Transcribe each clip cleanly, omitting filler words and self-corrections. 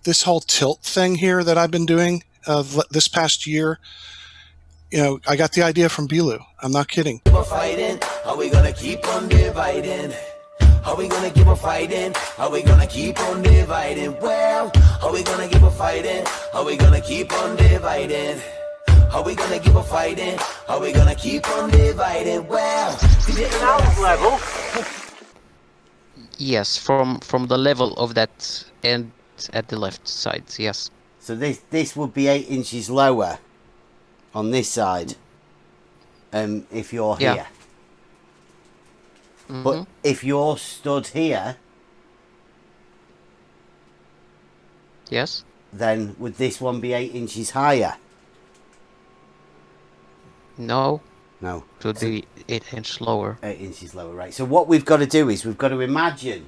this whole tilt thing here that I've been doing this past year, I got the idea from Bilu. I'm not kidding. Fighting? Are we gonna keep on dividing? Are we gonna keep on fighting? Are we gonna keep on dividing? Well, are we gonna keep on fighting? Are we gonna keep on dividing? Are we gonna keep on fighting? Are we gonna keep on dividing? Well, sound level. Yes, from the level of that end at the left side, yes. So this would be 8 inches lower on this side, if you're here. Mm-hmm. But if you're stood here, yes, then would this one be 8 inches higher? No. It would be 8 inches lower. 8 inches lower, right. So what we've got to do is we've got to imagine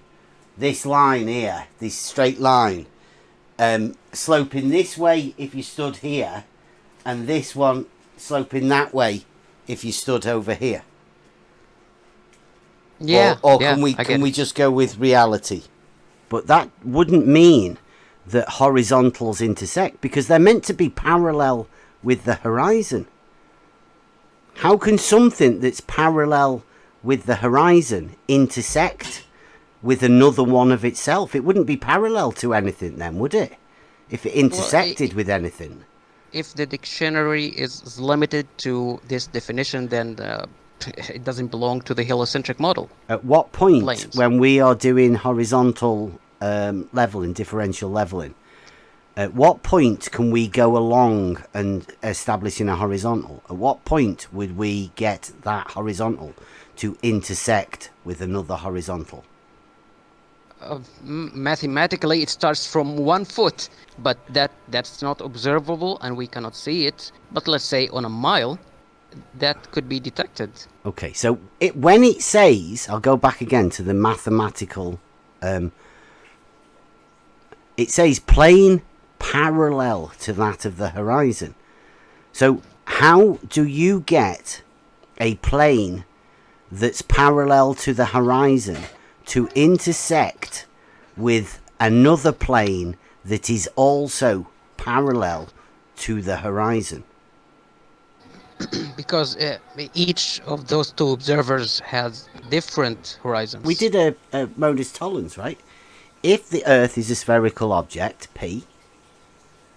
this line here, this straight line, sloping this way if you stood here, and this one sloping that way if you stood over here. Yeah. Or can we just go with reality? But that wouldn't mean that horizontals intersect, because they're meant to be parallel with the horizon. How can something that's parallel with the horizon intersect with another one of itself? It wouldn't be parallel to anything then, would it? If it intersected with anything. If the dictionary is limited to this definition, then it doesn't belong to the heliocentric model. At what point, when we are doing horizontal leveling, differential leveling, at what point can we go along and establishing a horizontal? At what point would we get that horizontal to intersect with another horizontal? Mathematically, it starts from 1 foot, but that's not observable and we cannot see it. But let's say on a mile, that could be detected. Okay, so when it says, I'll go back again to the mathematical, it says plane parallel to that of the horizon. So how do you get a plane that's parallel to the horizon to intersect with another plane that is also parallel to the horizon? Because each of those two observers has different horizons. We did a modus tollens, right? If the Earth is a spherical object, P,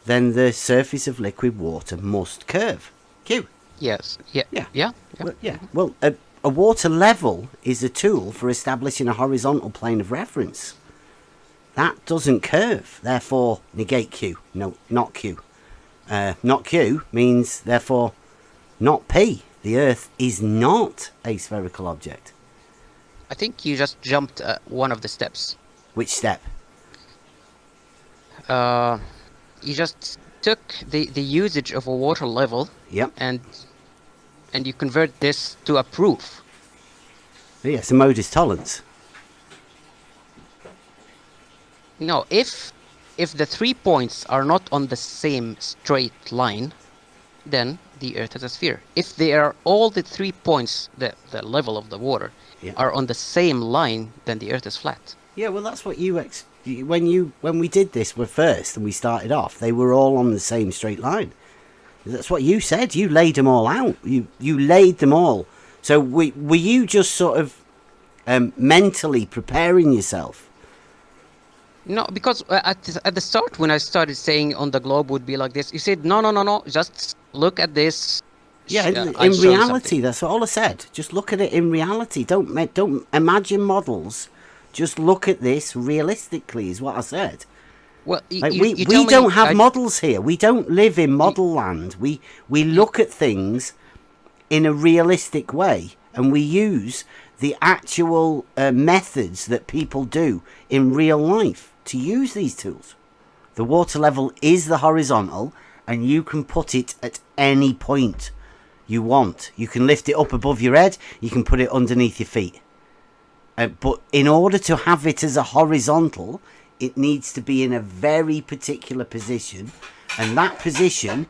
then the surface of liquid water must curve, Q. Yes. Yeah. Well, a water level is a tool for establishing a horizontal plane of reference. That doesn't curve, therefore negate Q. No, not Q. Not Q means, therefore, not P. The Earth is not a spherical object. I think you just jumped one of the steps. Which step? You just took the usage of a water level, yep, and you convert this to a proof. Yes, a modus tollens. No, if the 3 points are not on the same straight line, then the Earth is a sphere. If they are all the 3 points, the level of the water, are on the same line, then the Earth is flat. Yeah, well, that's what when we did this first and we started off, they were all on the same straight line. That's what you said. You laid them all out. You laid them all. So were you just sort of mentally preparing yourself? No, because at the start when I started saying on the globe would be like this, you said no, just look at this. Yeah, in reality, that's all I said. Just look at it in reality. Don't imagine models. Just look at this realistically, is what I said. Well, we don't have models here. We don't live in model land. We look at things in a realistic way, and we use the actual methods that people do in real life to use these tools. The water level is the horizontal, and you can put it at any point you want. You can lift it up above your head. You can put it underneath your feet. But in order to have it as a horizontal, it needs to be in a very particular position. And that position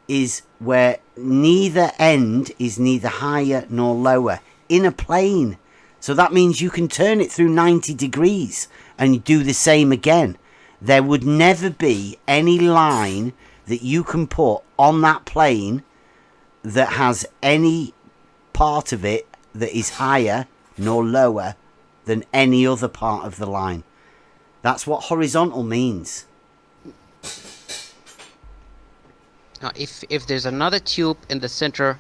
is where neither end is neither higher nor lower in a plane. So that means you can turn it through 90 degrees and do the same again. there would never be any line that you can put on that plane that has any part of it that is higher nor lower than any other part of the line. That's what horizontal means. Now, if there's another tube in the center,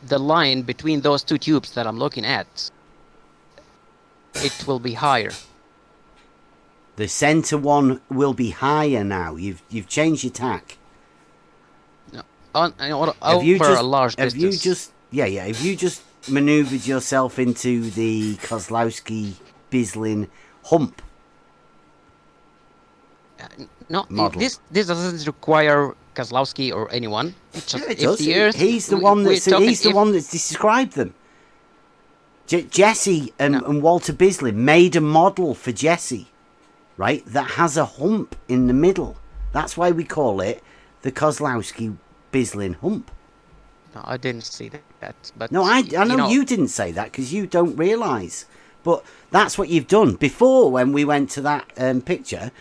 the line between those two tubes that I'm looking at, it will be higher. The center one will be higher now. You've changed your tack. No, over a large distance. Have you just maneuvered yourself into the Kozlowski-Bislin Hump? No, model? this doesn't require Kozlowski or anyone. It's just Yeah, it if does. the Earth, He's the one that's described them. Jesse and Walter Bislin made a model for Jesse, right? That has a hump in the middle. That's why we call it the Kozlowski-Bislin Hump. No, I didn't see that. But no, I know you didn't say that because you don't realise. But that's what you've done before when we went to that picture.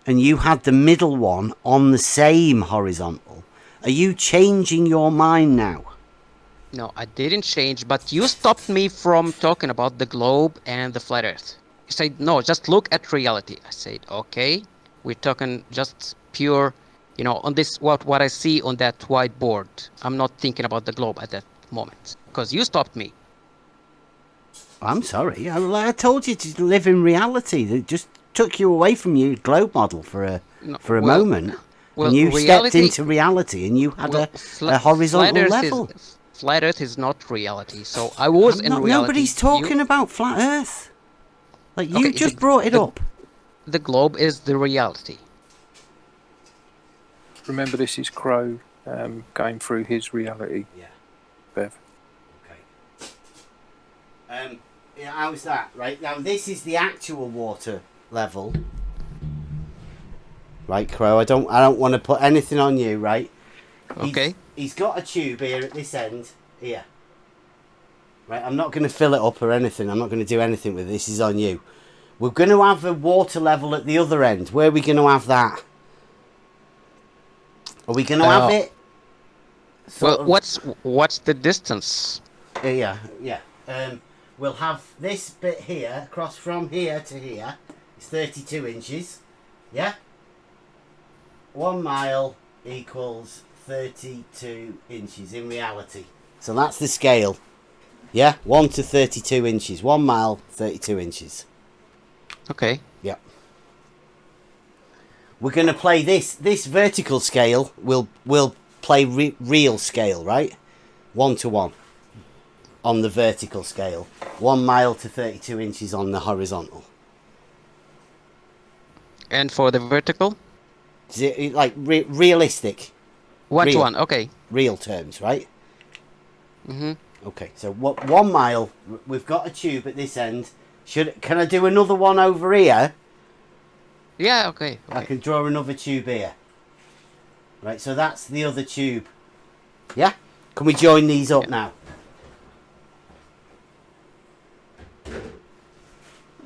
And you had the middle one on the same horizontal. Are you changing your mind now? No, I didn't change, but you stopped me from talking about the globe and the flat Earth. You said, no, just look at reality. I said, okay, we're talking just pure, on this, what I see on that whiteboard. I'm not thinking about the globe at that moment, because you stopped me. I'm sorry. I told you to live in reality. It just took you away from your globe model for a moment. And you stepped into reality and you had a horizontal level. Flat Earth is not reality, so I was in reality. Nobody's talking about flat Earth. Like, you just brought it up. The globe is the reality. Remember, this is Crowe going through his reality. Yeah. Bev. Okay. How's that? Right, now this is the actual water level. Right, Crowe, I don't want to put anything on you, right? Okay. He's got a tube here at this end, here. Right, I'm not going to fill it up or anything. I'm not going to do anything with it. This is on you. We're going to have a water level at the other end. Where are we going to have that? Are we going to have it? Well, what's the distance? Yeah. We'll have this bit here, across from here to here. It's 32 inches. Yeah? 1 mile equals 32 inches in reality. So that's the scale. Yeah? 1 to 32 inches. 1 mile, 32 inches. Okay. Yeah. We're going to play this. This vertical scale will play real scale, right? 1 to 1 on the vertical scale. 1 mile to 32 inches on the horizontal. And for the vertical? Is it like realistic? 1 to 1, okay. Real terms, right? Mm-hmm. Okay, so 1 mile, we've got a tube at this end. Can I do another one over here? Yeah, okay. I can draw another tube here. Right, so that's the other tube. Yeah? Can we join these up now?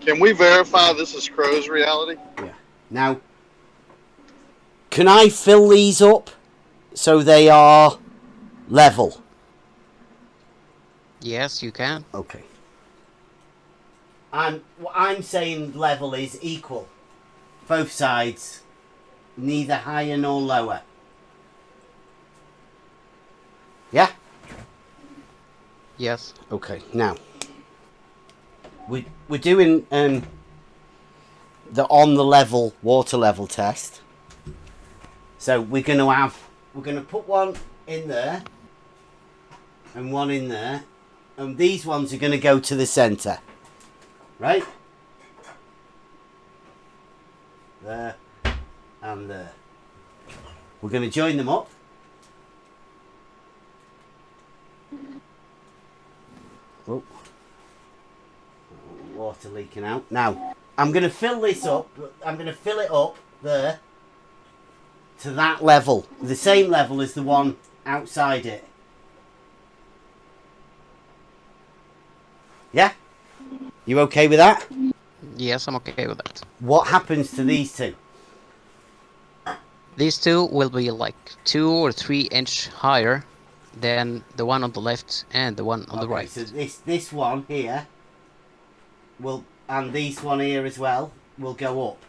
Can we verify this is Crowe's reality? Yeah. Now, can I fill these up so they are level? Yes, you can. Okay. What I'm saying level is equal. Both sides. Neither higher nor lower. Yeah? Yes. Okay, now. We're doing the on the level water level test. So we're going to put one in there and one in there, and these ones are going to go to the center, right? There and there. We're going to join them up. Oh. Water leaking out. Now, I'm going to fill this up. I'm going to fill it up there to that level. The same level as the one outside it. Yeah? You okay with that? Yes, I'm okay with that. What happens to these two? These two will be like 2 or 3 inch higher than the one on the left and the one on the right. So this one here will, and this one here as well, will go up.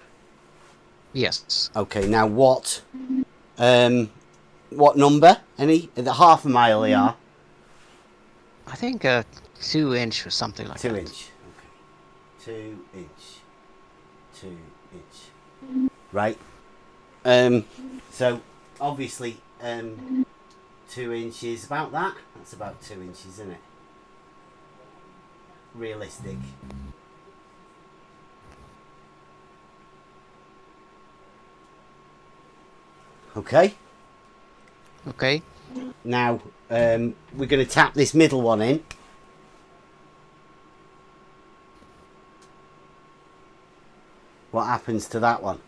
Yes. Okay, now what number? Any? The half a mile they are? I think 2 inch or something like 2 that. inch. Okay. 2 inch. 2 inch. Right. So obviously 2 inches, about that. That's about 2 inches, isn't it? Realistic. Okay. Okay. Now we're going to tap this middle one in. What happens to that one?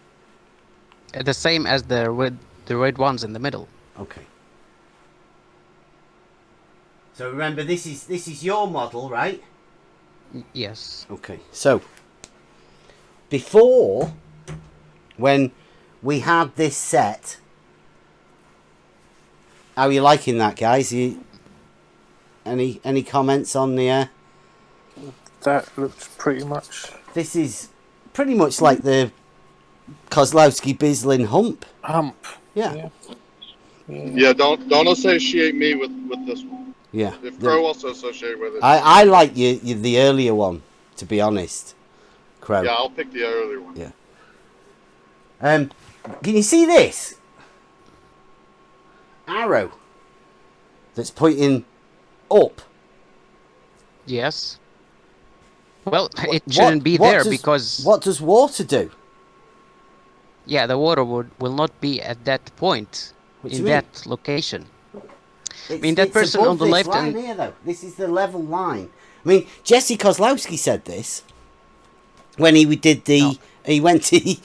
The same as the red ones in the middle. Okay. So remember, this is your model, right? Yes. Okay. So before, when we had this set, how are you liking that, guys? Any comments on the? That looks pretty much. This is pretty much like the KozlowskiBislin Hump. Yeah. Yeah, don't associate me with this one. Yeah. If Crowe wants to associate with it, I like you the earlier one, to be honest. Crowe. yeah, I'll pick the earlier one. Yeah. Can you see this arrow that's pointing up? Yes. Well, it shouldn't be there because... What does water do? Yeah, the water will not be at that point, in that location. I mean, that person on the left... line here, though. This is the level line. I mean, Jesse Kozlowski said this when he did the... No. He went to... He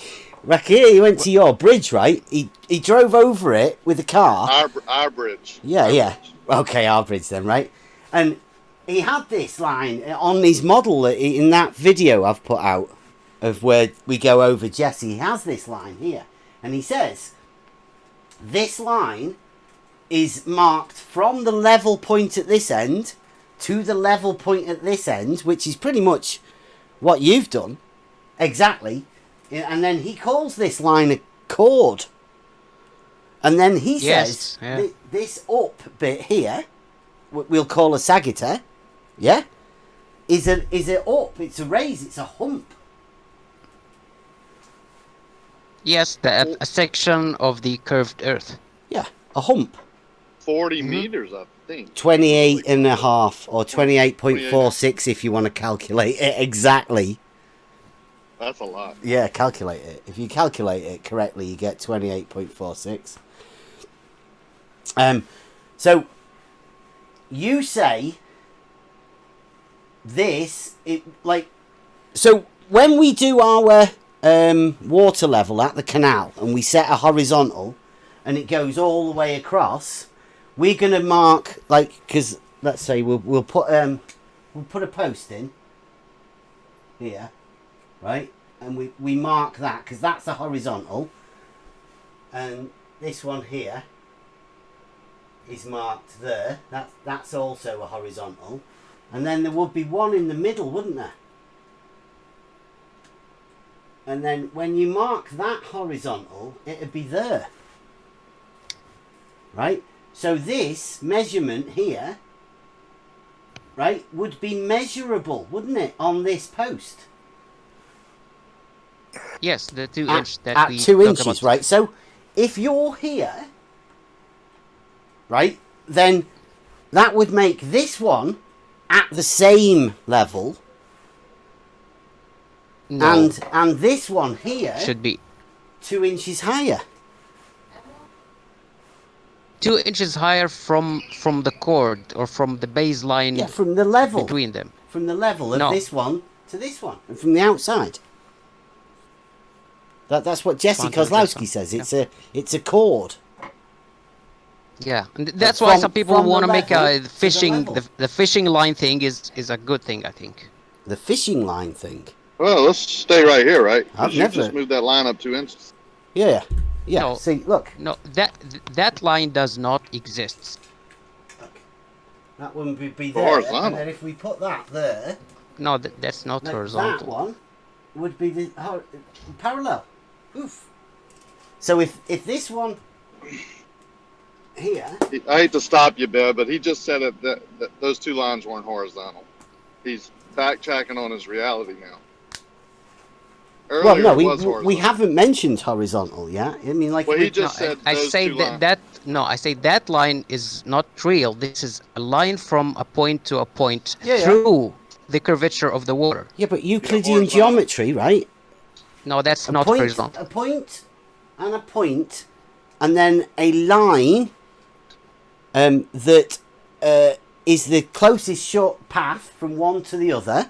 went to your bridge, right? He drove over it with a car. Our bridge. Yeah, yeah. Okay, our bridge then, right? And he had this line on his model in that video I've put out of where we go over Jesse. He has this line here. And he says, this line is marked from the level point at this end to the level point at this end, which is pretty much what you've done. Exactly. And then he calls this line a chord. And then he says, this up bit here, we'll call a sagitta, yeah, is a up, it's a raise, it's a hump. Yes, a section of the curved earth. Yeah, a hump. 40 meters, I think. 28 and a half, or 28.46 if you want to calculate it exactly. That's a lot. Yeah, calculate it. If you calculate it correctly, you get 28.46. So you say this, so when we do our water level at the canal and we set a horizontal and it goes all the way across, we're going to mark, because let's say we'll put a post in here. Right, and we mark that because that's a horizontal, and this one here is marked there. That's also a horizontal, and then there would be one in the middle, wouldn't there? And then when you mark that horizontal, it'd be there. Right, so this measurement here, right, would be measurable, wouldn't it, on this post? Yes, the 2 inch that at we 2 talk inches, about. right? So if you're here, right, then that would make this one at the same level. No. And this one here Should be 2 inches higher. 2 inches higher from the chord or from the baseline. Yeah, from the level between them. From the level of this one to this one, and from the outside. That's what Jesse Kozlowski says. It's a chord. Yeah, and that's why some people want to make fishing. The fishing line thing is a good thing, I think. The fishing line thing. Well, let's stay right here, right? I've You never just moved that line up 2 inches. Yeah. Yeah, No. see, look. No, that line does not exist. That one would be For there, horizontal. and then if we put that there, No, that's not like horizontal. that one would be the parallel. Oof. So if this one here, I hate to stop you, Bev, but he just said that those two lines weren't horizontal. He's backtracking on his reality now. Earlier, well, no, it was we horizontal. haven't mentioned horizontal yet. I mean, like, Well, he No, just said I those say two lines. I say that line is not real. This is a line from a point to a point Yeah, yeah. through the curvature of the water. yeah, but Euclidean horizontal. geometry, right? No, that's A not point, horizontal. a point, and a point, and then a line that is the closest short path from one to the other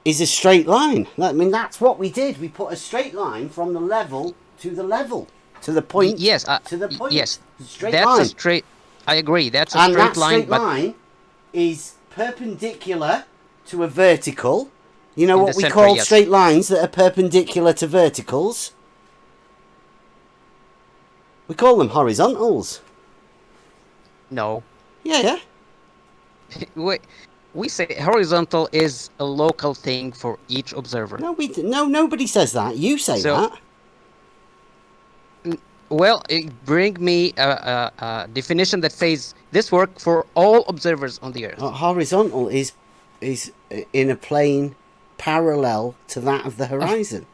is a straight line. I mean, that's what we did. We put a straight line from the level to the level, to the point, Yes, to the point. yes, Straight that's line. a straight. I agree. That's a And straight that line, straight but line is perpendicular to a vertical. You know In what the we center, call yes. straight lines that are perpendicular to verticals? We call them horizontals. no. Yeah. We say horizontal is a local thing for each observer. No, nobody says that. You say So- that. Well, bring me a definition that says this work for all observers on the Earth. Horizontal is in a plane parallel to that of the horizon.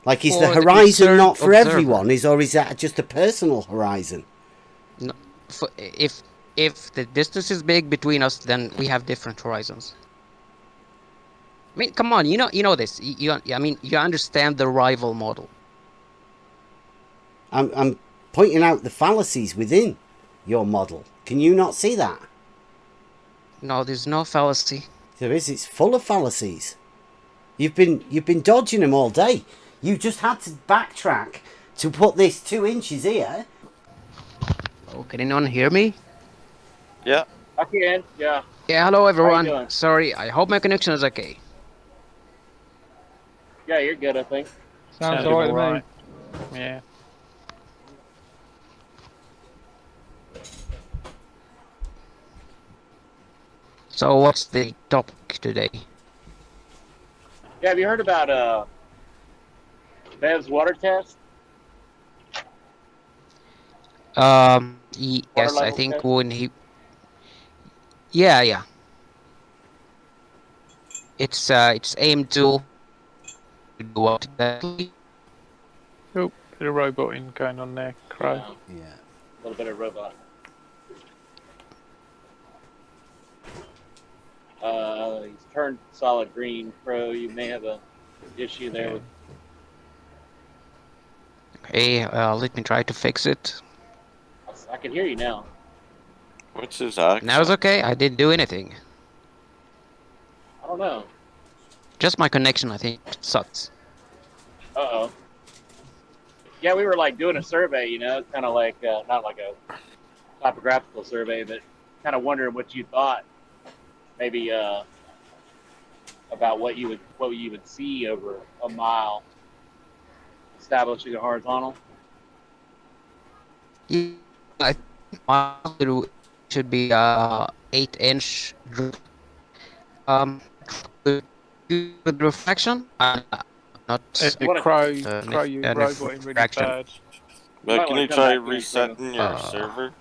Like, is the For the horizon concerned not for observer. everyone? Or is that just a personal horizon? No, if the distance is big between us, then we have different horizons. I mean, come on, you know this. I mean, you understand the rival model. I'm pointing out the fallacies within your model. Can you not see that? No, there's no fallacy. There is. It's full of fallacies. You've been dodging them all day. You just had to backtrack to put this 2 inches here. Oh, can anyone hear me? Yeah. I can, yeah. Yeah, hello everyone. doing? Sorry, I hope my connection is okay. Yeah, you're good, I think. Sounds all all right right. Yeah. So, what's the topic today? Yeah, have you heard about Bev's water test? Yes, I level think test? when he. Yeah. It's aimed to do what exactly? Oh, bit of roboting going on there, Crowe. Yeah, Yeah. a little bit of robot. He's turned solid green, Crowe. You may have a issue there with. Okay, let me try to fix it. I can hear you now. What's his accent? Now it's okay. I didn't do anything. I don't know. Just my connection, I think, sucks. Uh-oh. Yeah, we were like doing a survey, you know, kind of like not like a topographical survey, but kind of wondering what you thought, maybe about what you would see over a mile establishing a horizontal. Yeah, I think my through should be 8-inch drip. With reflection, not. Crowe, if you that roboting really refraction. bad. Well, Might can wanna you come try back here, resetting your server?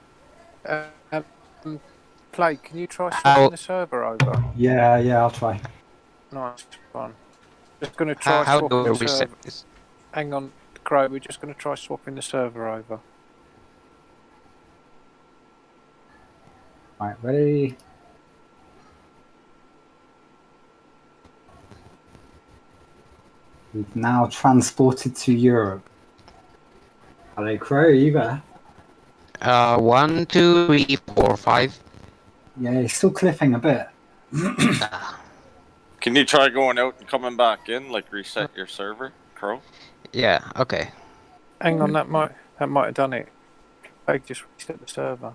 Play, can you try How- swapping the server over? Yeah, I'll try. Nice one. Just going to try How do swapping we the reset server. this? Hang on, Crowe, we're just going to try swapping the server over. Right, ready? We've now transported to Europe. Hello, Crowe, are you there? 1, 2, 3, 4, 5. Yeah, you're still clipping a bit. Can you try going out and coming back in, like reset your server, Crowe? Yeah. Okay. Hang on, that might have done it. I just reset the server.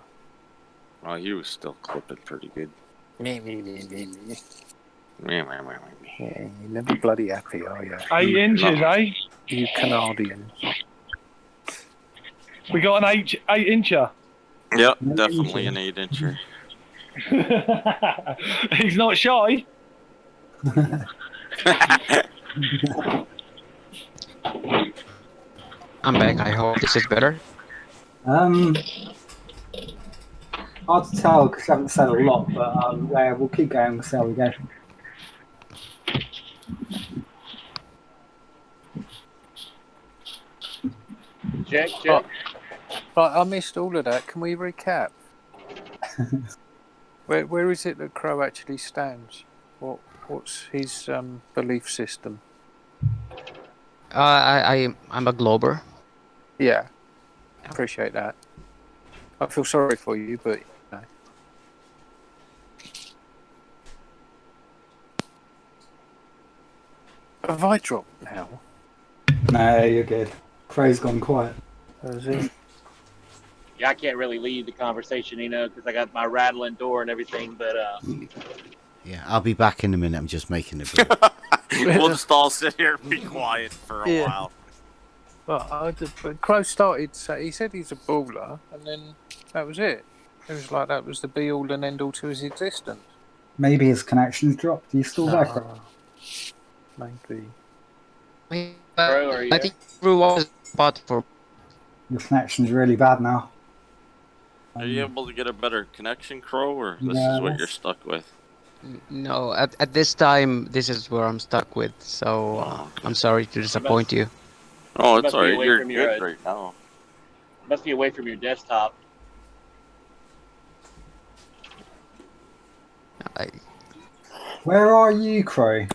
Oh, he was still clipping pretty good. Yeah, Meh. you're never bloody happy, are you? 8 inches, eh? You Canadians. We got an 8-incher. Yep, definitely an 8-incher. He's not shy. I'm back. I hope this is better. Hard to tell because I haven't said a lot, but yeah, we'll keep going. We'll see how we go. Check. Right, I missed all of that. Can we recap? Where is it that Crowe actually stands? What's his belief system? I'm a glober. Yeah, appreciate that. I feel sorry for you, but have I dropped now? No, you're good. Crow's gone quiet. Is it? Yeah, I can't really lead the conversation, because I got my rattling door and everything. But Yeah, I'll be back in a minute. I'm just making a beer. We'll just all sit here and be quiet for a while. Well, but Crowe started. He said he's a baller, and then that was it. It was like that was the be all and end all to his existence. Maybe his connection's dropped. Are you still there, Crow? Maybe. Crowe, are you I think Crowe was bought for. Your connection's really bad now. Are you able to get a better connection, Crowe, or this Yeah, is what you're stuck with? No, at this time, this is where I'm stuck with. So I'm sorry to disappoint you. Oh, it's must be alright. away You're from your, good right now. must be away from your desktop. Where are you, Crow?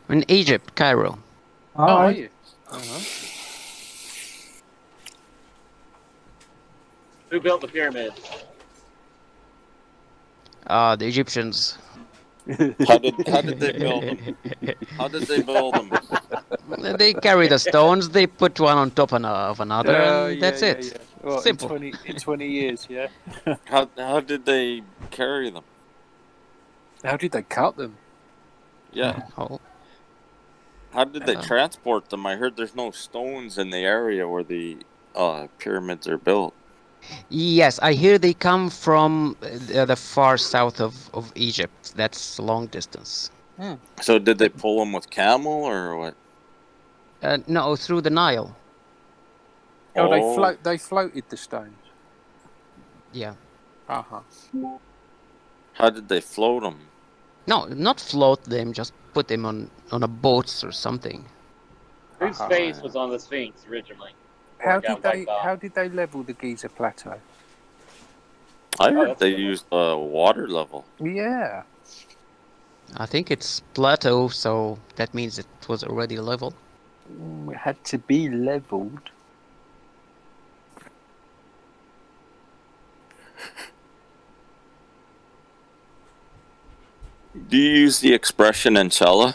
In Egypt, Cairo. Are you? Who built the pyramids? The Egyptians. How did they build them? How did they build them? They carry the stones. They put one on top of another, and that's it. Yeah. Well, Simple. In 20 years, yeah. How did they carry them? How did they cut them? Yeah. Oh. How did they transport them? I heard there's no stones in the area where the pyramids are built. Yes, I hear they come from the far south of Egypt. That's long distance. So did they pull them with camel or what? No, through the Nile. Oh, they floated the stones. Yeah. How did they float them? No, not float them. Just put them on a boats or something. Whose face was on the Sphinx originally? How did they level the Giza plateau? I heard they used water level. Yeah. I think it's plateau, so that means it was already level. It had to be leveled. Do you use the expression inshallah?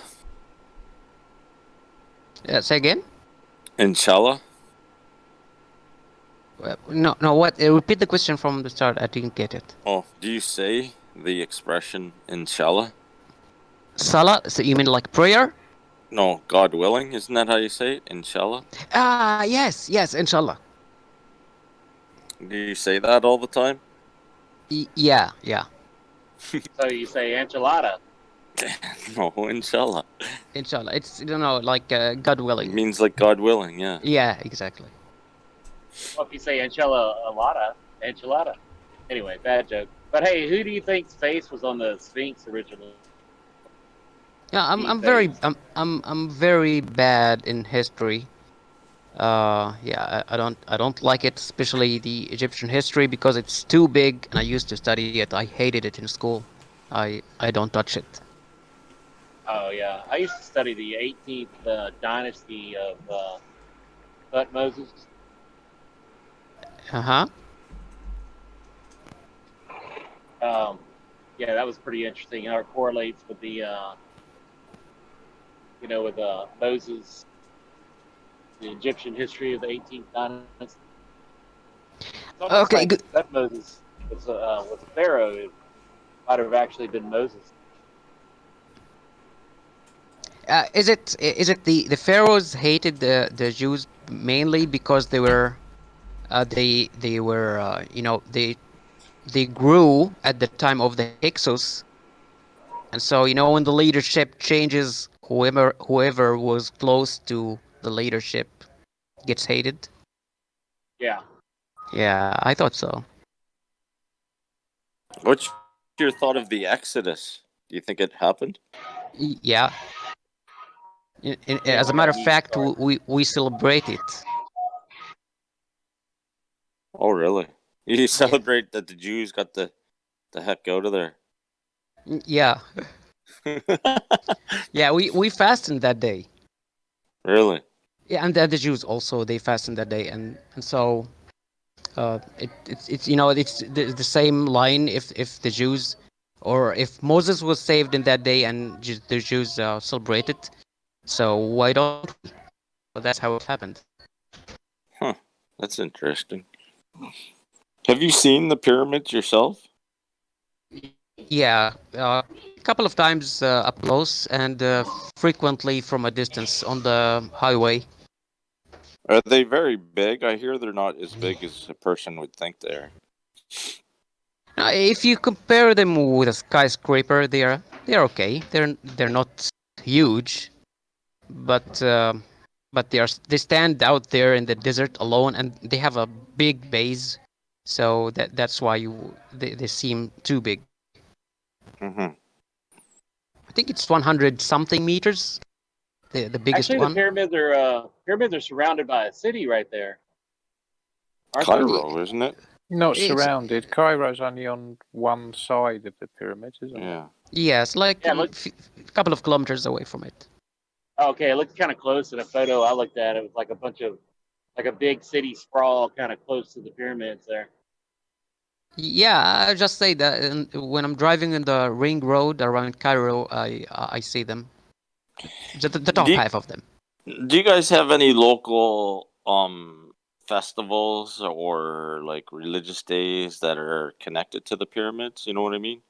Say again? Inshallah? No. What? Repeat the question from the start. I didn't get it. Oh, do you say the expression inshallah? Salah? So you mean like prayer? No, God willing. Isn't that how you say it? Inshallah? Yes, inshallah. Do you say that all the time? Yeah. So you say enchilada. No, inshallah. Inshallah. It's, like God willing. It means like God willing, yeah. Yeah, exactly. Well, if you say enchilada. Anyway, bad joke. But hey, who do you think's face was on the Sphinx originally? Yeah, I'm very bad in history. I don't like it, especially the Egyptian history, because it's too big, and I used to study it. I hated it in school. I don't touch it. Oh yeah, I used to study the 18th dynasty of Thutmose. Yeah, that was pretty interesting. How it correlates with the, with Moses, the Egyptian history of the 18th dynasty. Okay, good. That Moses was a pharaoh. It might have actually been Moses. Is it the pharaohs hated the Jews mainly because they were they grew at the time of the Hyksos, and so when the leadership changes, whoever was close to the leadership gets hated. Yeah. Yeah, I thought so. What's your thought of the Exodus? Do you think it happened? Yeah. As a matter of fact, we celebrate it. Oh, really? You celebrate that the Jews got the heck out of there? Yeah. Yeah, we fastened that day. Really? Yeah, and the Jews also, they fastened that day, and so it's it's the same line. If the Jews, or if Moses was saved in that day and the Jews celebrated, so why don't we? Well, that's how it happened. Huh. That's interesting. Have you seen the pyramids yourself? Yeah, a couple of times up close, and frequently from a distance on the highway. Are they very big? I hear they're not as big as a person would think they are. If you compare them with a skyscraper, they're okay. They're not huge, but they stand out there in the desert alone, and they have a big base, so that's why they seem too big. Mm-hmm. I think it's 100 something meters, the biggest Actually, the one. pyramids are surrounded by a city right there. Aren't Cairo, isn't it? Not It's surrounded. Cairo's only on one side of the pyramid, isn't it? Yeah. yes, like Yeah, a couple of kilometers away from it. Okay, it looked kind of close in a photo I looked at. It was like a big city sprawl kind of close to the pyramids there. Yeah, I just say that when I'm driving in the ring road around Cairo, I see them. The top half of them. Do you guys have any local festivals or like religious days that are connected to the pyramids? You know what I mean?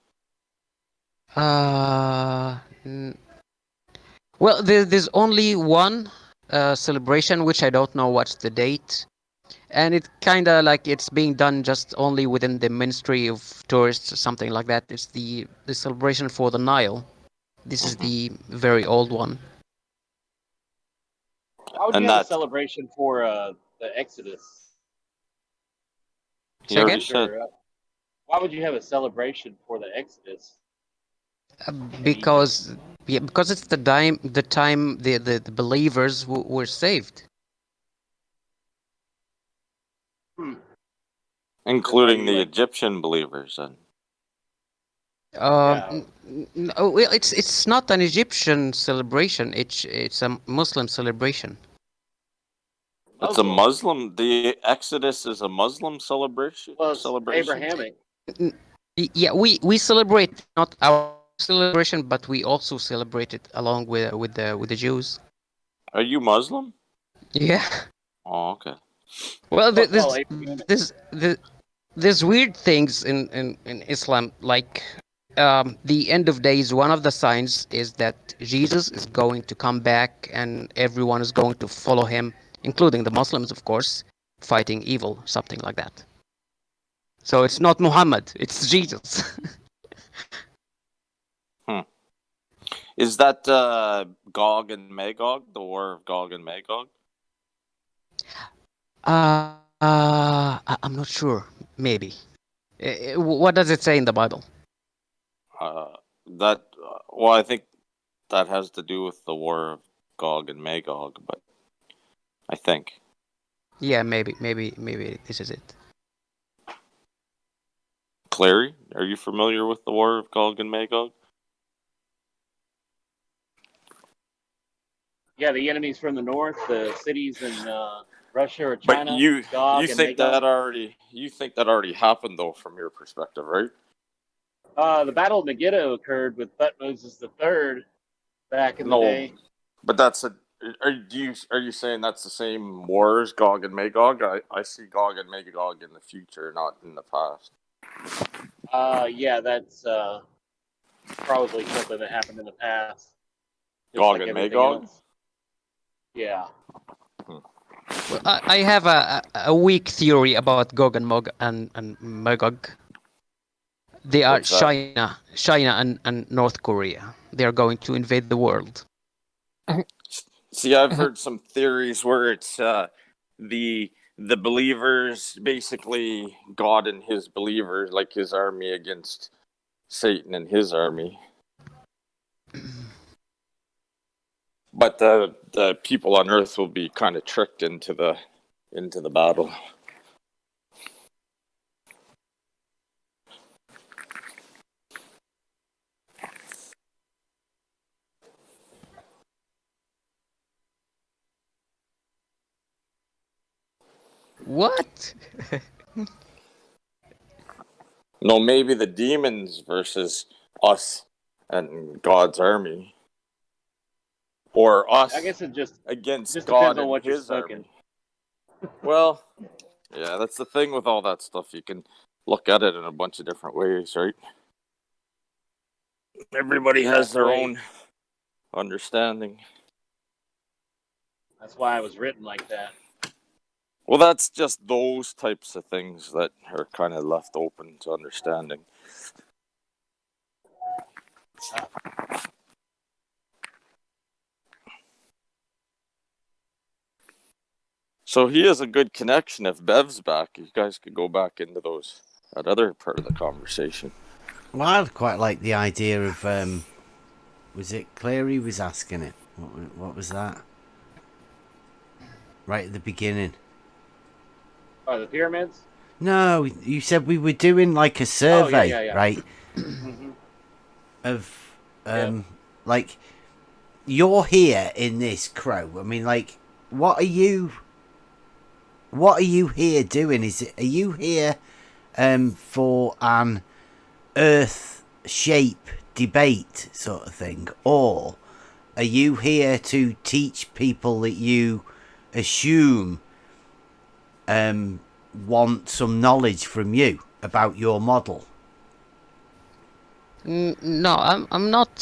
Well, there's only one celebration which I don't know what's the date, and it kind of like it's being done just only within the Ministry of Tourists or something like that. It's the celebration for the Nile. This is the very old one. Why would you have a celebration for the Exodus? Say again? Why would you have a celebration for the Exodus? Because it's the time the believers were saved. Including the Egyptian believers, then. Well, it's not an Egyptian celebration. It's a Muslim celebration. It's a Muslim. The Exodus is a Muslim celebration. Well, it's Abrahamic. Yeah, we celebrate not our celebration, but we also celebrate it along with the Jews. Are you Muslim? Yeah. Oh, okay. Well, there's weird things in Islam, like the end of days. One of the signs is that Jesus is going to come back, and everyone is going to follow him, including the Muslims, of course, fighting evil, something like that. So it's not Muhammad, it's Jesus. Is that Gog and Magog, the War of Gog and Magog? I'm not sure. Maybe. What does it say in the Bible? Well, I think that has to do with the War of Gog and Magog, but I think. Yeah, maybe this is it. Clary, are you familiar with the War of Gog and Magog? Yeah, the enemies from the north, the cities in Russia or China. But you think that already happened though, from your perspective, right? The Battle of Megiddo occurred with Thutmose III back in the day. But that's are you saying that's the same war as Gog and Magog? I see Gog and Magog in the future, not in the past. Yeah, that's probably something that happened in the past. just Gog like and everything Magog? else. Yeah. Well, I have a weak theory about Gog and and Magog. They are What's that? China and North Korea. They are going to invade the world. See, I've heard some theories where it's the believers, basically God and his believers, like his army against Satan and his army. But the people on Earth will be kind of tricked into the battle. What? No, maybe the demons versus us and God's army, or I us guess it against just depends God on and what you're his smoking. army. Well, yeah, that's the thing with all that stuff. You can look at it in a bunch of different ways, right? Everybody has their own understanding. That's why it was written like that. Well, that's just those types of things that are kind of left open to understanding. So he has a good connection. If Bev's back, you guys could go back into that other part of the conversation. Well, I'd quite like the idea of, was it Cleary was asking it? What was that? Right at the beginning. Oh, the pyramids? No, you said we were doing like a survey, yeah. right? Mm-hmm. Of, like, you're here in this, Crowe. I mean, like, what are you here doing? Are you here for an Earth shape debate sort of thing, or are you here to teach people that you assume want some knowledge from you about your model? No, I'm not,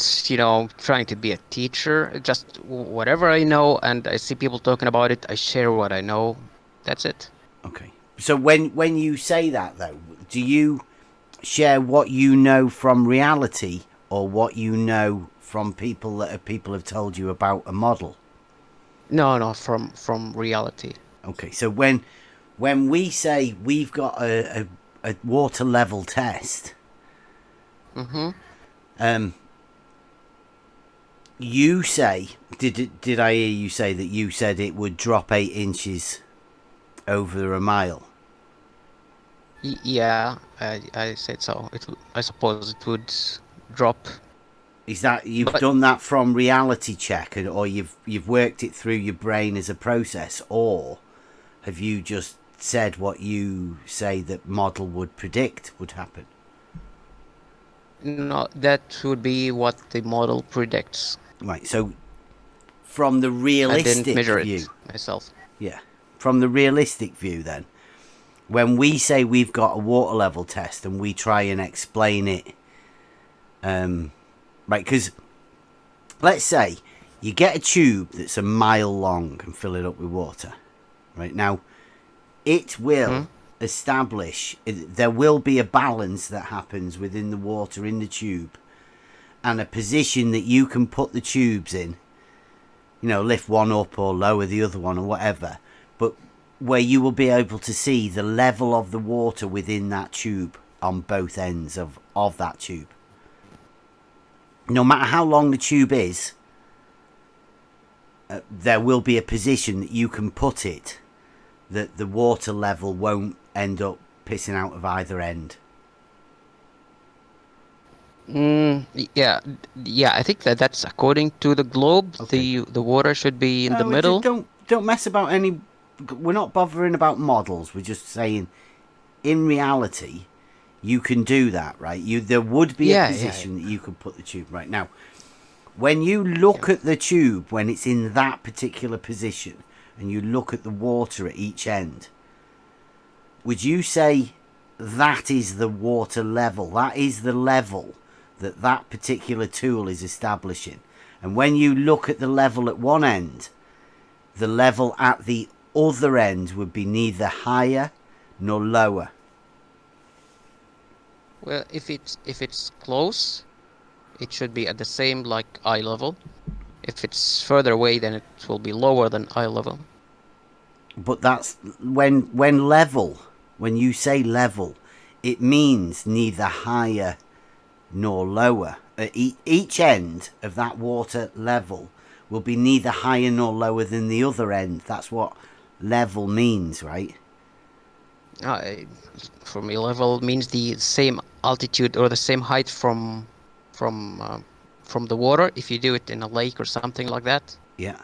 trying to be a teacher. Just whatever I know, and I see people talking about it, I share what I know. That's it. Okay. So when you say that, though, do you share what you know from reality, or what you know from people have told you about a model? No, from reality. Okay. So when we say we've got a water level test, you say, did I hear you say that you said it would drop 8 inches over a mile? Yeah, I said so. I suppose it would drop. Is that you've done that from reality check, or you've worked it through your brain as a process, or have you just said what you say that model would predict would happen? No, that would be what the model predicts. Right. So from the realistic I didn't measure view, it myself. yeah, from the realistic view, then, when we say we've got a water level test and we try and explain it, right, because let's say you get a tube that's a mile long and fill it up with water, right? Now, it will establish, there will be a balance that happens within the water in the tube, and a position that you can put the tubes in, lift one up or lower the other one or whatever, but where you will be able to see the level of the water within that tube on both ends of that tube. No matter how long the tube is, there will be a position that you can put it that the water level won't end up pissing out of either end. Yeah. I think that's according to the globe. Okay. The water should be in the middle. Don't mess about any. We're not bothering about models. We're just saying, in reality, you can do that, right? There would be a position that you could put the tube right now. When you look at the tube, when it's in that particular position, and you look at the water at each end, would you say that is the water level? That is the level that particular tool is establishing. And when you look at the level at one end, the level at the other end would be neither higher nor lower. Well, if it's close, it should be at the same like eye level. If it's further away, then it will be lower than eye level. But that's when level, when you say level, it means neither higher nor lower. At each end of that water level will be neither higher nor lower than the other end. That's what level means, right? For me, level means the same altitude or the same height from the water. If you do it in a lake or something like that. Yeah.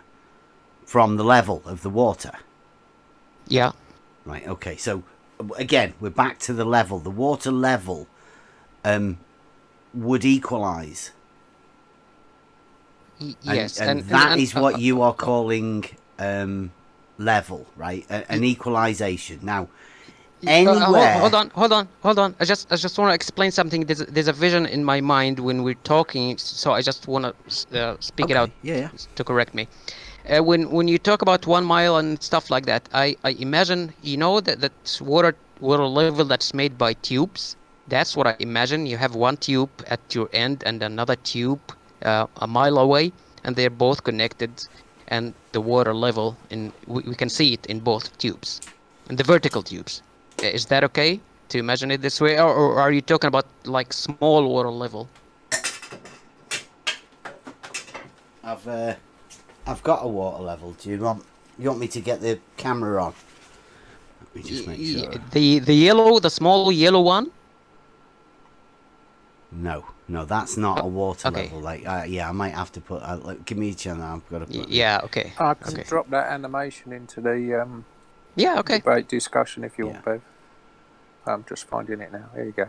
From the level of the water. Yeah. Right. Okay. So again, we're back to the level. The water level would equalize. Yes. And that is what you are calling level, right? An equalization. Now, anywhere. Hold on. I just want to explain something. There's a vision in my mind when we're talking, so I just want to speak it out. Yeah. To correct me. When you talk about 1 mile and stuff like that, I imagine, that water level that's made by tubes. That's what I imagine. You have one tube at your end and another tube a mile away, and they're both connected, and the water level we can see it in both tubes, in the vertical tubes. Is that okay to imagine it this way, or are you talking about like small water level? I've got a water level. Do you want me to get the camera on? Let me just make sure. The small yellow one? No, that's not a water level. Like, I might have to put. Give me a channel. I've got to put. Yeah, okay. I can drop that animation into the okay. debate discussion if you want, Bev. I'm just finding it now. There you go.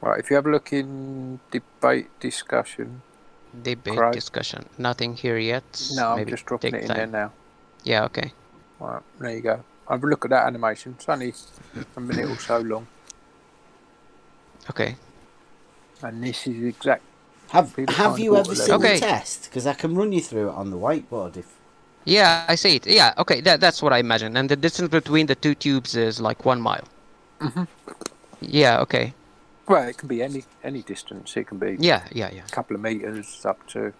Right, if you have a look in debate discussion. Debate discussion. Nothing here yet. No, Maybe I'm just dropping it in there now. Yeah, okay. Right, there you go. Have a look at that animation. It's only a minute or so long. Okay. And this is exact. Have you ever seen the test? Because I can run you through it on the whiteboard if. Yeah, I see it. Yeah, okay. That's what I imagine. And the distance between the two tubes is like 1 mile. Mm-hmm. Yeah, okay. Well, it can be any distance. It can be a couple of meters up to,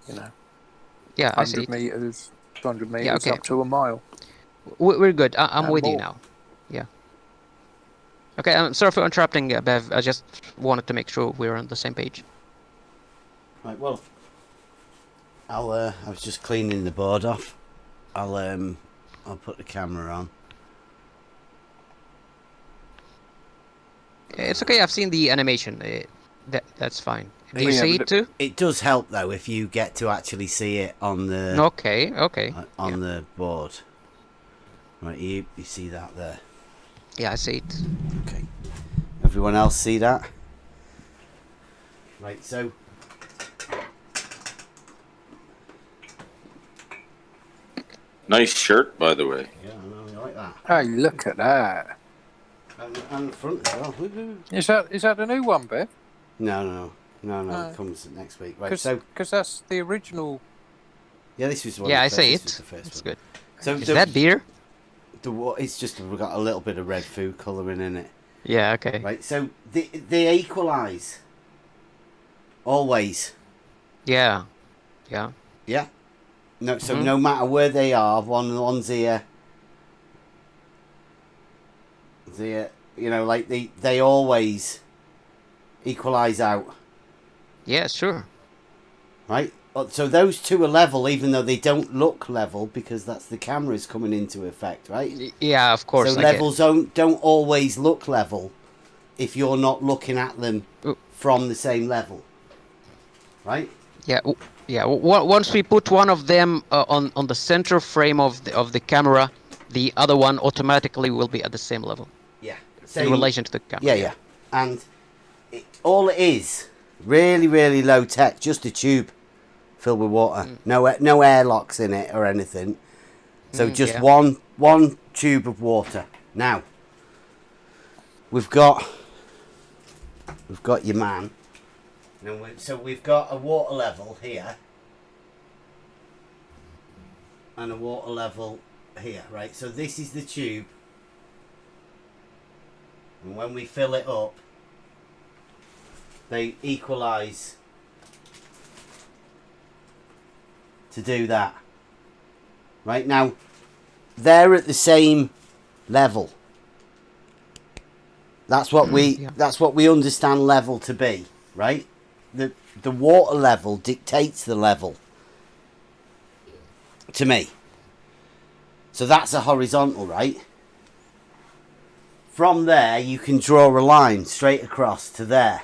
100 meters, 200 meters up to a mile. We're good. I'm with you more. now. Yeah. Okay, I'm sorry for interrupting, Bev. I just wanted to make sure we're on the same page. Right. Well, I was just cleaning the board off. I'll put the camera on. It's okay. I've seen the animation. That's fine. Do you see it too? It does help though if you get to actually see it on the. Okay. On the board. Right, you see that there? Yeah, I see it. Okay. Everyone else see that? Right, so. Nice shirt, by the way. Yeah, I like that. Hey, look at that. And the front as well. Is that the new one, Bev? No. It comes next week. Right, because that's the original. Yeah, this was one. Yeah, I see it. It's good. So is that beer? It's just we've got a little bit of red food colouring in it. Yeah. Okay. Right. So they equalise. Always. Yeah. No. So no matter where they are, one's here. Like they always equalise out. Yeah. Sure. Right. So those two are level, even though they don't look level, because that's the cameras coming into effect, right? Yeah, of course. So levels don't always look level if you're not looking at them from the same level, right? Yeah. Once we put one of them on the center frame of the camera, the other one automatically will be at the same level. Yeah. In relation to the camera. Yeah. And all it is, really, really low tech, just a tube filled with water. No airlocks in it or anything. So just one tube of water. Now we've got your man. So we've got a water level here and a water level here, right? So this is the tube, and when we fill it up, they equalise to do that. Right now, they're at the same level. That's what we understand level to be, right? The water level dictates the level to me. So that's a horizontal, right? From there, you can draw a line straight across to there.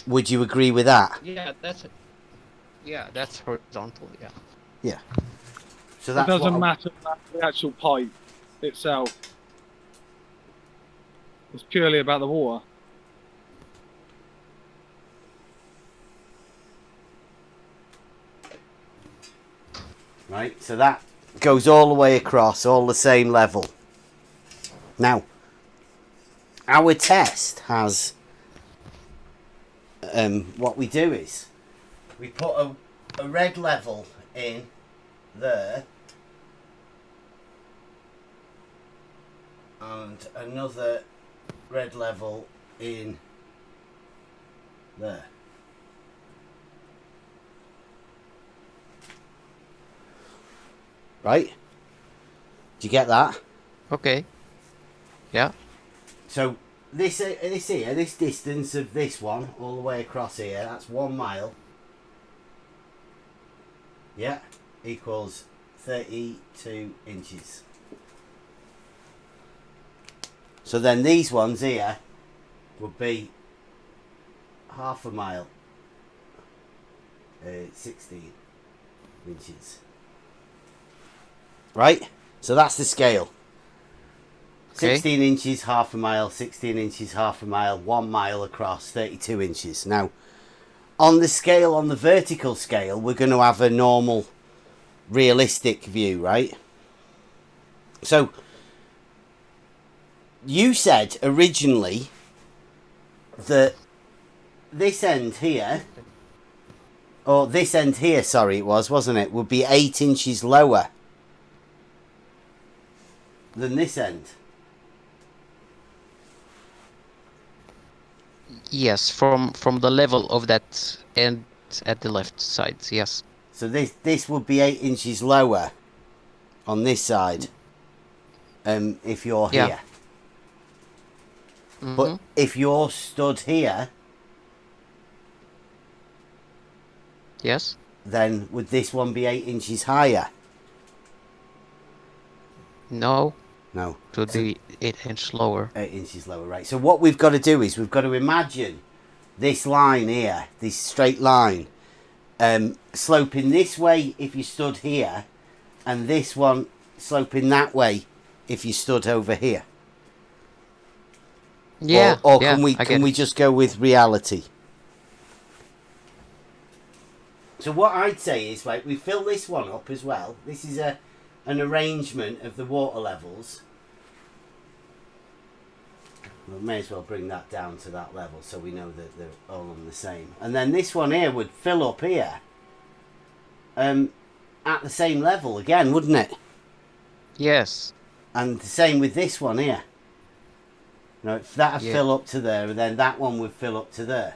Would you agree with that? Yeah, that's it. Yeah, that's horizontal. Yeah. Yeah. So It that's doesn't matter about the actual pipe itself. It's purely about the water. Right, so that goes all the way across, all the same level. Now, our test has, what we do is, we put a red level in there, and another red level in there. Right? Do you get that? Okay. Yeah. So this here, this distance of this one all the way across here, that's 1 mile. Yeah, equals 32 inches. So then these ones here would be half a mile, 16 inches. Right? So that's the scale. Okay. 16 inches, half a mile, 16 inches, half a mile, 1 mile across, 32 inches. Now, on the scale, on the vertical scale, we're going to have a normal, realistic view, right? So, you said originally that this end here, or this end here, sorry, it was, wasn't it, would be 8 inches lower than this end. Yes, from the level of that end at the left side. Yes. So this would be 8 inches lower on this side, if you're Yeah. here. Mm-hmm. But if you're stood here, Yes. then would this one be 8 inches higher? No. No. It would be 8 inches lower. 8 inches lower, right. So what we've got to do is we've got to imagine this line here, this straight line, sloping this way if you stood here, and this one sloping that way if you stood over here. Yeah. Or yeah, can we just go with reality? So what I'd say is, like, we fill this one up as well. This is an arrangement of the water levels. We may as well bring that down to that level so we know that they're all on the same. And then this one here would fill up here at the same level again, wouldn't it? Yes. And the same with this one here. You know, if that would fill up to there, then that one would fill up to there.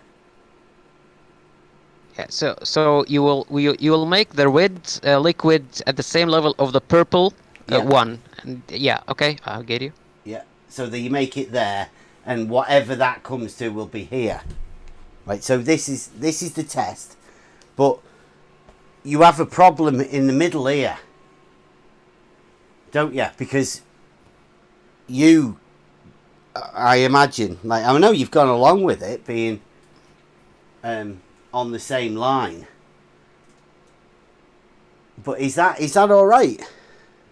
Yeah. So you will make the red liquid at the same level of the purple one. And yeah. Okay. I'll get you. Yeah. So that you make it there, and whatever that comes to will be here. Right. So this is the test, but you have a problem in the middle here, don't you? Because you, I imagine, like, I know you've gone along with it being on the same line, but is that all right?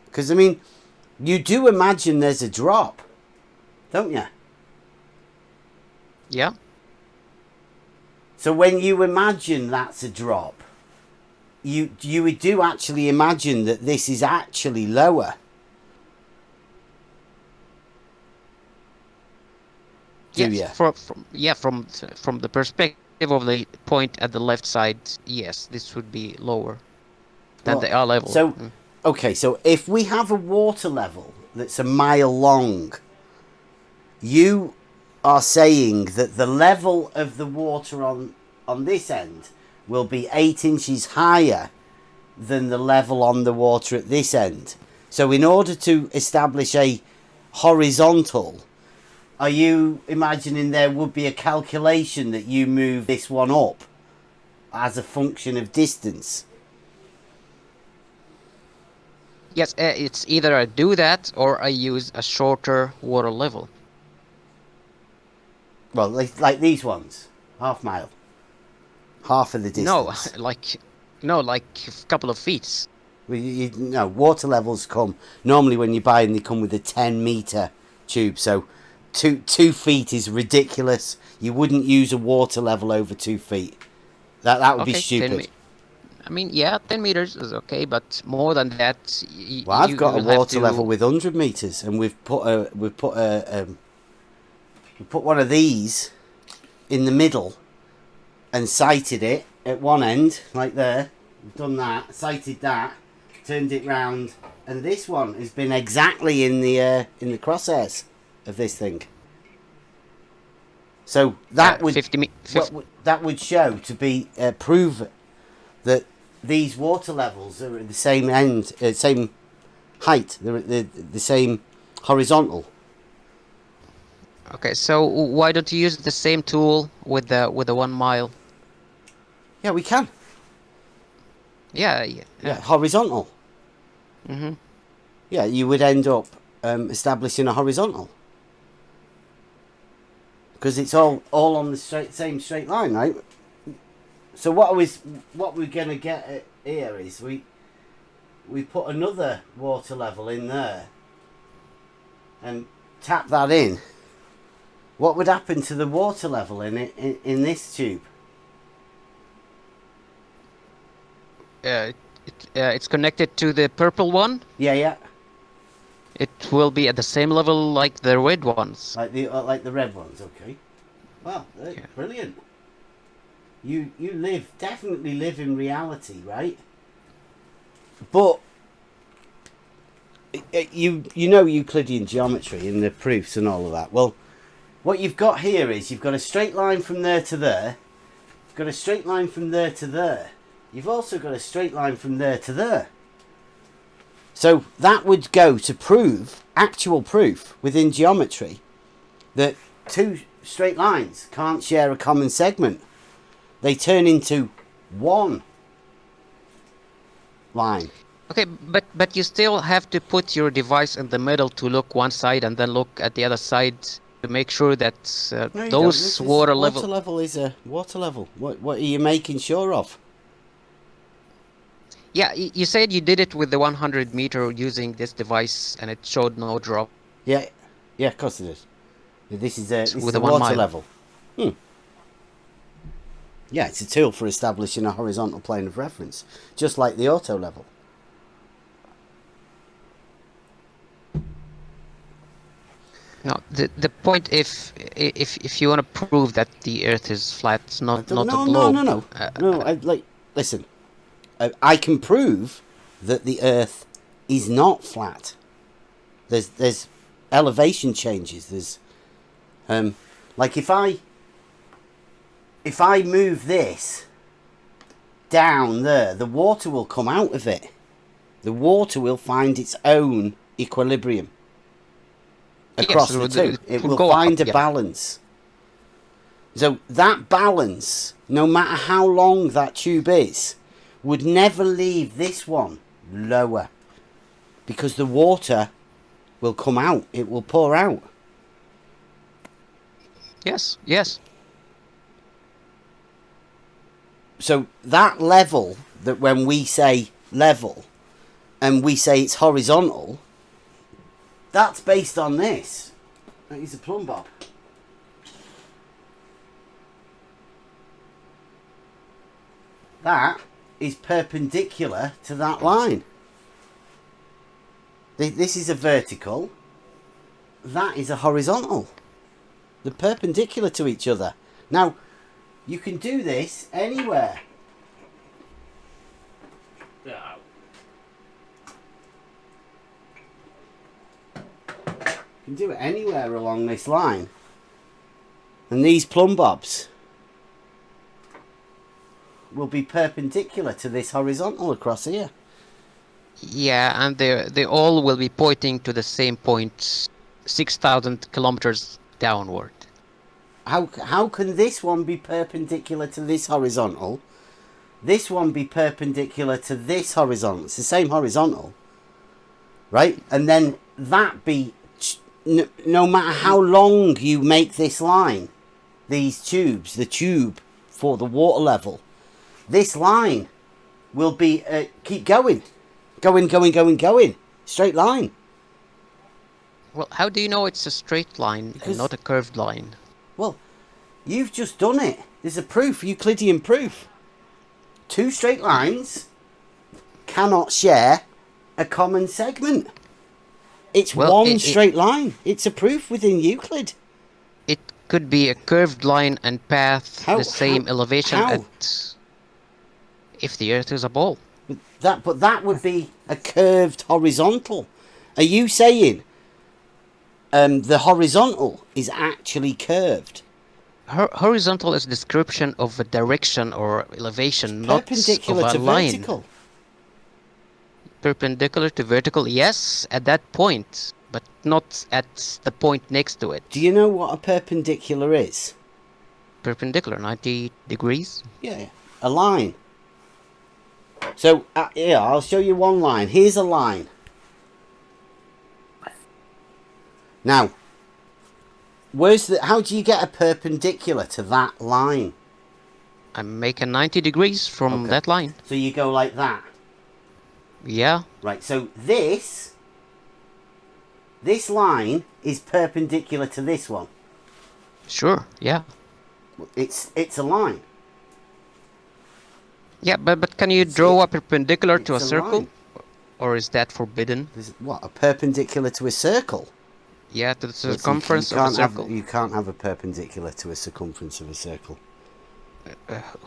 Because I mean, you do imagine there's a drop, don't you? Yeah. So when you imagine that's a drop, you do actually imagine that this is actually lower. yes, you? from the perspective of the point at the left side, yes, this would be lower than Well, the R level. So, okay, so if we have a water level that's a mile long, you are saying that the level of the water on this end will be 8 inches higher than the level on the water at this end. So in order to establish a horizontal, are you imagining there would be a calculation that you move this one up as a function of distance? Yes, it's either I do that or I use a shorter water level. Well, like these ones, half mile, half of the distance. No, like a couple of feet. No, water levels come normally when you buy them. They come with a 10-meter tube, so 2 feet is ridiculous. You wouldn't use a water level over 2 feet. That would be stupid. 10 meters is okay, but more than that, Well, I've got a water level with 100 meters, and we've put one of these in the middle and sighted it at one end, like there. We've done that, sighted that, turned it round, and this one has been exactly in the crosshairs of this thing. So that would that would show to be prove that these water levels are at the same end, same height. They're at the same horizontal. Okay, so why don't you use the same tool with the 1 mile? Yeah, we can. Yeah, horizontal. Mhm. Yeah, you would end up establishing a horizontal because it's all on the same straight line, right? So what we're gonna get at here is we put another water level in there and tap that in. What would happen to the water level in this tube? It's connected to the purple one. Yeah. It will be at the same level like the red ones. Like the red ones, okay. Wow, brilliant. You definitely live in reality, right? But you know Euclidean geometry and the proofs and all of that. Well, what you've got here is you've got a straight line from there to there. You've got a straight line from there to there. You've also got a straight line from there to there. So that would go to prove, actual proof within geometry, that 2 straight lines can't share a common segment. They turn into one line. Okay, but you still have to put your device in the middle to look one side and then look at the other side to make sure that those water level... Water level is a water level. What are you making sure of? Yeah, you said you did it with the 100 meter using this device and it showed no drop. Yeah, of course it is. This is with the the 1 water mile. level. Yeah, it's a tool for establishing a horizontal plane of reference, just like the auto level. No, the point if you want to prove that the Earth is flat, not a globe. No. Listen. I can prove that the Earth is not flat. There's elevation changes. There's like if I move this down there, the water will come out of it. The water will find its own equilibrium across the two. It will find a balance. So that balance, no matter how long that tube is, would never leave this one lower, because the water will come out. It will pour out. Yes. So that level, that when we say level and we say it's horizontal, that's based on this. That is a plumb bob. That is perpendicular to that line. This is a vertical. That is a horizontal. They're perpendicular to each other. Now, you can do this anywhere. You can do it anywhere along this line. And these plumb bobs will be perpendicular to this horizontal across here. Yeah, and they all will be pointing to the same point, 6,000 kilometers downward. How can this one be perpendicular to this horizontal? This one be perpendicular to this horizontal. It's the same horizontal, right? And then that be, no matter how long you make this line, these tubes, the tube for the water level, this line will be, keep going. Going. Straight line. Well, how do you know it's a straight line and not a curved line? Well, you've just done it. There's a proof, Euclidean proof. Two straight lines cannot share a common segment. It's one straight line. It's a proof within Euclid. It could be a curved line and path the same elevation if the Earth is a ball. But that would be a curved horizontal. Are you saying the horizontal is actually curved? Horizontal is a description of a direction or elevation, not perpendicular of a to line. vertical. Perpendicular to vertical, yes, at that point, but not at the point next to it. Do you know what a perpendicular is? Perpendicular, 90 degrees? Yeah, a line. So, here, I'll show you one line. Here's a line. Now, how do you get a perpendicular to that line? I make a 90 degrees from that line. So you go like that? Yeah. Right, so this is perpendicular to this one. Sure, yeah. It's a line. Yeah, but can you draw a perpendicular to a circle? Line. Or is that forbidden? What, a perpendicular to a circle? Yeah, to the circumference of a circle. You can't have a perpendicular to a circumference of a circle.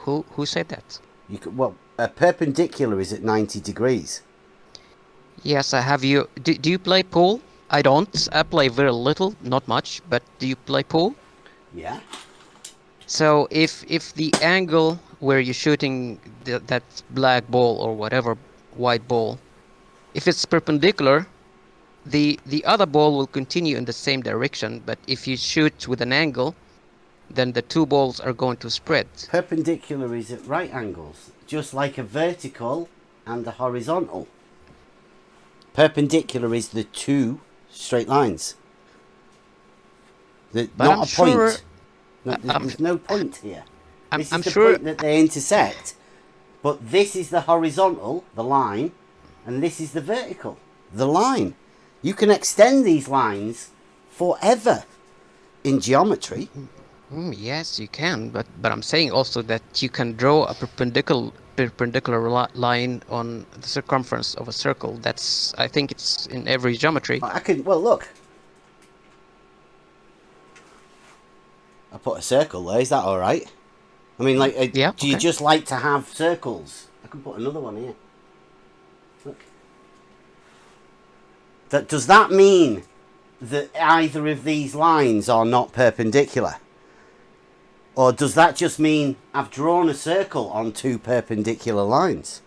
Who said that? Well, a perpendicular is at 90 degrees. Yes, do you play pool? I don't. I play very little, not much, but do you play pool? Yeah. So if the angle where you're shooting that black ball or whatever white ball, if it's perpendicular, the other ball will continue in the same direction, but if you shoot with an angle, then the two balls are going to spread. Perpendicular is at right angles, just like a vertical and a horizontal. Perpendicular is the two straight lines. Not a point. There's no point here. This is the point that they intersect. But this is the horizontal, the line, and this is the vertical, the line. You can extend these lines forever in geometry. Yes, you can, but I'm saying also that you can draw a perpendicular line on the circumference of a circle. I think it's in every geometry. Well, look. I put a circle there. Is that all right? I mean, like, do you just like to have circles? I can put another one here. Look. Does that mean that either of these lines are not perpendicular? Or does that just mean I've drawn a circle on two perpendicular lines?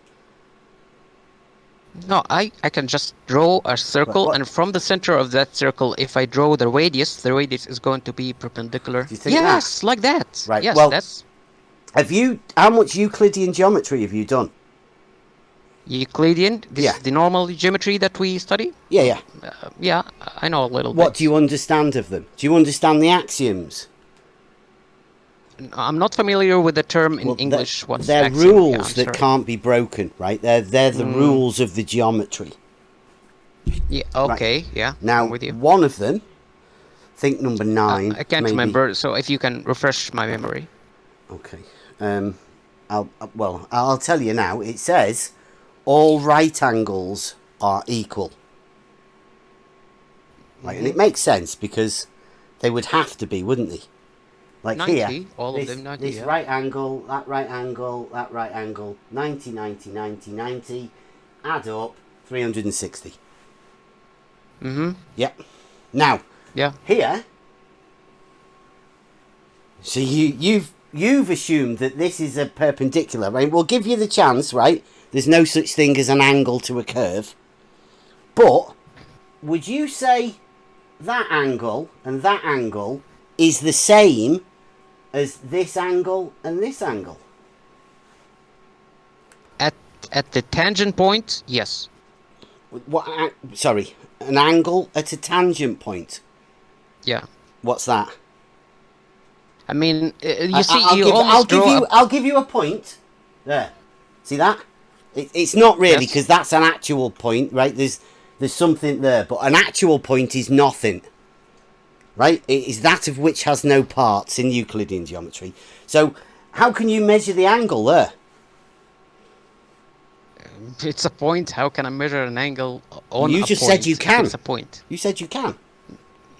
No, I can just draw a circle, and from the center of that circle, if I draw the radius is going to be perpendicular. Do you think yes, like that. Right. Yes, well, how much Euclidean geometry have you done? Euclidean? The normal geometry that we study? Yeah. Yeah, I know a little bit. What do you understand of them? Do you understand the axioms? I'm not familiar with the term in English. What's they're axiom? rules that can't be broken, right? They're the rules of the geometry. Yeah. Okay. Right. Yeah. Now, I'm with you. one of them, think number 9. I can't remember. So if you can refresh my memory. Okay. I'll tell you now. It says all right angles are equal. Right, and it makes sense because They would have to be, wouldn't they? Like 90, here, all of them 90, this yeah. right angle, that right angle, that right angle, 90, 90, 90, 90, add up 360. Mm-hmm. Yep. Now, Yeah. here, so you've assumed that this is a perpendicular, right? We'll give you the chance, right? There's no such thing as an angle to a curve. But would you say that angle and that angle is the same as this angle and this angle? At the tangent point, yes. What? Sorry, an angle at a tangent point. Yeah. What's that? I mean, you see, I'll give you a point. There. See that? It's not really, because that's an actual point, right? There's something there, but an actual point is nothing. Right? It is that of which has no parts in Euclidean geometry. So, how can you measure the angle there? It's a point. How can I measure an angle on You a just point said you if can. It's a point. You said you can.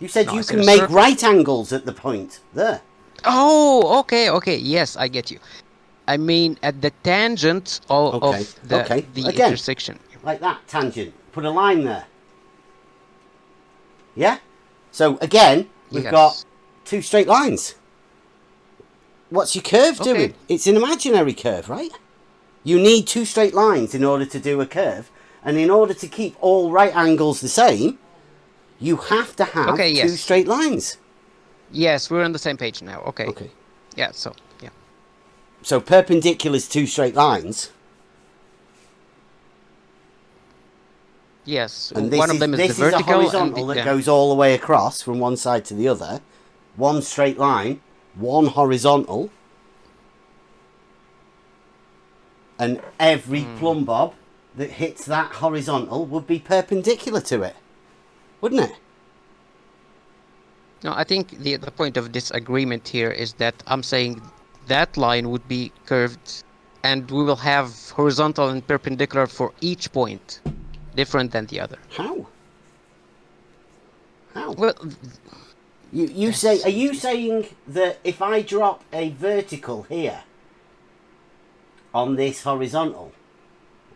You said No, you I said can a make circle. right angles at the point. There. Oh, okay. Yes, I get you. I mean, at the tangent of the Again, intersection. like that, tangent. Put a line there. Yeah? So, again, we've got two straight lines. What's your curve doing? It's an imaginary curve, right? You need two straight lines in order to do a curve. And in order to keep all right angles the same, you have to have two straight lines. Yes, we're on the same page now. Okay. Yeah, so. So perpendicular's two straight lines. Yes, And one of them is the vertical. This is a horizontal that goes all the way across from one side to the other. One straight line, one horizontal. And every plumb bob that hits that horizontal would be perpendicular to it. Wouldn't it? No, I think the point of disagreement here is that I'm saying that line would be curved and we will have horizontal and perpendicular for each point, different than the other. How? Well, you say, are you saying that if I drop a vertical here on this horizontal,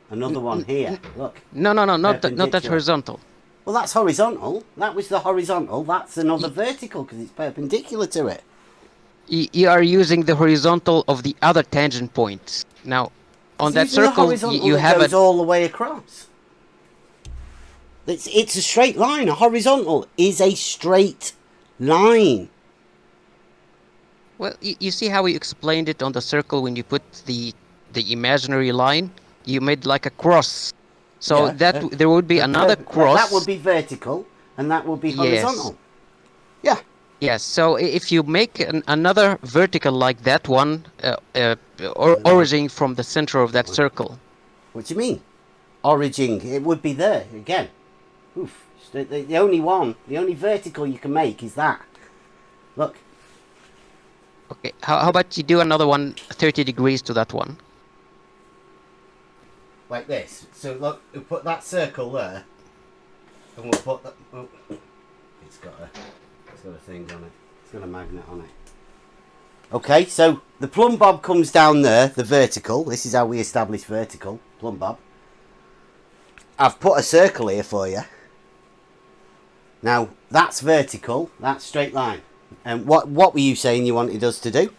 another one here, look. No, not that horizontal. Well, that's horizontal. That was the horizontal. That's another vertical because it's perpendicular to it. You are using the horizontal of the other tangent point. Now, on that circle, you have goes all the way across. It's a straight line. A horizontal is a straight line. Well, you see how we explained it on the circle when you put the imaginary line? You made like a cross. So there would be another cross. That would be vertical, and that would be horizontal. Yeah. Yes, so if you make another vertical like that one, originating from the center of that circle. What do you mean? Origin, it would be there, again. Oof. The only one, the only vertical you can make is that. Look. Okay, how about you do another one 30 degrees to that one? Like this. So look, we'll put that circle there, and we'll put that. Oh, it's got a thing on it. It's got a magnet on it. Okay, so the plumb bob comes down there, the vertical. This is how we establish vertical plumb bob. I've put a circle here for you. Now that's vertical. That's straight line. And what were you saying you wanted us to do?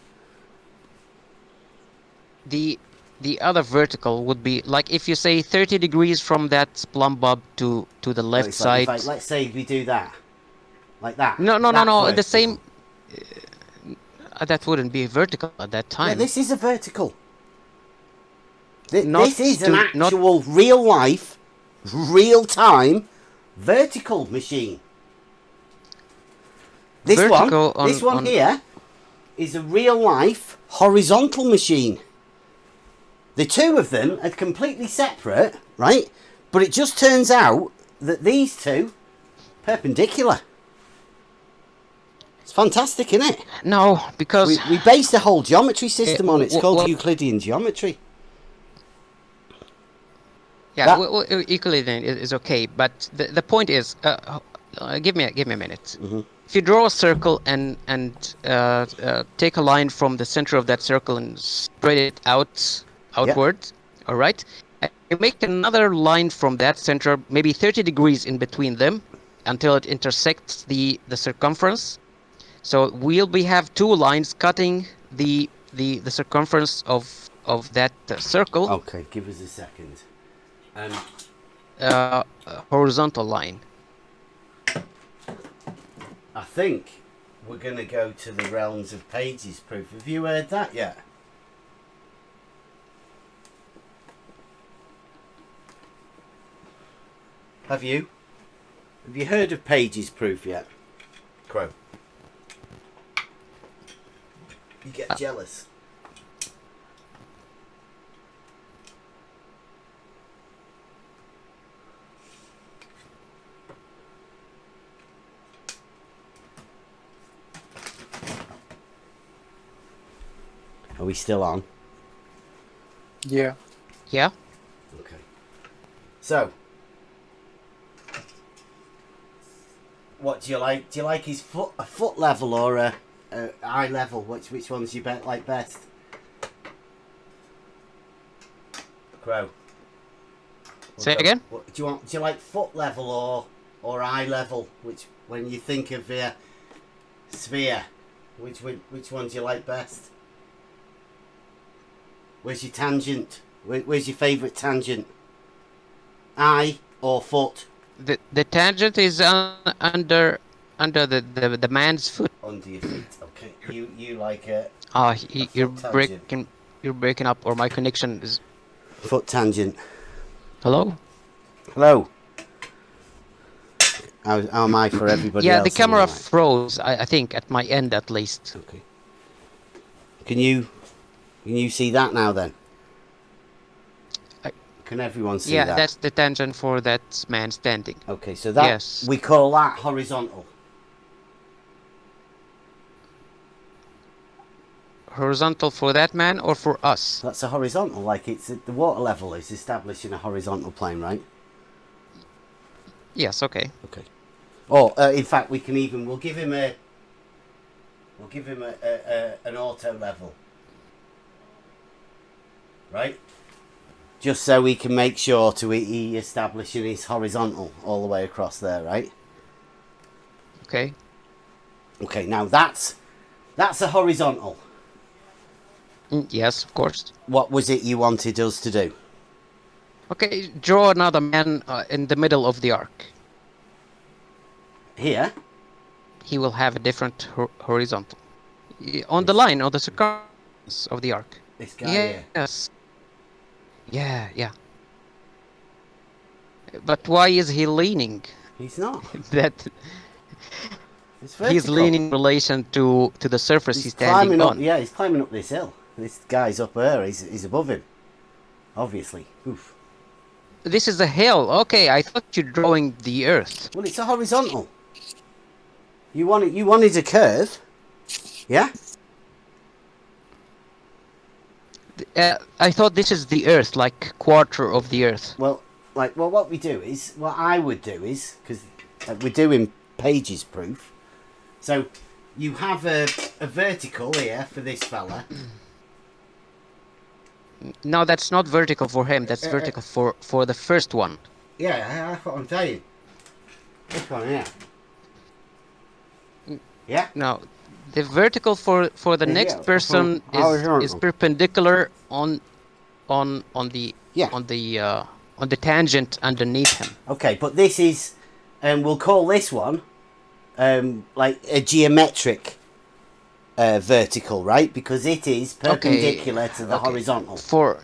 The other vertical would be like if you say 30 degrees from that plumb bob to the left side. Let's say we do that, like that. No. The same. That wouldn't be vertical at that time. Yeah, this is a vertical. This is an actual real life, real time vertical machine. This one here is a real life horizontal machine. The two of them are completely separate, right? But it just turns out that these two perpendicular. It's fantastic, isn't it? No, because we base the whole geometry system on it. It's called Euclidean geometry. Yeah, Euclidean is okay, but the point is, give me a minute. Mm-hmm. if you draw a circle and take a line from the center of that circle and spread it outward, all right, and you make another line from that center, maybe 30 degrees in between them, until it intersects the circumference. So we'll have two lines cutting the circumference of that circle. Okay, give us a second. Horizontal line. I think we're going to go to the realms of pages proof. Have you heard that yet? Have you? Have you heard of pages proof yet, Crowe? You get jealous. Are we still on? Yeah. Yeah. Okay. So, what do you like? Do you like his a foot level or a eye level? Which ones you like best? Crowe. Say it again. Do you like foot level or eye level? Which, when you think of the sphere, which one do you like best? Where's your tangent? Where's your favourite tangent? Eye or foot? The tangent is under the man's foot. Under your feet. Okay. You like it? You're breaking up, or my connection is. Foot tangent. Hello. Hello. How am I for everybody else? Yeah, the camera froze. I think at my end at least. Okay. Can you see that now then? Can everyone see that? Yeah, that's the tangent for that man standing. Okay, so that we call that horizontal. Horizontal for that man or for us? That's a horizontal, like it's the water level is established in a horizontal plane, right? Yes, okay. Okay. Or in fact, we'll give him an auto level. Right? Just so we can make sure he establishing his horizontal all the way across there, right? Okay. Okay, now that's a horizontal. Yes, of course. What was it you wanted us to do? Okay, draw another man in the middle of the arc. Here? He will have a different horizontal. On the line, on the circumference of the arc. This guy here? Yes. Yeah. But why is he leaning? He's not. He's leaning in relation to the surface he's standing on. Yeah, he's climbing up this hill. This guy's up there. He's above him. Obviously. Oof. This is a hill. Okay, I thought you're drawing the earth. Well, it's a horizontal. You wanted a curve. Yeah? I thought this is the earth, like quarter of the earth. Well, what I would do is, because we're doing pages proof, so you have a vertical here for this fella. No, that's not vertical for him. That's vertical for the first one. Yeah, that's what I'm saying. This one here. Yeah. No, the vertical for the next person is perpendicular on the tangent underneath him. Okay, but this is, we'll call this one like a geometric vertical, right? Because it is perpendicular to the horizontal. For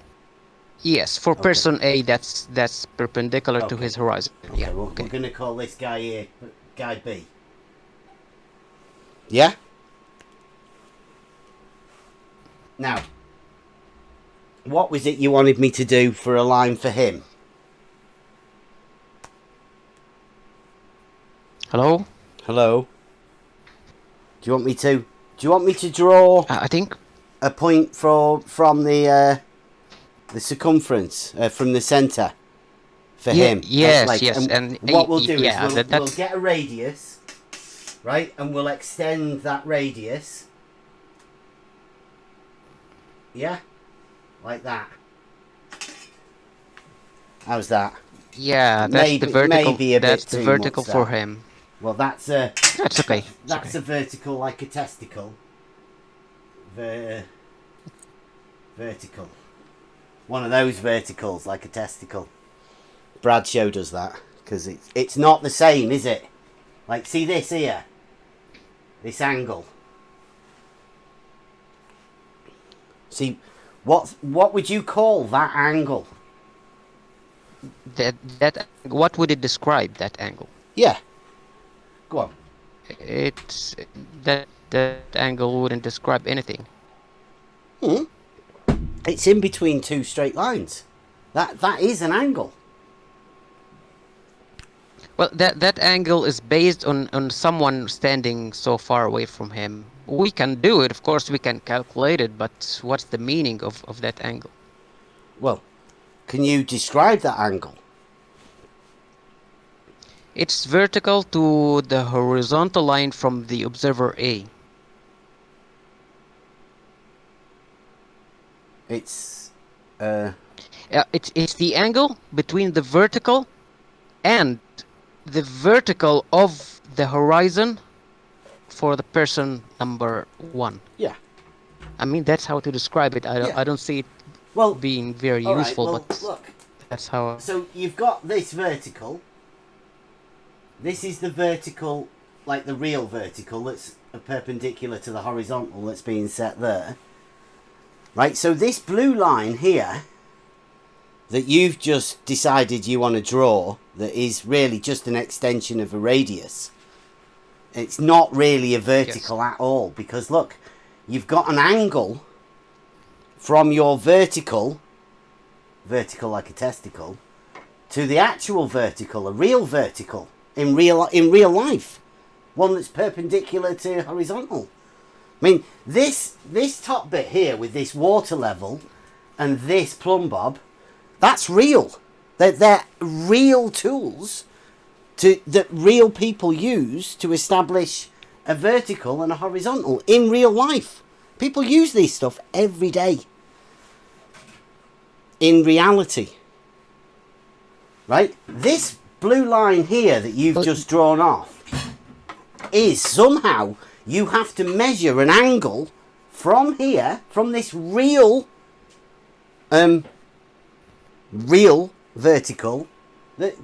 person A, that's perpendicular to his horizon. Okay, Yeah. We're going to call this guy here guy B. Yeah? Now, what was it you wanted me to do for a line for him? Hello? Hello? Do you want me to draw I think a point from the circumference from the center for him? Yes, yes. And what we'll do is we'll that's get a radius, right? And we'll extend that radius. Yeah? Like that. How's that? Yeah, that's the vertical. Maybe a That's bit the too vertical much, for that. him. Well, that's a... That's okay. That's a vertical like a testicle. Vertical. One of those verticals like a testicle. Brad showed us that. Because it's not the same, is it? Like, see this here? This angle. See, what would you call that angle? What would it describe, that angle? Yeah. Go on. It's that angle wouldn't describe anything. It's in between two straight lines. That is an angle. Well, that angle is based on someone standing so far away from him. We can do it, of course, we can calculate it, but what's the meaning of that angle? Well, can you describe that angle? It's vertical to the horizontal line from the observer A. It's it's the angle between the vertical and the vertical of the horizon for the person number 1. Yeah. I mean, that's how to describe it. I don't see it being very useful, but look, that's how. So you've got this vertical. This is the vertical, like the real vertical, that's perpendicular to the horizontal that's being set there. Right, so this blue line here that you've just decided you want to draw, that is really just an extension of a radius. It's not really a vertical at all, because look, you've got an angle from your vertical like a testicle, to the actual vertical, a real vertical, in real life. One that's perpendicular to horizontal. I mean, this top bit here with this water level and this plumb bob, that's real. They're real tools that real people use to establish a vertical and a horizontal in real life. People use these stuff every day. In reality. Right? This blue line here that you've just drawn off is somehow you have to measure an angle from here, from this real vertical,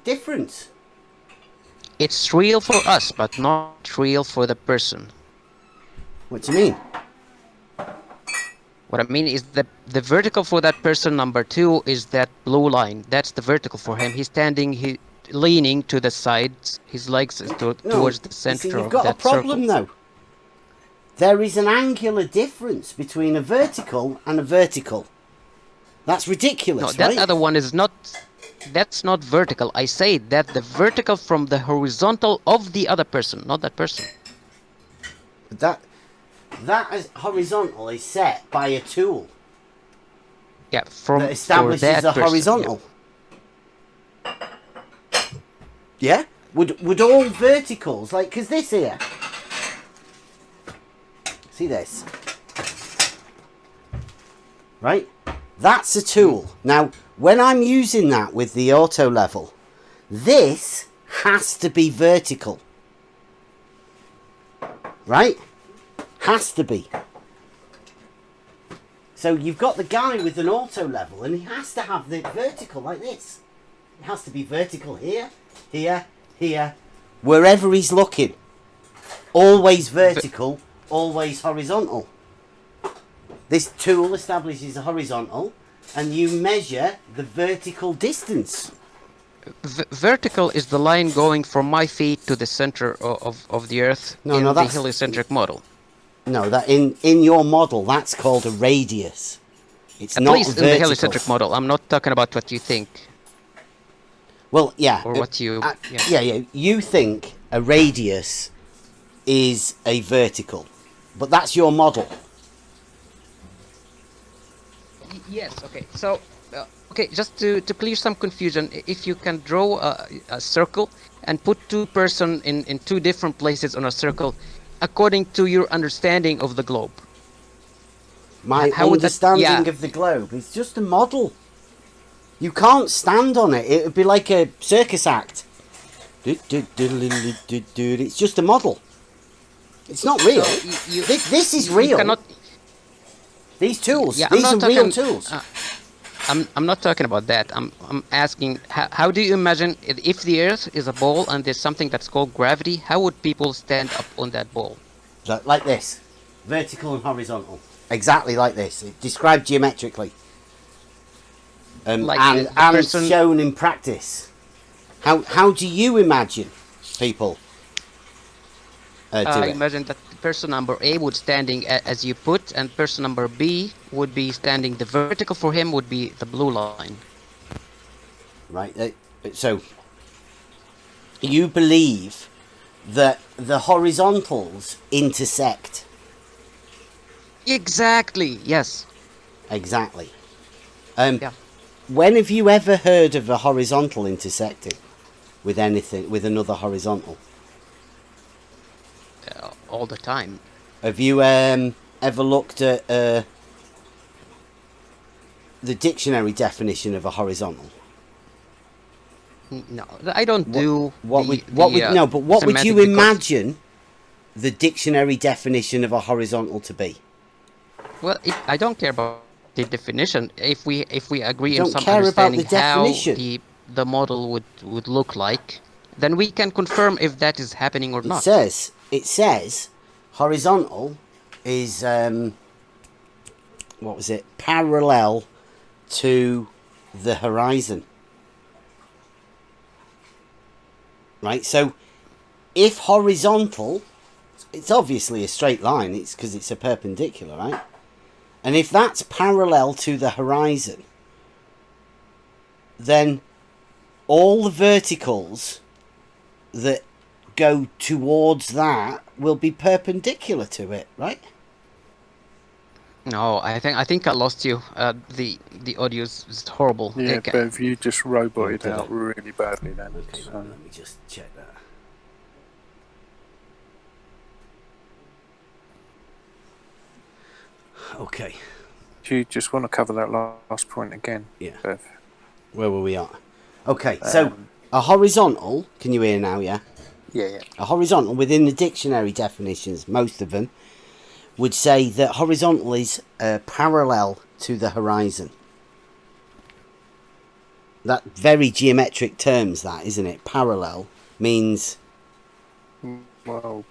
difference. It's real for us, but not real for the person. What do you mean? What I mean is the vertical for that person number 2 is that blue line. That's the vertical for him. He's standing, leaning to the sides. His legs is towards the center you've of got that a problem circle. though. There is an angular difference between a vertical and a vertical. That's ridiculous, No, that right? other one is not. That's not vertical. I say that the vertical from the horizontal of the other person, not that person. That is horizontal is set by a tool. Yeah, that establishes that a person, horizontal. Yeah. Would all verticals, like, because this here, see this, right? That's a tool. Now, when I'm using that with the auto level, this has to be vertical, right? Has to be. So you've got the guy with an auto level, and he has to have the vertical like this. It has to be vertical here, here, here, wherever he's looking. Always vertical, always horizontal. This tool establishes a horizontal, and you measure the vertical distance. Vertical is the line going from my feet to the center of the Earth in the heliocentric model. No, that in your model, that's called a radius. It's At not least vertical. in the heliocentric model. I'm not talking about what you think. Well, yeah. Or what you... yeah. You think a radius is a vertical. But that's your model. Yes, okay. So, Okay, just to clear some confusion, if you can draw a circle and put two person in two different places on a circle, according to your understanding of the globe. My How would that? understanding Yeah. of the globe is just a model. You can't stand on it. It would be like a circus act. It's just a model. It's not real. So This is real. Cannot, these tools, yeah, these are real tools. I'm not talking about that. I'm asking how do you imagine if the Earth is a ball and there's something that's called gravity? How would people stand up on that ball? Like this, vertical and horizontal. Exactly like this. It's described geometrically. Like and the person... shown in practice. How do you imagine people do I it? imagine that person number A would standing as you put, and person number B would be standing. The vertical for him would be the blue line. Right. So you believe that the horizontals intersect. Exactly. Yes. Exactly. Yeah. When have you ever heard of a horizontal intersecting with anything, with another horizontal? All the time. Have you ever looked at the dictionary definition of a horizontal? No, I don't do. What would you imagine the dictionary definition of a horizontal to be? Well, I don't care about the definition. If we agree on Don't some care about understanding the definition. how the model would look like, then we can confirm if that is happening or not. It says horizontal is what was it? Parallel to the horizon. Right? So if horizontal, it's obviously a straight line, it's because it's a perpendicular, right? And if that's parallel to the horizon, then all the verticals that go towards that will be perpendicular to it, right? No, I think I lost you. The audio is horrible. Yeah, Bev, you just roboted out really badly then. Okay, so. let me just check that. Okay. Do you just want to cover that last point again? Yeah. Bev? Where were we at? Okay, so a horizontal, can you hear now, yeah? Yeah. A horizontal, within the dictionary definitions, most of them, would say that horizontal is parallel to the horizon. That very geometric terms, that, isn't it? Parallel means... Well,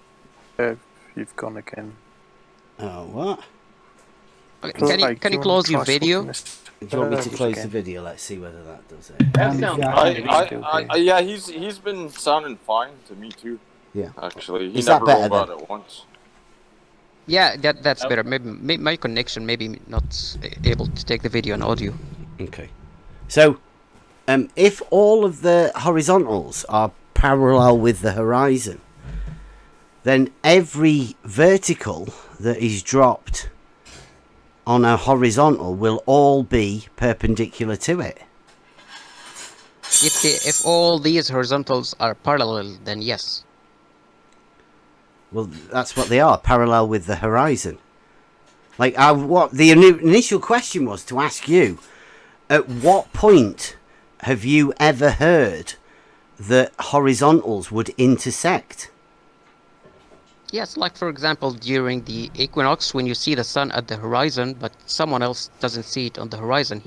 Bev, you've gone again. Oh, what? Can you close your video? Do you want me to close the video? Let's see whether that does it. That sounds yeah, he's been sounding fine to me too. Yeah. Actually, he Is that never better rolled then? out at once. Yeah, that's better. Maybe my connection maybe not able to take the video and audio. Okay. So, if all of the horizontals are parallel with the horizon, then every vertical that is dropped on a horizontal will all be perpendicular to it. If all these horizontals are parallel, then yes. Well, that's what they are, parallel with the horizon. Like, what the initial question was to ask you, at what point have you ever heard that horizontals would intersect? Yes, like for example, during the equinox, when you see the sun at the horizon, but someone else doesn't see it on the horizon,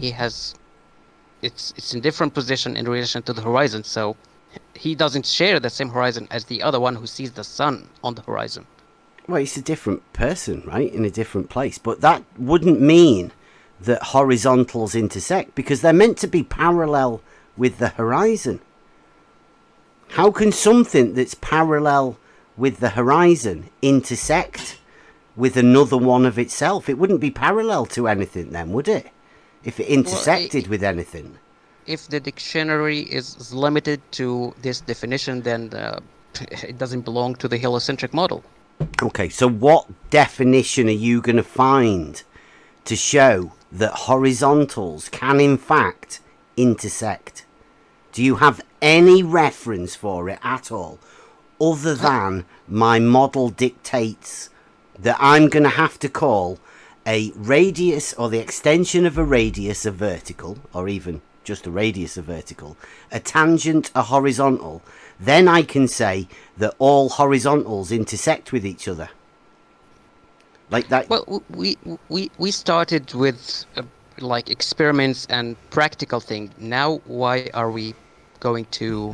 it's in different position in relation to the horizon, so he doesn't share the same horizon as the other one who sees the sun on the horizon. Well, it's a different person, right, in a different place, but that wouldn't mean that horizontals intersect, because they're meant to be parallel with the horizon. How can something that's parallel with the horizon intersect with another one of itself? It wouldn't be parallel to anything then, would it? If it intersected with anything. If the dictionary is limited to this definition, then it doesn't belong to the heliocentric model. Okay, so what definition are you going to find to show that horizontals can in fact intersect? Do you have any reference for it at all, other than my model dictates that I'm going to have to call a radius or the extension of a radius a vertical, or even just a radius a vertical, a tangent a horizontal, then I can say that all horizontals intersect with each other? Like that. Well, we started with like experiments and practical thing. Now, why are we going to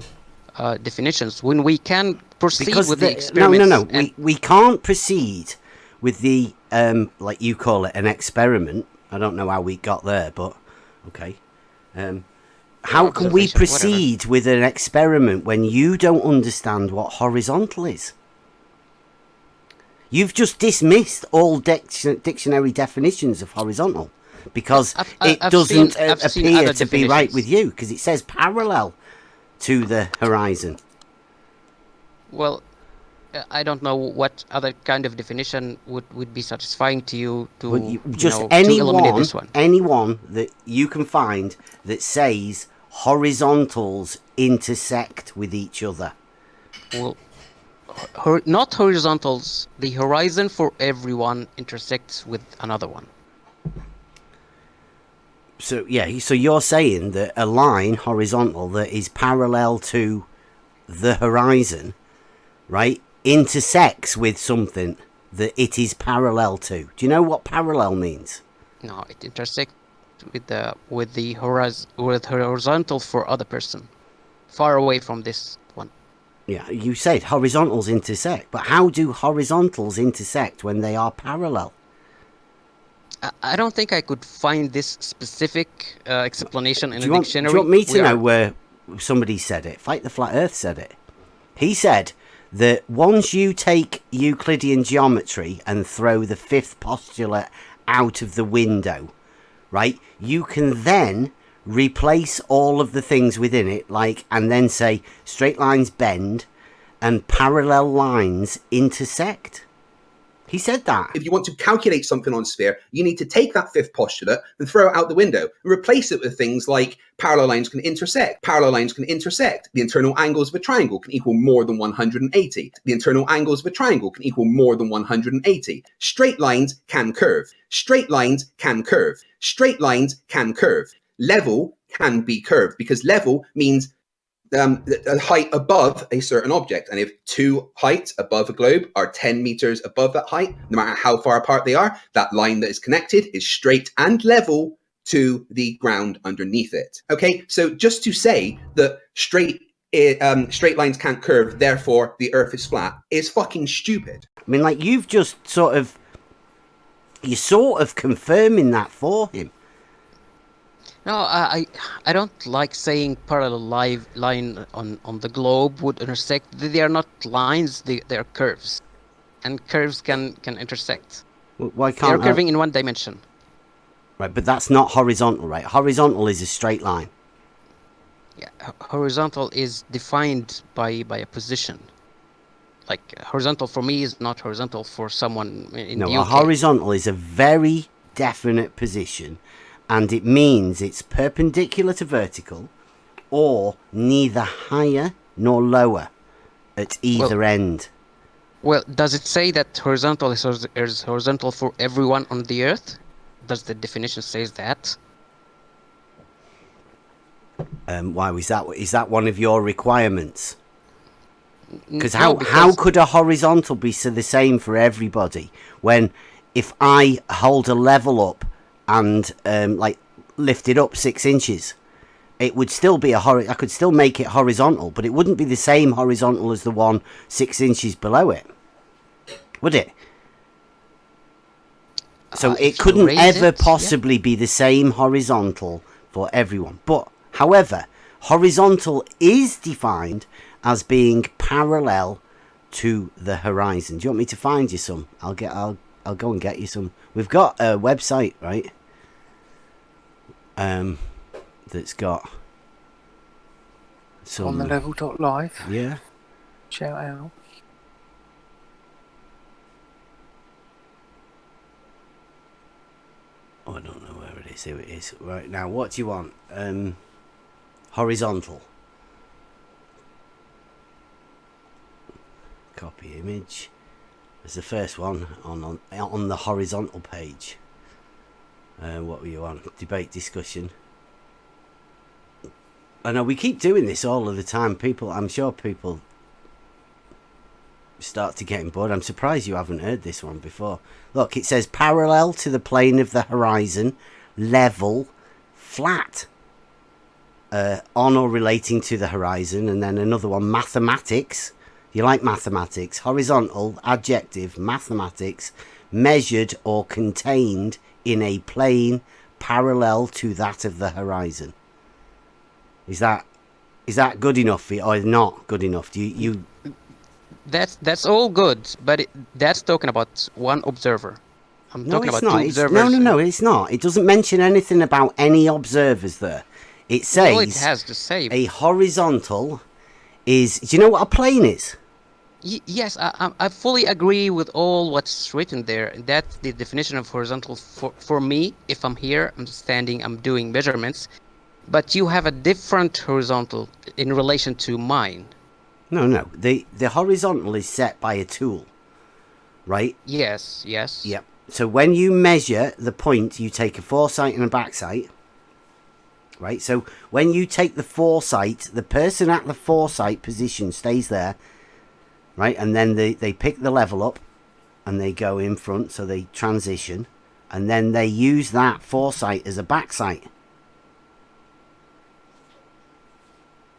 definitions when we can proceed Because with the experiments? no. We can't proceed with the like you call it, an experiment. I don't know how we got there, but okay. How can we proceed with an experiment when you don't understand what horizontal is? You've just dismissed all dictionary definitions of horizontal because it doesn't appear to be right with you, because it says parallel to the horizon. Well, I don't know what other kind of definition would be satisfying to you to just to eliminate this one. Anyone that you can find that says horizontals intersect with each other. Well, not horizontals. The horizon for everyone intersects with another one. So yeah, so you're saying that a line horizontal that is parallel to the horizon, right, intersects with something that it is parallel to. Do you know what parallel means? No, it intersects with the horizontal for other person, far away from this one. Yeah, you said horizontals intersect, but how do horizontals intersect when they are parallel? I don't think I could find this specific explanation in a dictionary. Do you want me to know where somebody said it? Fight the Flat Earth said it. He said that once you take Euclidean geometry and throw the fifth postulate out of the window, right, you can then replace all of the things within it, like, and then say straight lines bend and parallel lines intersect. He said that. If you want to calculate something on a sphere, you need to take that fifth postulate and throw it out the window and replace it with things like parallel lines can intersect. Parallel lines can intersect. The internal angles of a triangle can equal more than 180. The internal angles of a triangle can equal more than 180. Straight lines can curve. Straight lines can curve. Straight lines can curve. Level can be curved, because level means a height above a certain object. And if two heights above a globe are 10 meters above that height, no matter how far apart they are, that line that is connected is straight and level to the ground underneath it. Okay, so just to say that straight lines can't curve, therefore the earth is flat, is fucking stupid. I mean, like, you've just you're sort of confirming that for him. No, I don't like saying parallel line on the globe would intersect. They are not lines, they are curves. And curves can intersect. Well, why can't they're curving in one dimension. Right, but that's not horizontal, right? Horizontal is a straight line. Yeah, horizontal is defined by a position. Like, horizontal for me is not horizontal for someone in the UK. A horizontal is a very definite position, and it means it's perpendicular to vertical, or neither higher nor lower at either end. Well, does it say that horizontal is horizontal for everyone on the Earth? Does the definition say that? Why was that? Is that one of your requirements? Because how could a horizontal be the same for everybody when if I hold a level up and like lift it up 6 inches, it would still be I could still make it horizontal, but it wouldn't be the same horizontal as the one 6 inches below it, would it? So it couldn't ever possibly be the same horizontal for everyone. But however, horizontal is defined as being parallel to the horizon. Do you want me to find you some? I'll go and get you some. We've got a website, right? That's got some on the level.live. Yeah. Shout out. Oh, I don't know where it is. Here it is. Right, now what do you want? Horizontal. Copy image. There's the first one on the horizontal page. What were you on? Debate discussion. I know we keep doing this all of the time. I'm sure people start to get bored. I'm surprised you haven't heard this one before. Look, it says parallel to the plane of the horizon, level, flat. On or relating to the horizon, and then another one, mathematics. You like mathematics? Horizontal, adjective, mathematics, measured or contained in a plane parallel to that of the horizon. Is that good enough for you, or not good enough? Do you? That's all good, but that's talking about one observer. I'm talking about not. two observers. No, it's not. It doesn't mention anything about any observers there. It says it has to say a horizontal is. Do you know what a plane is? Yes, I fully agree with all what's written there. That's the definition of horizontal for me. If I'm here, I'm standing, I'm doing measurements. But you have a different horizontal in relation to mine. No. The horizontal is set by a tool, right? Yes. Yep. So when you measure the point, you take a foresight and a backsight. Right, so when you take the foresight, the person at the foresight position stays there, right, and then they pick the level up and they go in front, so they transition, and then they use that foresight as a backsight.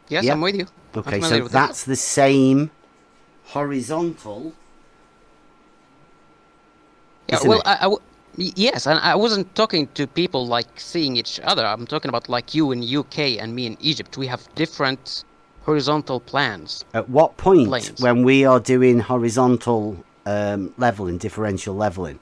Yes, I'm with you. Okay, so that's the same horizontal. Yeah, well, yes, and I wasn't talking to people like seeing each other. I'm talking about like you in UK and me in Egypt. We have different horizontal plans. At what point, when we are doing horizontal leveling, differential leveling,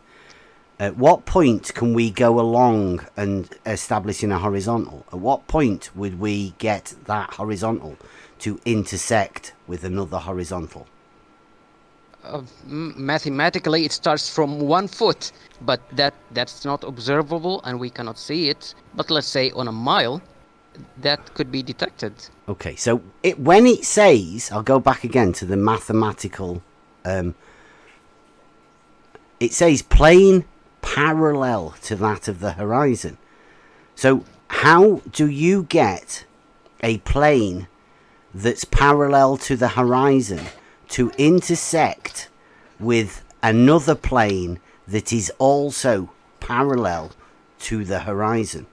at what point can we go along and establishing a horizontal? At what point would we get that horizontal to intersect with another horizontal? Mathematically, it starts from 1 foot, but that's not observable and we cannot see it. But let's say on a mile, that could be detected. Okay, so when it says, I'll go back again to the mathematical, it says plane parallel to that of the horizon. So how do you get a plane that's parallel to the horizon to intersect with another plane that is also parallel to the horizon?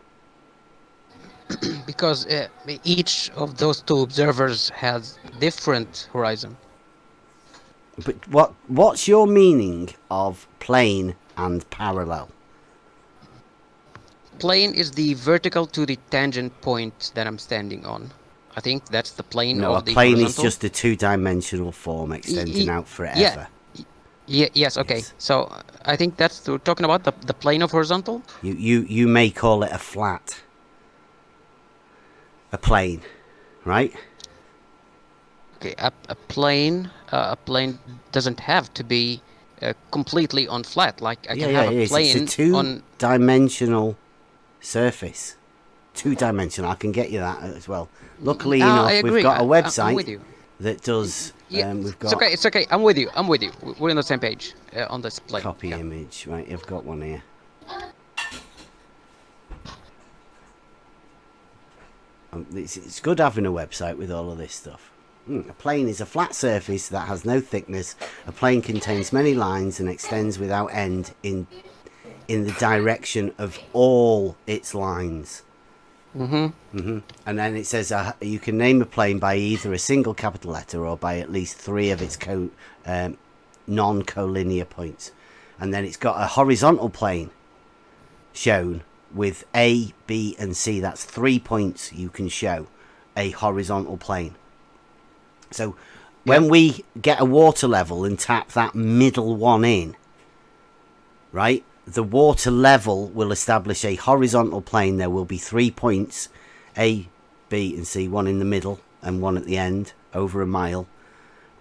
Because each of those two observers has different horizon. But what's your meaning of plane and parallel? Plane is the vertical to the tangent point that I'm standing on. I think that's the plane of the horizontal. No, a plane is just a two-dimensional form extending out forever. Yes, okay. Yes. So I think that's we're talking about the plane of horizontal. You may call it a flat. A plane, right? Okay, a plane doesn't have to be completely on flat. Like I can have a plane it's a two-dimensional surface. Two-dimensional. I can get you that as well. Luckily enough, we've got a website that does. We've got. It's okay. I'm with you. We're on the same page on this plane. Copy image, right? I've got one here. It's good having a website with all of this stuff. A plane is a flat surface that has no thickness. A plane contains many lines and extends without end in the direction of all its lines. And then it says you can name a plane by either a single capital letter or by at least 3 of its non-collinear points. And then it's got a horizontal plane shown with A, B, and C. That's 3 points you can show a horizontal plane. So when we get a water level and tap that middle one in, right, the water level will establish a horizontal plane. There will be 3 points, A, B, and C, one in the middle and one at the end, over a mile.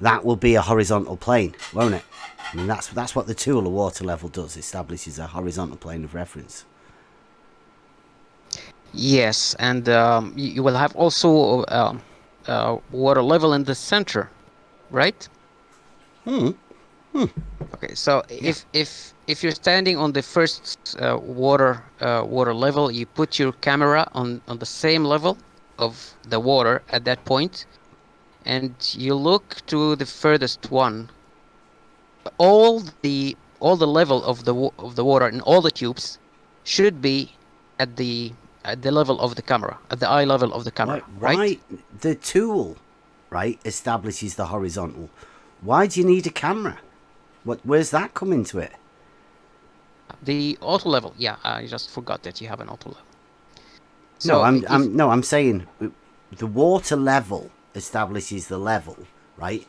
That will be a horizontal plane, won't it? I mean, that's what the tool, a water level, does, establishes a horizontal plane of reference. Yes, and you will have also water level in the center, right? Okay, so if you're standing on the first water level, you put your camera on the same level of the water at that point, and you look to the furthest one. All the level of the water in all the tubes should be at the level of the camera, at the eye level of the camera, right? Why the tool, right, establishes the horizontal? Why do you need a camera? Where's that come into it? The auto level, yeah, I just forgot that you have an auto level. No, So I'm saying the water level establishes the level, right?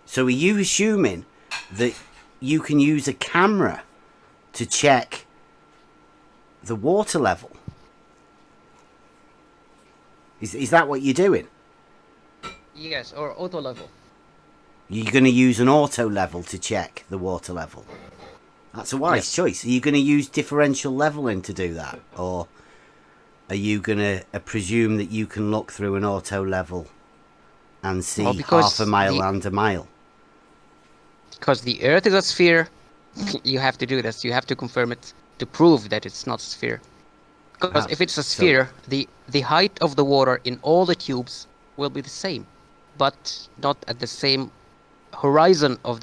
So are you assuming that you can use a camera to check the water level? Is that what you're doing? yes, or auto level. You're going to use an auto level to check the water level. That's a wise choice. Are you going to use differential leveling to do that? Or are you going to presume that you can look through an auto level and see half a mile and a mile? Because the Earth is a sphere, you have to do this. You have to confirm it to prove that it's not a sphere. Because if it's a sphere, the height of the water in all the tubes will be the same, but not at the same horizon of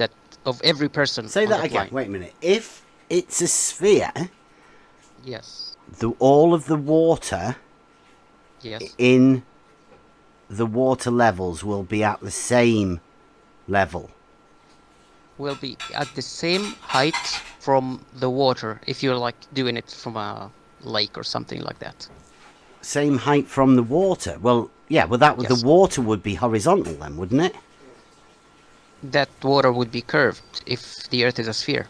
every person. Say that again. Wait a minute. If it's a sphere, yes, all of the water in the water levels will be at the same level. Will be at the same height from the water if you're like doing it from a lake or something like that. Same height from the water? Well, yeah, well the water would be horizontal then, wouldn't it? That water would be curved if the Earth is a sphere.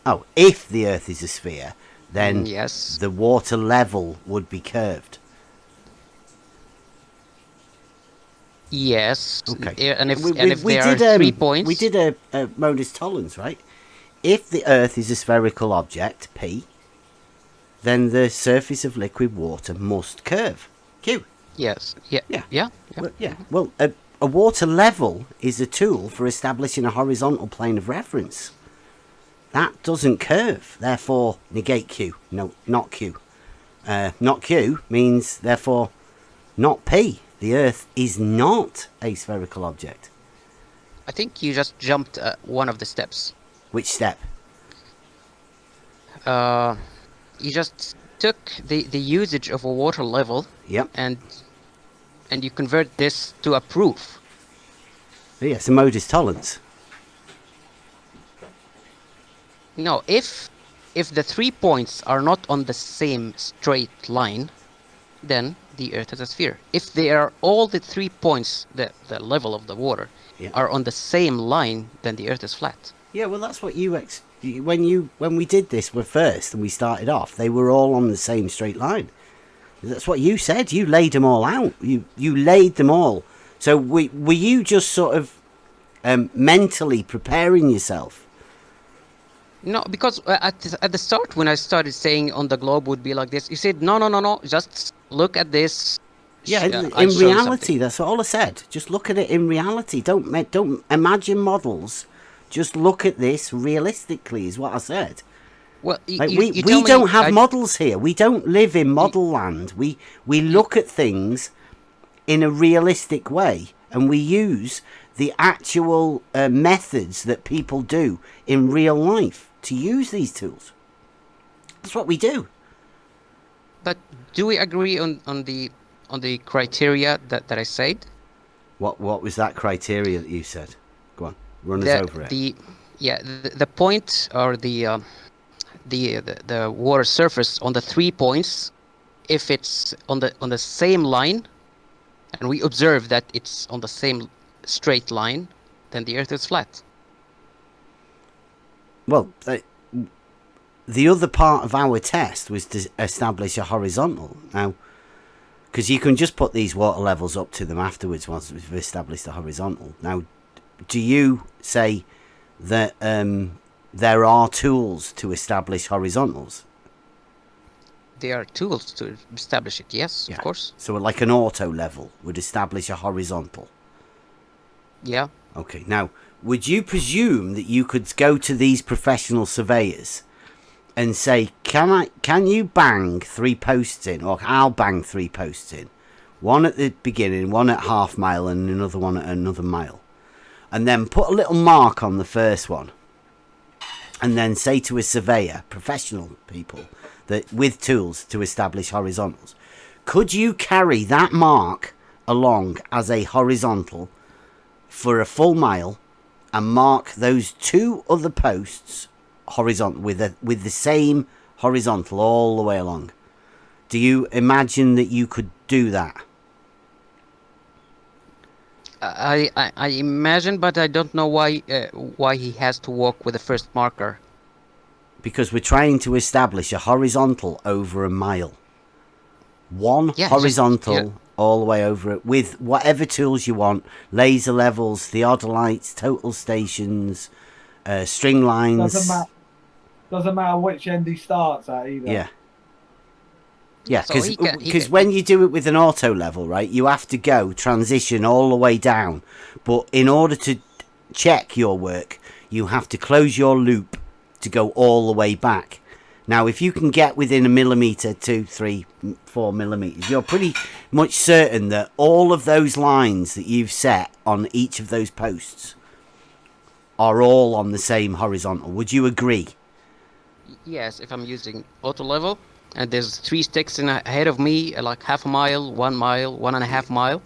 Oh, if the Earth is a sphere, then the water level would be curved. Yes. Okay. And if there are 3 points... We did a modus tollens, right? If the Earth is a spherical object, P, then the surface of liquid water must curve, Q. Yes. Yeah. Well, a water level is a tool for establishing a horizontal plane of reference. That doesn't curve, therefore negate Q. No, not Q. Not Q means, therefore, not P. The Earth is not a spherical object. I think you just jumped one of the steps. Which step? You just took the usage of a water level and you convert this to a proof. Yes, a modus tollens. No, if the 3 points are not on the same straight line, then the Earth is a sphere. If they are all the 3 points, the level of the water, are on the same line, then the Earth is flat. Yeah, well, that's what when we did this first and we started off, they were all on the same straight line. That's what you said. You laid them all out. You laid them all. So were you just sort of mentally preparing yourself? No, because at the start when I started saying on the globe would be like this, you said no, just look at this. Yeah, in reality, that's all I said. Just look at it in reality. Don't imagine models. Just look at this realistically, is what I said. Well, we don't have models here. We don't live in model land. We look at things in a realistic way, and we use the actual methods that people do in real life to use these tools. That's what we do. But do we agree on the criteria that I said? What was that criteria that you said? Go on, run us over it. The point or the water surface on the 3 points, if it's on the same line, and we observe that it's on the same straight line, then the Earth is flat. Well, the other part of our test was to establish a horizontal. Now, because you can just put these water levels up to them afterwards once we've established the horizontal. Now, do you say that there are tools to establish horizontals? They are tools to establish it. Yes, of course. So like an auto level would establish a horizontal. Yeah. Okay. Now, would you presume that you could go to these professional surveyors and say, can you bang 3 posts in, or I'll bang 3 posts in, one at the beginning, one at half mile, and another one at another mile, and then put a little mark on the first one, and then say to a surveyor, professional people, that with tools to establish horizontals, could you carry that mark along as a horizontal for a full mile and mark those 2 other posts horizontal with the same horizontal all the way along? Do you imagine that you could do that? I imagine, but I don't know why he has to walk with the first marker. Because we're trying to establish a horizontal over a mile. One horizontal all the way over it with whatever tools you want: laser levels, theodolites, total stations, string lines. Doesn't matter which end he starts at either. Yeah. Yeah, because when you do it with an auto level, right, you have to go transition all the way down. But in order to check your work, you have to close your loop to go all the way back. Now, if you can get within a millimetre, 2, 3, 4 millimetres, you're pretty much certain that all of those lines that you've set on each of those posts are all on the same horizontal. Would you agree? Yes, if I'm using auto level, and there's 3 sticks ahead of me, like half a mile, 1 mile, 1.5 mile,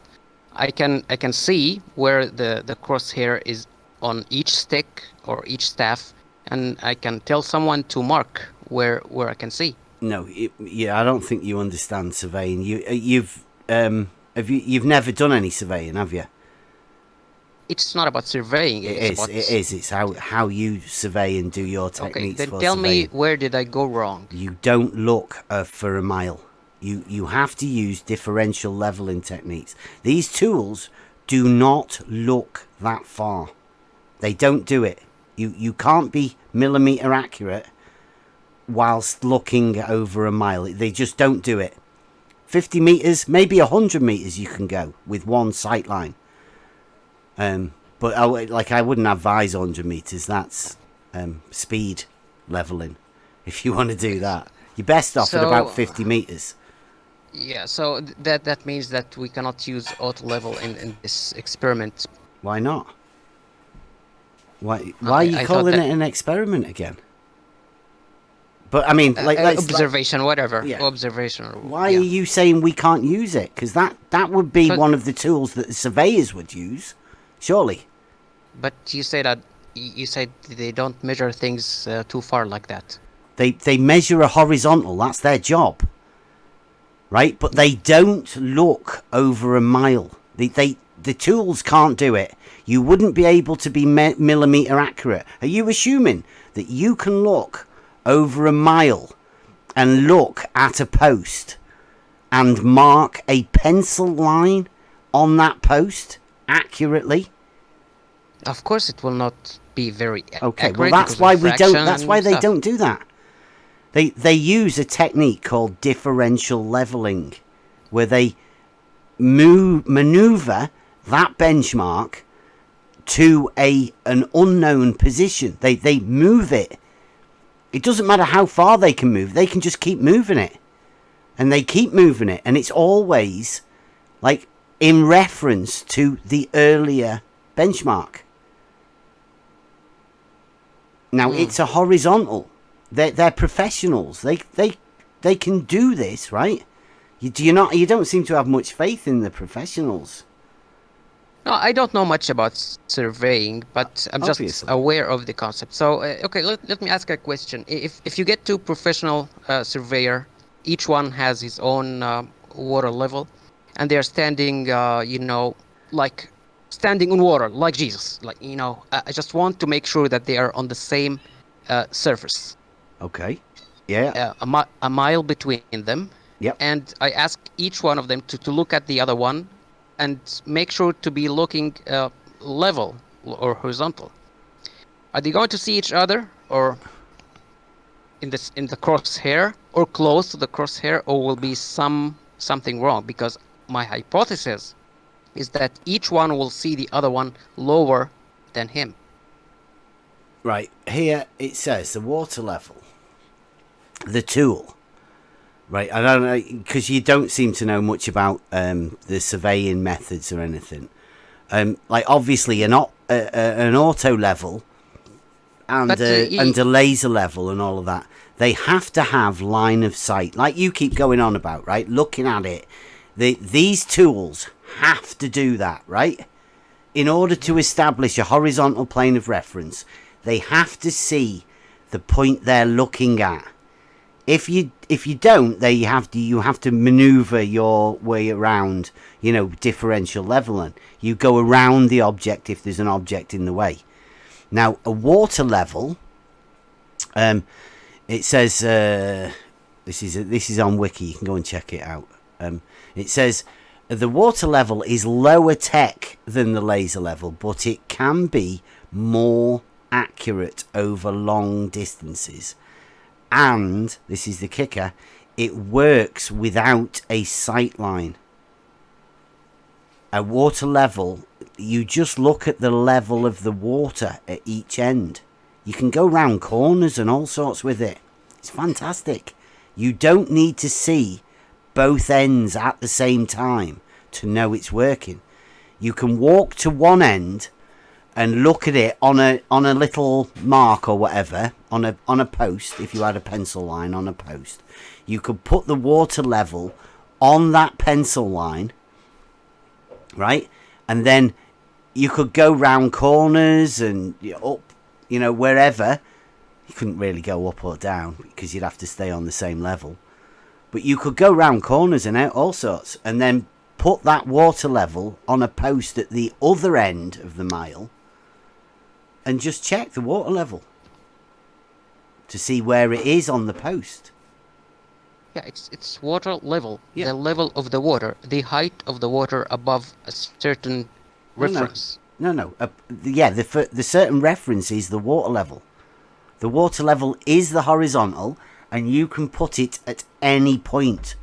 I can see where the crosshair is on each stick or each staff, and I can tell someone to mark where I can see. No, I don't think you understand surveying. You've never done any surveying, have you? It's not about surveying. It is. It's how you survey and do your techniques. Okay, then tell me, where did I go wrong? You don't look for a mile. You have to use differential leveling techniques. These tools do not look that far. They don't do it. You can't be millimetre accurate whilst looking over a mile. They just don't do it. 50 metres, maybe 100 metres you can go with one sight line. But I wouldn't advise 100 metres. That's speed leveling. If you want to do that, you're best off at about 50 metres. Yeah, so that means that we cannot use auto level in this experiment. Why not? Why are you calling it an experiment again? But I mean, observation, whatever. Yeah. Observation. Why are you saying we can't use it? Because that would be one of the tools that the surveyors would use, surely. But you said they don't measure things too far like that. They measure a horizontal. That's their job, right? But they don't look over a mile. The tools can't do it. You wouldn't be able to be millimetre accurate. Are you assuming that you can look over a mile and look at a post and mark a pencil line on that post accurately? Of course, it will not be very okay. accurate. Well, that's why we don't. That's why they don't do that. They use a technique called differential leveling, where they maneuver that benchmark to an unknown position. They move it. It doesn't matter how far they can move. They can just keep moving it, and they keep moving it, and it's always like in reference to the earlier benchmark. Now it's a horizontal. They're professionals. They can do this, right? You don't seem to have much faith in the professionals. No, I don't know much about surveying, but I'm just aware of the concept. So, okay, let me ask a question. If you get 2 professional surveyor, each one has his own water level, and they're standing, like standing on water, like Jesus. I just want to make sure that they are on the same surface. Okay. Yeah. A mile between them. Yep. And I ask each one of them to look at the other one and make sure to be looking level or horizontal. Are they going to see each other or in the crosshair, or close to the crosshair, or will be something wrong, because my hypothesis is that each one will see the other one lower than him. Right, here it says the water level, the tool. Right, I don't know, because you don't seem to know much about the surveying methods or anything. Like, obviously, an auto level and a laser level and all of that, they have to have line of sight, like you keep going on about, right? Looking at it, these tools have to do that, right? In order to establish a horizontal plane of reference, they have to see the point they're looking at. If you don't, then you have to maneuver your way around, differential leveling. You go around the object if there's an object in the way. Now, a water level, it says this is on Wiki. You can go and check it out. It says the water level is lower tech than the laser level, but it can be more accurate over long distances. And, this is the kicker, it works without a sight line. A water level, you just look at the level of the water at each end. You can go round corners and all sorts with it. It's fantastic. You don't need to see both ends at the same time to know it's working. You can walk to one end and look at it on a little mark or whatever, on a post. If you had a pencil line on a post, you could put the water level on that pencil line, right? And then you could go round corners and up, wherever. You couldn't really go up or down because you'd have to stay on the same level. But you could go round corners and out all sorts, and then put that water level on a post at the other end of the mile and just check the water level to see where it is on the post. Yeah, it's water level. Yeah. The level of the water, the height of the water above a certain reference. No. The certain reference is the water level. The water level is the horizontal, and you can put it at any point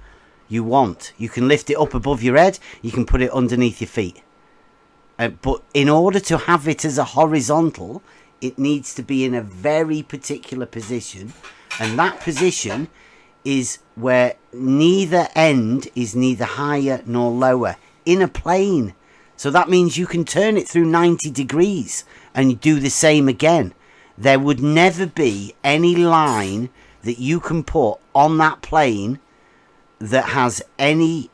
you want. You can lift it up above your head. You can put it underneath your feet. But in order to have it as a horizontal, it needs to be in a very particular position. And that position is where neither end is neither higher nor lower in a plane. So that means you can turn it through 90 degrees and do the same again. There would never be any line that you can put on that plane that has any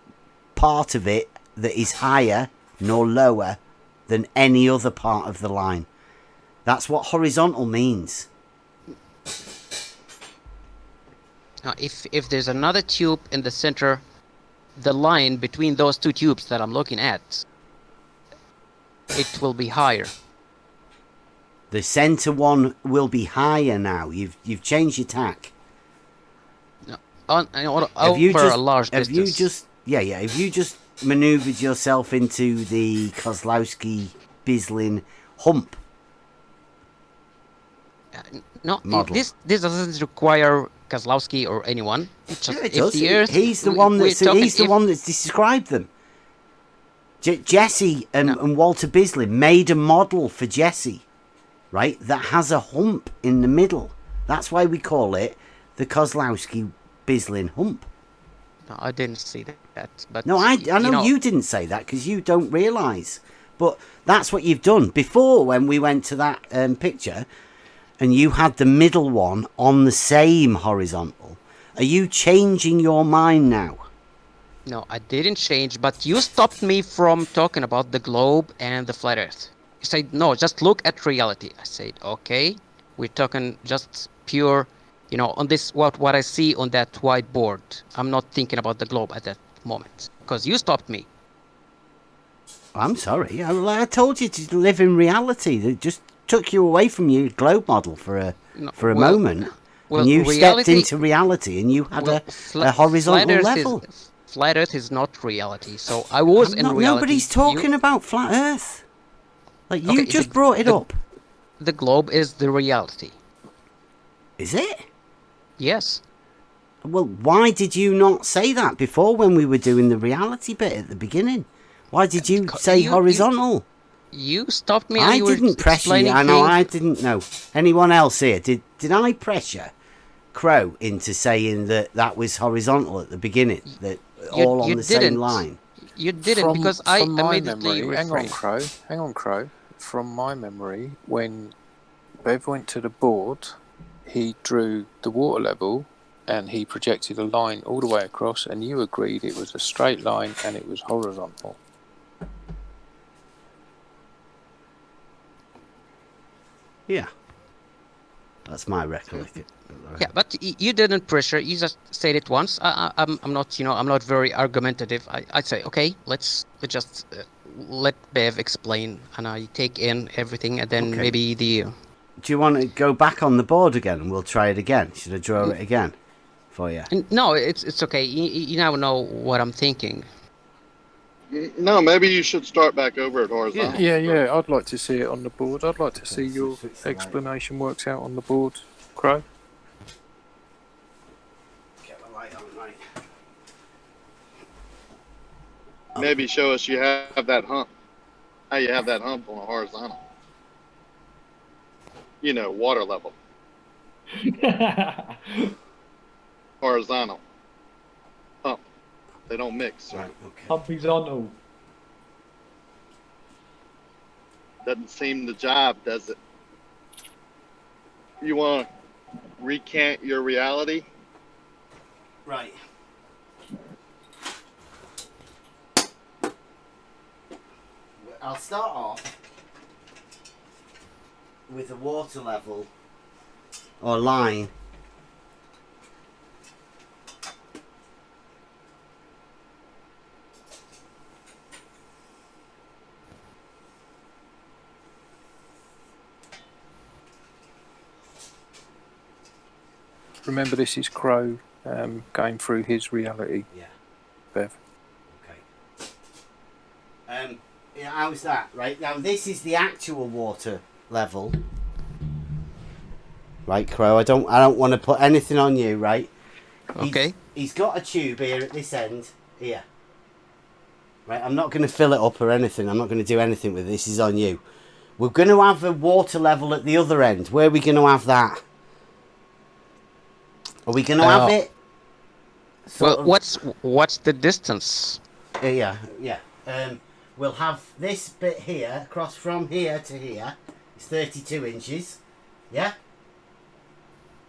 part of it that is higher nor lower than any other part of the line. That's what horizontal means. Now, if there's another tube in the center, the line between those two tubes that I'm looking at, it will be higher. The center one will be higher now. You've changed your tack. No, over a large distance. If you just maneuvered yourself into the KozlowskiBislin Hump. No, model. This doesn't require Kozlowski or anyone. It's just, it does. The Earth, he's the one that's described them. Jesse and Walter Bislin made a model for Jesse, right? That has a hump in the middle. That's why we call it the KozlowskiBislin Hump. No, I didn't see that. But no, I know you didn't say that because you don't realise. But that's what you've done. Before, when we went to that picture, and you had the middle one on the same horizontal, are you changing your mind now? No, I didn't change, but you stopped me from talking about the globe and the flat Earth. You said, no, just look at reality. I said, okay, we're talking just pure, on this, what I see on that whiteboard. I'm not thinking about the globe at that moment, because you stopped me. I'm sorry. I told you to live in reality. It just took you away from your globe model for a moment. And you stepped into reality, and you had a horizontal level. Flat Earth is not reality, so I was in reality. Nobody's talking about flat Earth. Like, you just brought it up. The globe is the reality. Is it? Yes. Well, why did you not say that before when we were doing the reality bit at the beginning? Why did you say horizontal? You stopped me. I and you were didn't pressure you. explaining I know. things. I didn't know. Anyone else here? Did I pressure Crowe into saying that was horizontal at the beginning? That all on the same line. You didn't, because I from my immediately memory. Hang on, refrained. Crow. From my memory, when Bev went to the board, he drew the water level and he projected a line all the way across, and you agreed it was a straight line and it was horizontal. Yeah, that's my recollection. Yeah, but you didn't pressure. You just said it once. I'm not, I'm not very argumentative. I'd say, okay, let's just let Bev explain, and I take in everything, and then maybe the. Do you want to go back on the board again, and we'll try it again? Should I draw it again for you? No, it's okay. You now know what I'm thinking. No, maybe you should start back over at horizontal. Yeah. I'd like to see it on the board. I'd like to see your explanation works out on the board, Crow. Get the light on, right. Maybe show us you have that hump. How you have that hump on a horizontal. Water level. Horizontal. Hump. They don't mix. Right, okay. Horizontal. Doesn't seem the job, does it? You want to recant your reality? Right. I'll start off with a water level or line. Remember, this is Crow going through his reality. Yeah. Bev. Okay. How's that? Right now, this is the actual water level. Right, Crow. I don't want to put anything on you. Right. Okay. He's got a tube here at this end. Here. Right. I'm not going to fill it up or anything. I'm not going to do anything with it. This is on you. We're going to have a water level at the other end. Where are we going to have that? Are we going to have it? Well, what's the distance? Yeah. We'll have this bit here, across from here to here. It's 32 inches. Yeah?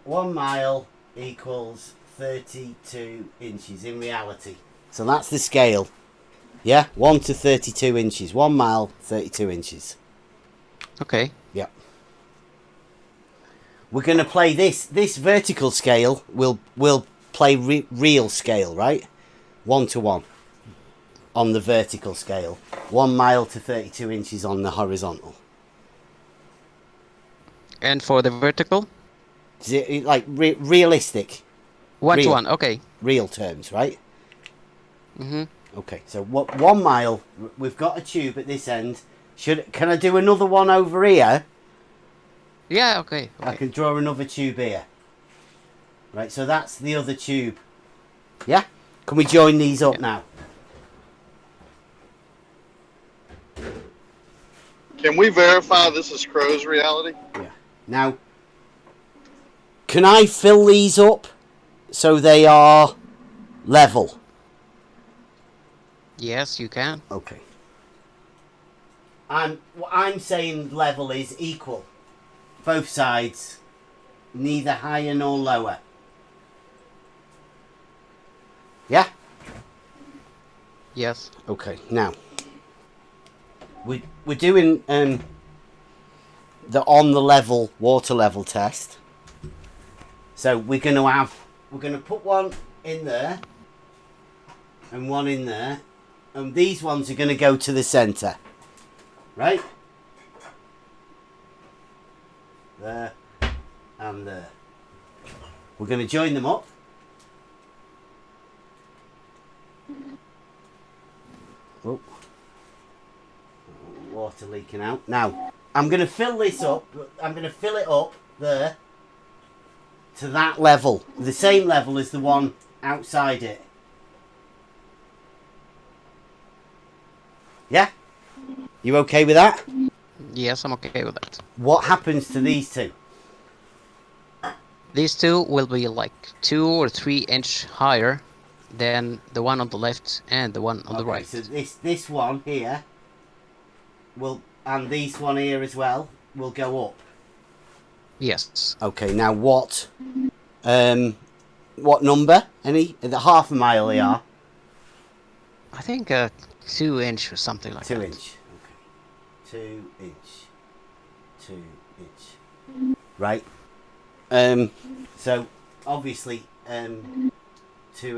1 mile equals 32 inches in reality. So that's the scale. Yeah? 1 to 32 inches. 1 mile, 32 inches. Okay. Yeah. We're going to play this vertical scale. We'll play real scale, right? 1 to 1 on the vertical scale. 1 mile to 32 inches on the horizontal. And for the vertical? Like realistic. 1 to 1. Okay. Real terms, right? Mm-hmm. Okay. So 1 mile. We've got a tube at this end. Can I do another one over here? Yeah, okay. I can draw another tube here. Right, so that's the other tube. Yeah? Can we join these up now? Can we verify this is Crow's reality? Yeah. Now, can I fill these up so they are level? Yes, you can. Okay. What I'm saying level is equal. Both sides, neither higher nor lower. Yeah? Yes. Okay, now we're doing the on the level water level test. So we're gonna put one in there and one in there, and these ones are gonna go to the centre. Right? There and there. We're going to join them up. Oh. Water leaking out. Now, I'm going to fill this up. I'm going to fill it up there to that level, the same level as the one outside it. Yeah? You okay with that? Yes, I'm okay with that. What happens to these two? These two will be like 2 or 3 inch higher than the one on the left and the one on the right. So this one here will, and this one here as well, will go up. Yes. Okay, now what number? Any? The half a mile they are? I think 2 inch or something like 2 that. 2 inch. Okay. 2 inch. 2 inch. Right. So obviously 2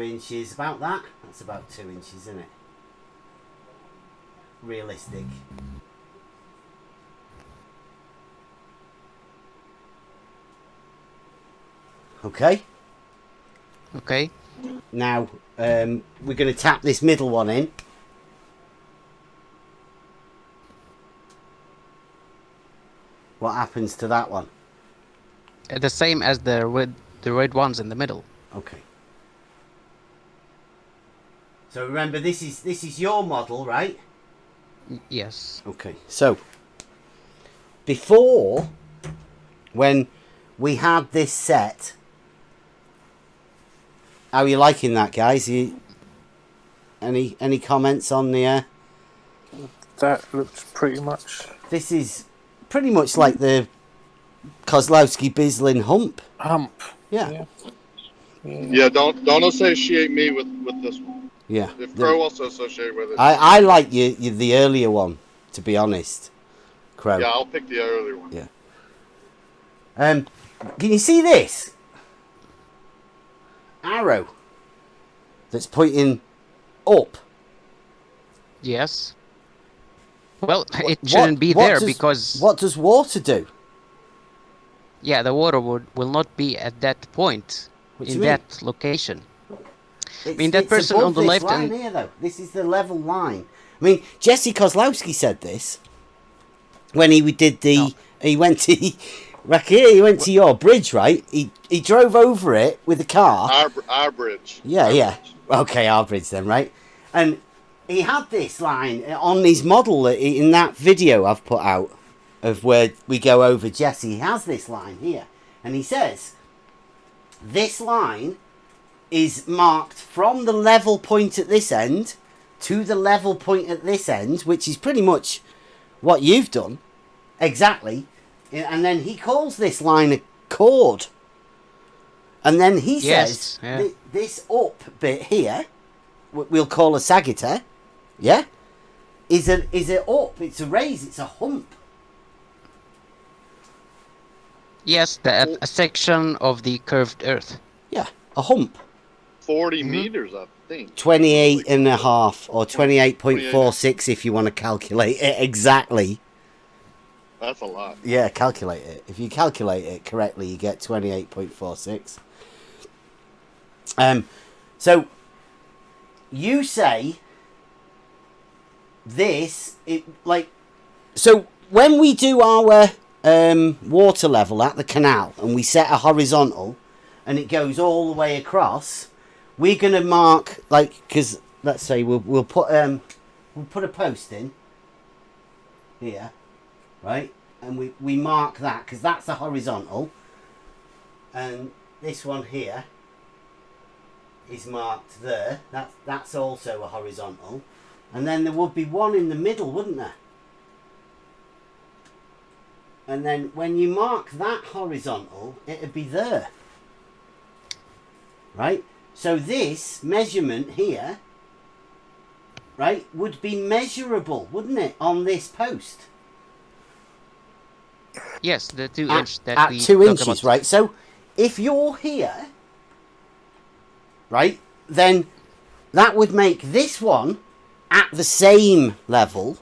inches, about that. That's about 2 inches, isn't it? Realistic. Okay. Okay. Now we're going to tap this middle one in. What happens to that one? The same as the red ones in the middle. Okay. So remember, this is your model, right? Yes. Okay. So before, when we had this set, how are you liking that, guys? Any comments on the? That looks pretty much. This is pretty much like the KozlowskiBislin Hump. Yeah. Yeah, don't associate me with this one. Yeah. If Crowe wants to associate with it. I like you the earlier one, to be honest. Crowe. Yeah, I'll pick the earlier one. Yeah. Can you see this arrow that's pointing up? Yes. Well, it shouldn't be there because... What does water do? Yeah, the water will not be at that point, in that location. I mean, that person on the left... line here, though. This is the level line. I mean, Jesse Kozlowski said this when he did the... Oh. He went to... He went to your bridge, right? He drove over it with a car. Our bridge. Yeah. Okay, our bridge then, right? And he had this line on his model in that video I've put out of where we go over Jesse. He has this line here. And he says, this line is marked from the level point at this end to the level point at this end, which is pretty much what you've done. Exactly. And then he calls this line a chord. And then he says, this up bit here, what we'll call a sagitta, yeah, is a up, it's a raise, it's a hump. Yes, a section of the curved earth. Yeah, a hump. 40 meters, I think. 28 and a half, or 28.46 if you want to calculate it exactly. That's a lot. Yeah, calculate it. If you calculate it correctly, you get 28.46. So you say this, so when we do our water level at the canal and we set a horizontal and it goes all the way across, we're going to mark, because let's say we'll put a post in here. Right, and we mark that because that's a horizontal, and this one here is marked there. That's also a horizontal, and then there would be one in the middle, wouldn't there? And then when you mark that horizontal, it'd be there. Right, so this measurement here, right, would be measurable, wouldn't it, on this post? Yes, the 2 inch that at we 2 inches, about. right? So if you're here, right, then that would make this one at the same level.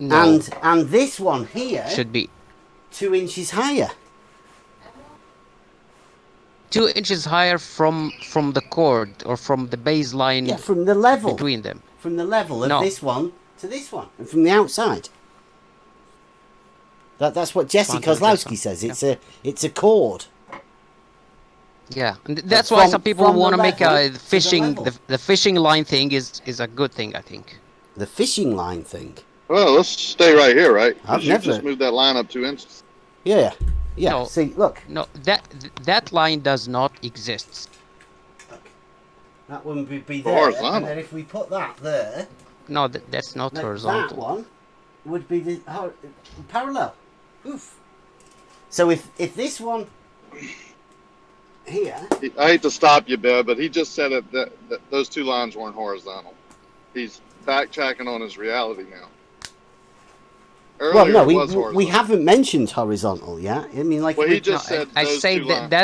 No. And this one here should be 2 inches higher. 2 inches higher from the chord or from the baseline. Yeah, from the level between them. From the level of this one to this one, and from the outside. That's what Jesse Quantum Kozlowski system. says. It's a chord. Yeah, and that's why some people want to make the fishing line thing is a good thing, I think. The fishing line thing. Well, let's stay right here, right? I've Because you never- just moved that line up 2 inches. Yeah. No, See, look. No, that line does not exist. That one would be For there, horizontal. and then if we put that there, No, that's not then horizontal. that one would be the parallel. Oof. So if this one here, I hate to stop you, Bev, but he just said that those 2 lines weren't horizontal. He's backtracking on his reality now. Earlier, well, no, it was horizontal. we haven't mentioned horizontal yet. I mean, like, Well, he just said I those say 2 lines.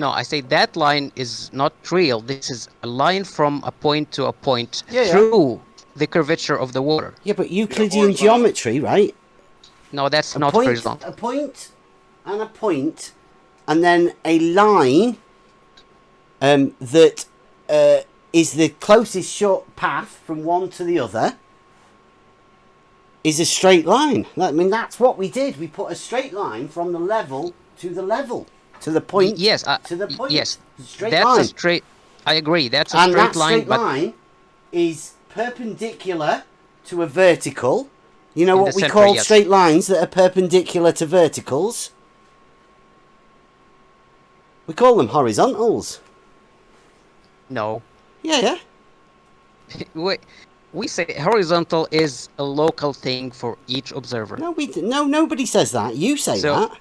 I say that line is not real. This is a line from a point to a point Yeah. through the curvature of the water. Yeah, but Euclidean horizontal. geometry, right? No, that's A not point, horizontal. a point, and a point, and then a line that is the closest short path from one to the other is a straight line. I mean, that's what we did. We put a straight line from the level to the level, to the point. Yes, to the point. yes, Straight that's line. a straight. I agree. That's a And straight that line, straight but line is perpendicular to a vertical. You know In what the we center, call yes. straight lines that are perpendicular to verticals? We call them horizontals. no. Yeah. We say horizontal is a local thing for each observer. No, nobody says that. You say So-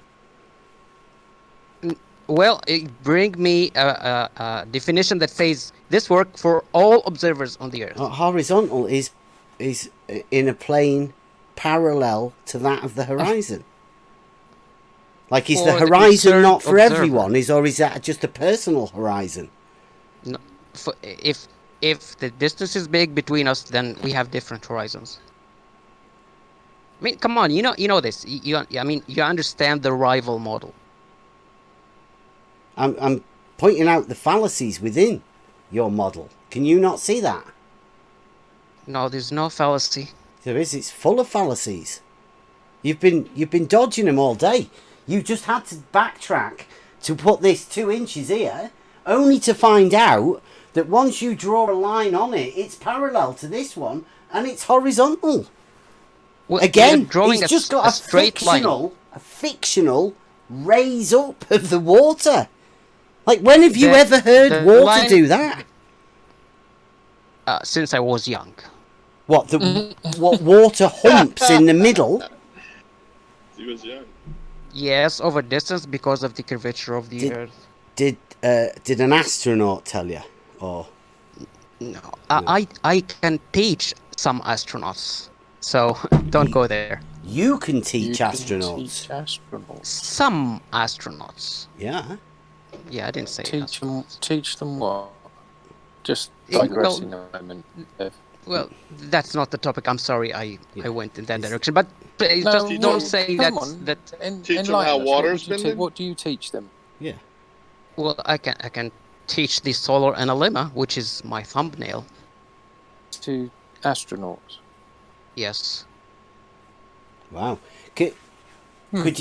that. Well, bring me a definition that says this work for all observers on the Earth. Horizontal is in a plane parallel to that of the horizon. Like, is For the the horizon concerned not for observer. everyone? Or is that just a personal horizon? No, if the distance is big between us, then we have different horizons. I mean, come on, you know this. You understand the rival model. I'm pointing out the fallacies within your model. Can you not see that? No, there's no fallacy. There is. It's full of fallacies. You've been dodging them all day. You just had to backtrack to put this 2 inches here, only to find out that once you draw a line on it, it's parallel to this one and it's horizontal. Well, Again, you're drawing it's just got a a straight line. fictional raise up of the water. Like, when have you The- ever heard the water line- do that? Since I was young. What what water humps in the middle? He was young. Yes, over distance because of the curvature of the Earth. Did an astronaut tell you? Or No, I can teach some astronauts, so don't go there. you can teach You can astronauts? teach astronauts. Some astronauts. Yeah. Yeah, I didn't say Teach them what? Just Yeah, well- digressing a moment. Well, that's not the topic. I'm sorry, I went in that direction. But please No, just well, don't say come that. on. That Teach them how water's been. What do you teach them? Yeah. well, I can teach the solar analemma, which is my thumbnail. To astronauts. Yes. Wow. Could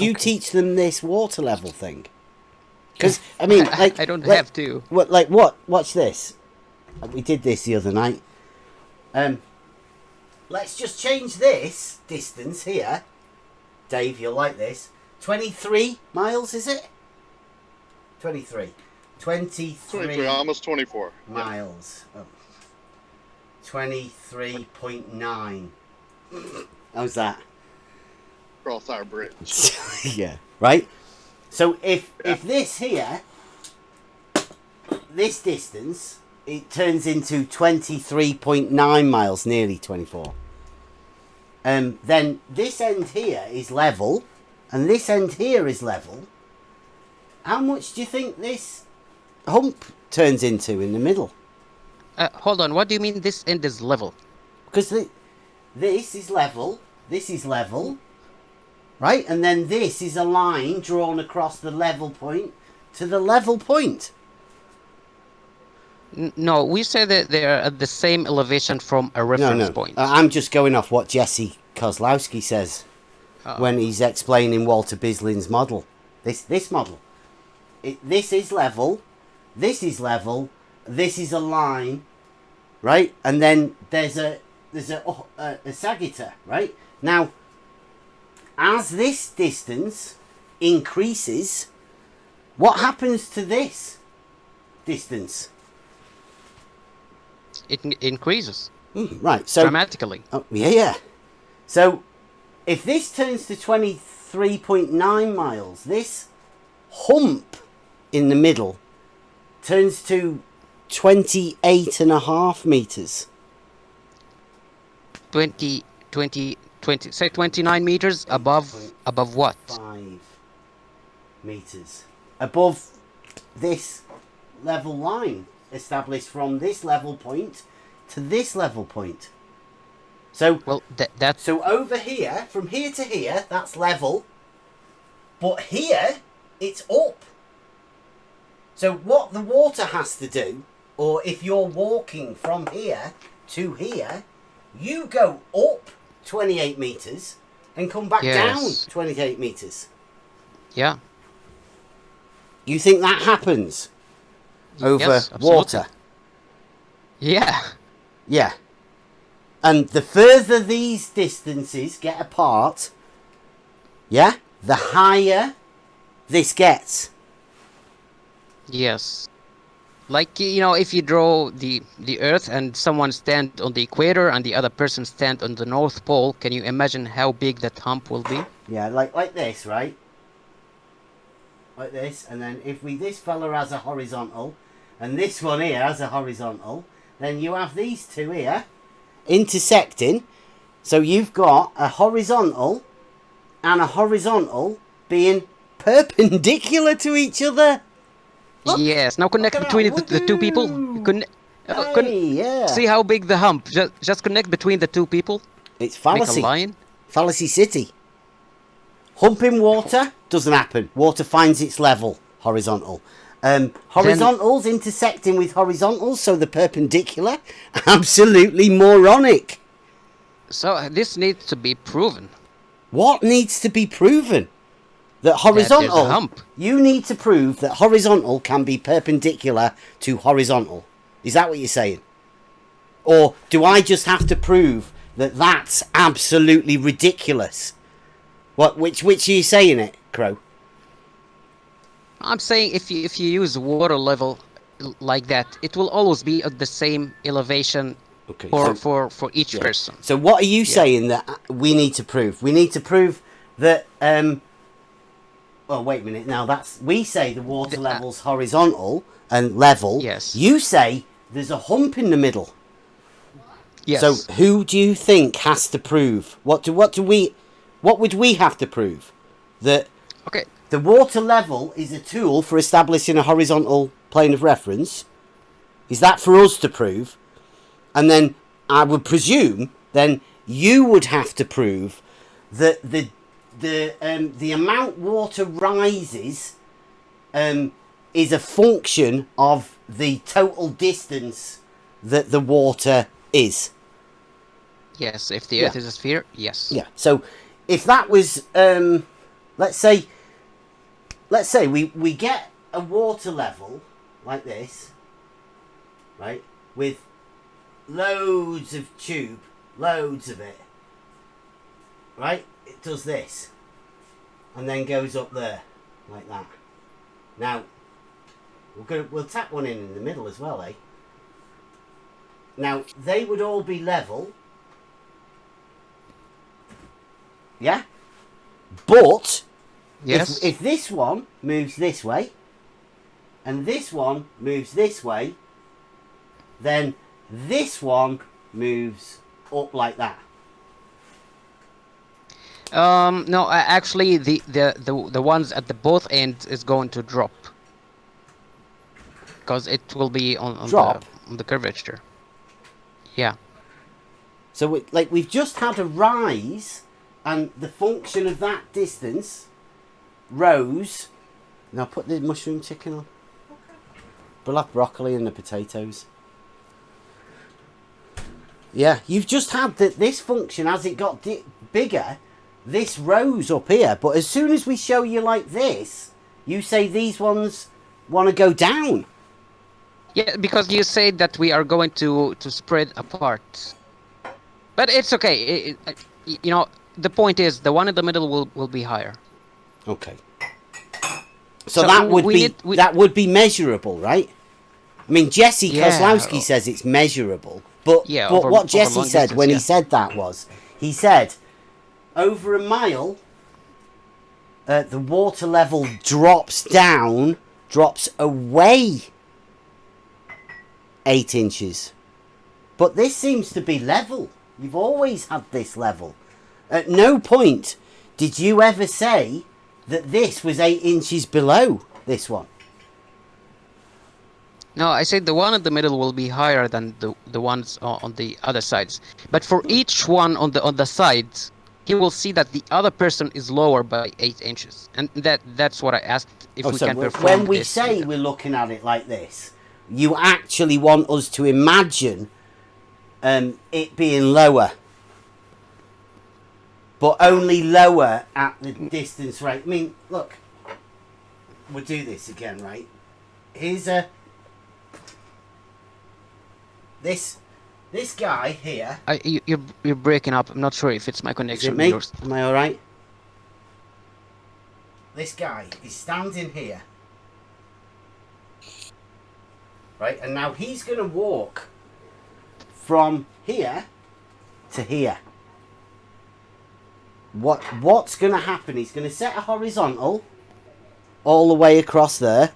you teach them this water level thing? Because I mean, like, I don't like- have to. What? Like what? Watch this. We did this the other night. Let's just change this distance here. Dave, you'll like this. 23 miles, is it? 23. 23, almost 24. miles. Oh. 23.9. How's that? Across our bridge. Yeah. Right? So if this here, this distance, it turns into 23.9 miles, nearly 24. Then this end here is level, and this end here is level. How much do you think this hump turns into in the middle? Hold on. What do you mean this end is level? Because this is level, right? And then this is a line drawn across the level point to the level point. No, we say that they are at the same elevation from a reference point. I'm just going off what Jesse Kozlowski says. when he's explaining Walter Bislin's model. This model. This is level. This is level. This is a line, right? And then there's a sagitta, right? Now, as this distance increases, what happens to this distance? It increases. Right, so dramatically. Oh, yeah. So, if this turns to 23.9 miles, this hump in the middle turns to 28.5 meters. 20, say 29 meters above what? 5 meters above this level line established from this level point to this level point. So, well, so over here, from here to here, that's level. But here, it's up. So what the water has to do, or if you're walking from here to here, you go up 28 meters and come back down 28 meters. Yeah. You think that happens over water? Yeah. Yeah. And the further these distances get apart, yeah, the higher this gets. Yes. Like, you know, if you draw the Earth and someone stand on the equator and the other person stand on the North Pole, can you imagine how big that hump will be? Yeah, like this, right? Like this, and then if this fella has a horizontal, and this one here has a horizontal, then you have these two here intersecting. So you've got a horizontal and a horizontal being perpendicular to each other. Look, yes, now connect between the two people. See how big the hump. Just connect between the two people. It's fallacy. Make a line. Fallacy City. Humping water doesn't happen. Water finds its level, horizontal. Horizontals intersecting with horizontals, so they're perpendicular. Absolutely moronic. So this needs to be proven. What needs to be proven? That horizontal. There's a hump. You need to prove that horizontal can be perpendicular to horizontal. Is that what you're saying? Or do I just have to prove that that's absolutely ridiculous? Which are you saying it, Crowe? I'm saying if you use water level like that, it will always be at the same elevation for each person. So what are you saying that we need to prove? We need to prove that. Well, wait a minute. Now we say the water level's horizontal and level. Yes. You say there's a hump in the middle. Yes. So who do you think has to prove? What would we have to prove? That the water level is a tool for establishing a horizontal plane of reference. Is that for us to prove? And then I would presume then you would have to prove that the amount water rises is a function of the total distance that the water is. Yes, if the Earth is a sphere, yes. Yeah. So if that was, let's say we get a water level like this, right, with loads of tube, loads of it, right? It does this, and then goes up there, like that. Now, we'll tap one in the middle as well, eh? Now, they would all be level. Yeah? But, yes. if this one moves this way, and this one moves this way, then this one moves up like that. No, actually, the ones at the both ends is going to drop because it will be on the curvature. Yeah. So we've just had a rise, and the function of that distance rose. Now put the mushroom chicken on. We'll have broccoli and the potatoes. Yeah, you've just had this function as it got bigger. this rose up here, but as soon as we show you like this, you say these ones want to go down. Yeah, because you say that we are going to spread apart. But it's okay. You know, the point is the one in the middle will be higher. Okay. So that would be measurable, right? I mean, Jesse Kozlowski says it's measurable, but what Jesse said when he said that was, he said, over a mile, the water level drops away 8 inches. But this seems to be level. You've always had this level. At no point did you ever say that this was 8 inches below this one. No, I said the one in the middle will be higher than the ones on the other sides. But for each one on the sides, he will see that the other person is lower by 8 inches, and that's what I asked if we can perform. When we say we're looking at it like this, you actually want us to imagine it being lower, but only lower at the distance rate. I mean, look, we'll do this again, right? Here's this guy here. You're breaking up. I'm not sure if it's my connection. Is it me? Am I all right? This guy is standing here, right? And now he's going to walk from here to here. What's going to happen? He's going to set a horizontal all the way across there.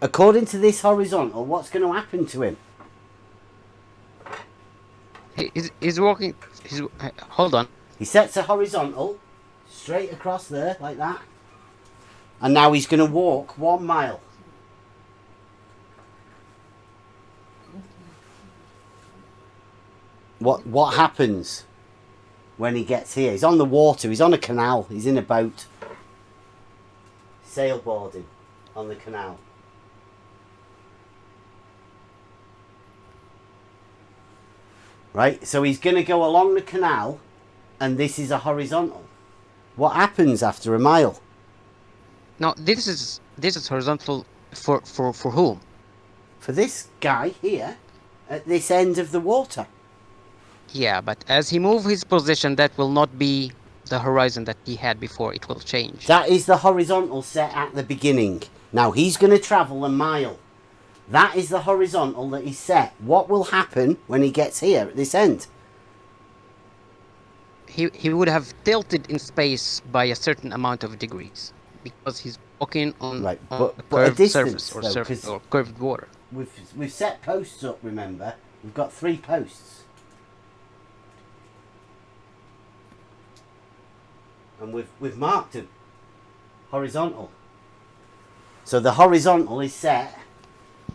According to this horizontal, what's going to happen to him? He's walking. Hold on. He sets a horizontal straight across there like that, and now he's going to walk 1 mile. What happens when he gets here? He's on the water. He's on a canal. He's in a boat, sailboarding on the canal. Right, so he's going to go along the canal, and this is a horizontal. What happens after a mile? No, this is horizontal for whom? For this guy here, at this end of the water. Yeah, but as he moves his position, that will not be the horizon that he had before. It will change. That is the horizontal set at the beginning. Now he's going to travel a mile. That is the horizontal that he's set. What will happen when he gets here at this end? He would have tilted in space by a certain amount of degrees because he's walking on, right, on a curved surface or curved water. We've set posts up, remember? We've got 3 posts. And we've marked them horizontal. So the horizontal is set.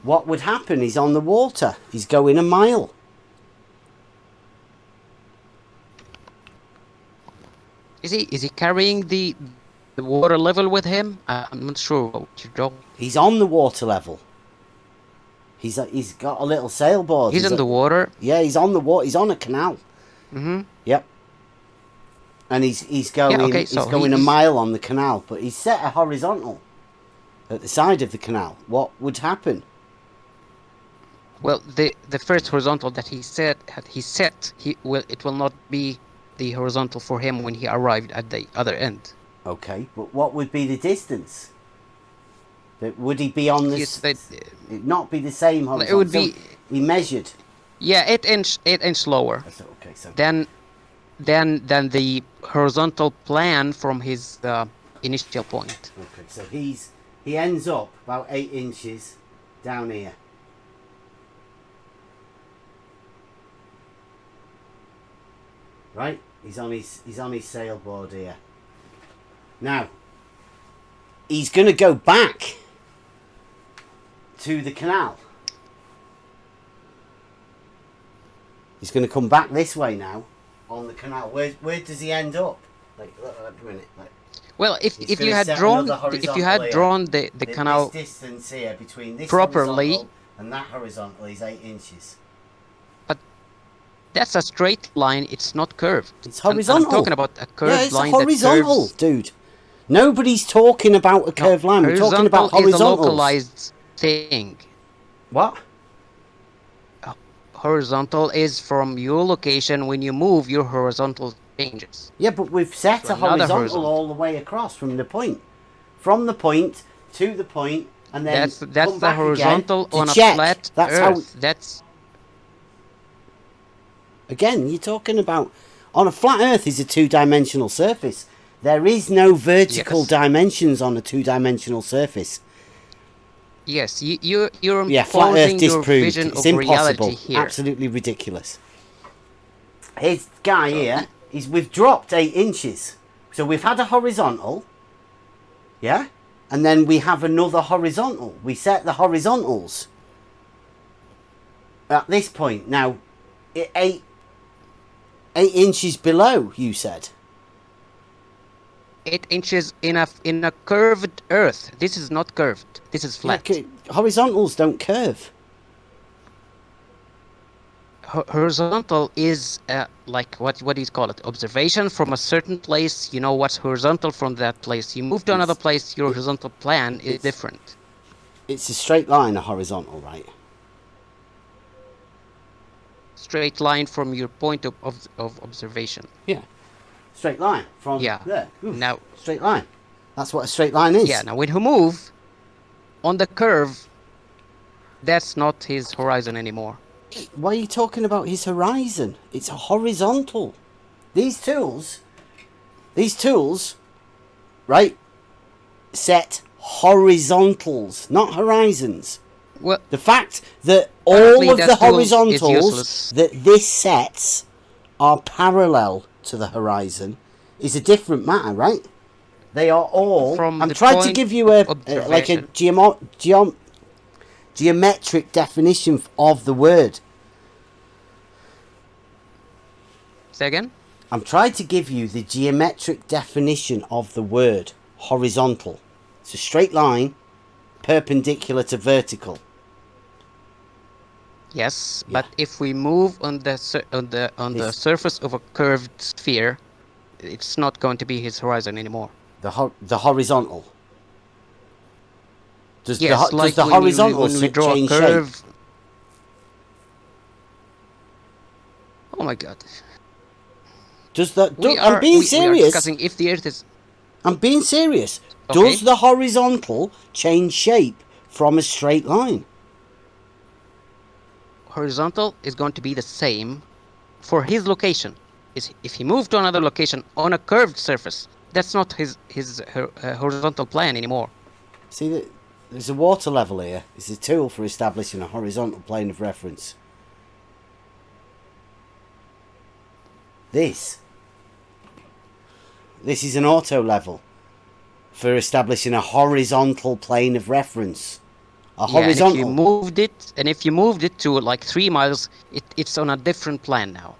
What would happen? He's on the water. He's going a mile. Is he carrying the water level with him? I'm not sure what you're talking. He's on the water level. He's got a little sailboard. He's in the water. Yeah, he's on the water. He's on a canal. Mhm. Yep. And he's going a mile on the canal, but he's set a horizontal at the side of the canal. What would happen? Well, the first horizontal that he set, it will not be the horizontal for him when he arrived at the other end. Okay, but what would be the distance? Would he be on this? It not be the same horizontal. It would be. He measured. Yeah, 8 inch lower. Okay, so than the horizontal plan from his initial point. Okay, so he ends up about 8 inches down here. Right, he's on his sailboard here. Now, he's going to go back to the canal. He's going to come back this way now on the canal. Where does he end up? Like, look, a minute. Like, well, if you had drawn the canal this distance here between this properly, and that horizontal is 8 inches. That's a straight line. It's not curved. It's horizontal. I'm talking about a curved line. Yeah, it's horizontal, dude. Nobody's talking about a curved line. We're talking about horizontals. Is a localized thing. What? Horizontal is from your location. When you move, your horizontal changes. Yeah, but we've set a horizontal all the way across from the point. From the point to the point, and then that's the horizontal on a flat that's Earth. Again, you're talking about on a flat Earth is a two-dimensional surface. There is no vertical dimensions on a two-dimensional surface. Yes, you're flat Earth disproved. Vision It's of impossible. Here. Absolutely ridiculous. His guy here is we've dropped 8 inches. So we've had a horizontal. Yeah? And then we have another horizontal. We set the horizontals at this point. Now, 8 inches below, you said. 8 inches in a curved Earth. This is not curved. This is flat. Yeah, horizontals don't curve. Horizontal is like what do you call it? Observation from a certain place. You know what's horizontal from that place. You move to another place. Your horizontal plan is different. It's a straight line, a horizontal, right? Straight line from your point of observation. Yeah. Straight line from there. Oof. Now, straight line. That's what a straight line is. Yeah. Now, when you move on the curve, that's not his horizon anymore. Why are you talking about his horizon? It's a horizontal. These tools, right, set horizontals, not horizons. Well, the fact that all of the horizontals that this sets are parallel to the horizon is a different matter, right? They are all. I'm trying to give you a geometric definition of the word. Say again? I'm trying to give you the geometric definition of the word horizontal. It's a straight line, perpendicular to vertical. Yes, but if we move on the surface of a curved sphere, it's not going to be his horizon anymore. The horizontal. Does the when horizontal we draw change a curve? shape? Oh my god! I'm being serious. We are discussing if the Earth is. I'm being serious. Okay. Does the horizontal change shape from a straight line? Horizontal is going to be the same for his location. If he moved to another location on a curved surface, that's not his horizontal plan anymore. See, there's a water level here. It's a tool for establishing a horizontal plane of reference. This is an auto level for establishing a horizontal plane of reference. Horizontal. And if you moved it to like 3 miles, it's on a different plan now.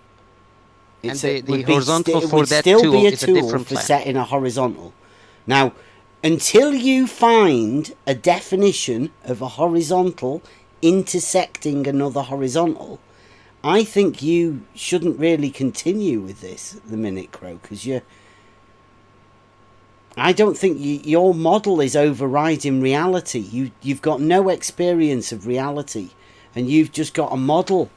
And the horizontal for that tool is a different for plan. setting a horizontal. Now, until you find a definition of a horizontal intersecting another horizontal, I think you shouldn't really continue with this at the minute, Crowe, because I don't think your model is overriding reality. You've got no experience of reality, and you've just got a model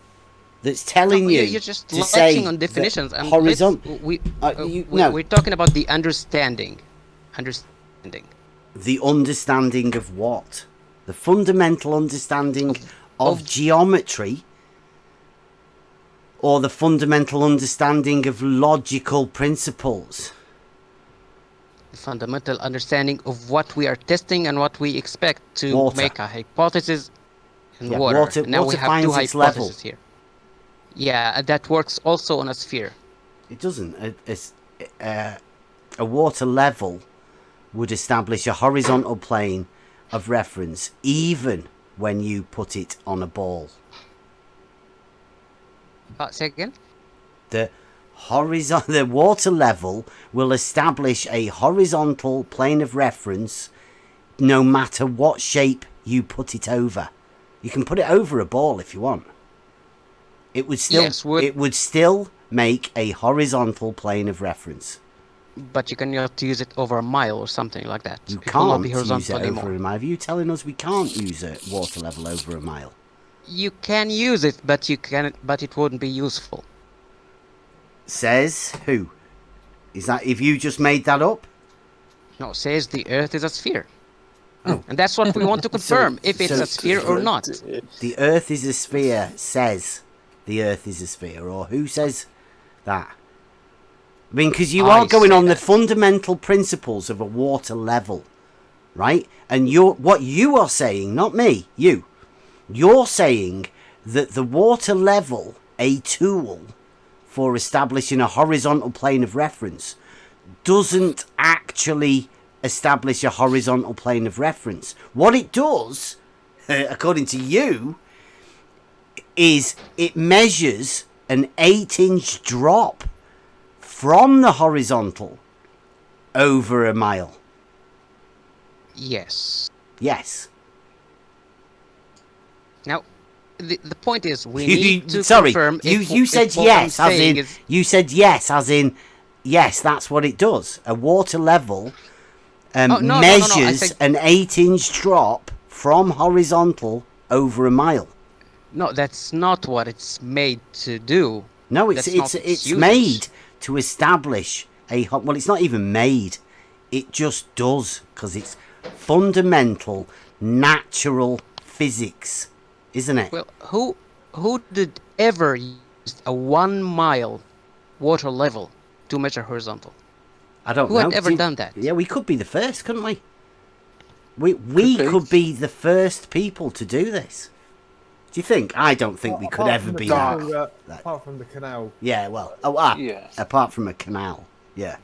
that's telling you're just to say on definitions. And horizontal. We're talking about the understanding. The understanding of what? The fundamental understanding of geometry, or the fundamental understanding of logical principles? Fundamental understanding of what we are testing and what we expect to make a hypothesis in water. Now we have 2 hypotheses here. Yeah, that works also on a sphere. It doesn't. A water level would establish a horizontal plane of reference even when you put it on a ball. Say again? The water level will establish a horizontal plane of reference no matter what shape you put it over. You can put it over a ball if you want. It would still it would still make a horizontal plane of reference. But you cannot use it over a mile or something like that. You It will not can't be use horizontal it anymore. over a mile. Are you telling us we can't use a water level over a mile? You can use it, but it wouldn't be useful. Says who? Is that if you just made that up? No, says the Earth is a sphere. Oh. And that's what we want to confirm, if it's so- a sphere or not. The Earth is a sphere says the Earth is a sphere, or who says that? I mean, because you are going on the fundamental principles of a water level, right? And what you are saying, not me, you're saying that the water level, a tool for establishing a horizontal plane of reference, doesn't actually establish a horizontal plane of reference. What it does, according to you, is it measures an 8-inch drop from the horizontal over a mile. Yes. Yes. Now, the point is we need to sorry, confirm. you said yes, as in you said yes, as in yes. That's what it does. A water level measures an 8-inch drop from horizontal over a mile. No, that's not what it's made to do. No, it's made to establish a... Well, it's not even made. It just does, because it's fundamental, natural physics, isn't it? Well, who did ever use a 1 mile water level to measure horizontal? I don't know. Who had ever done that? Yeah, we could be the first, couldn't we? We could be the first people to do this. Do you think? I don't think we could ever be that. Apart from the canal. Yeah, well, apart from a canal, yeah.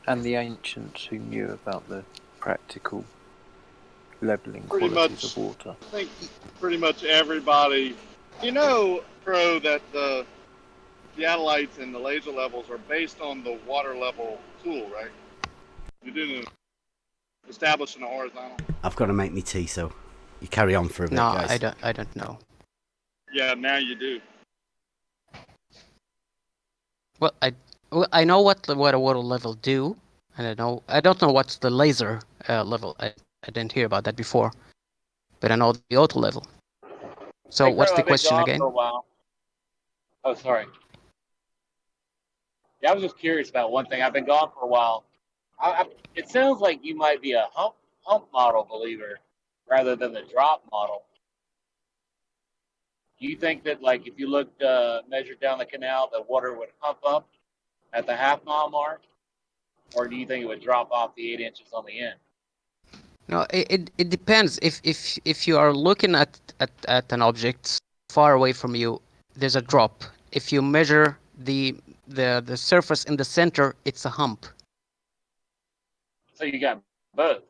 And the ancients who knew about the practical levelling Pretty qualities much, of water. I think pretty much everybody, Crowe, that the analytes and the laser levels are based on the water level tool, right? You didn't establish in a horizontal. I've got to make me tea, so you carry on for a bit, guys. No, I don't know. Yeah, now you do. Well, I know what a water level do, and I don't know what's the laser level. I didn't hear about that before, but I know the auto level. So Hey, what's Crowe, the I've been question gone again? For a while. Oh, sorry. Yeah, I was just curious about one thing. I've been gone for a while. It sounds like you might be a hump model believer rather than the drop model. Do you think that, like, if you looked measured down the canal, the water would hump up at the half-mile mark, or do you think it would drop off the 8 inches on the end? No, it depends. If you are looking at an object far away from you, there's a drop. If you measure the surface in the center, it's a hump. So you got both.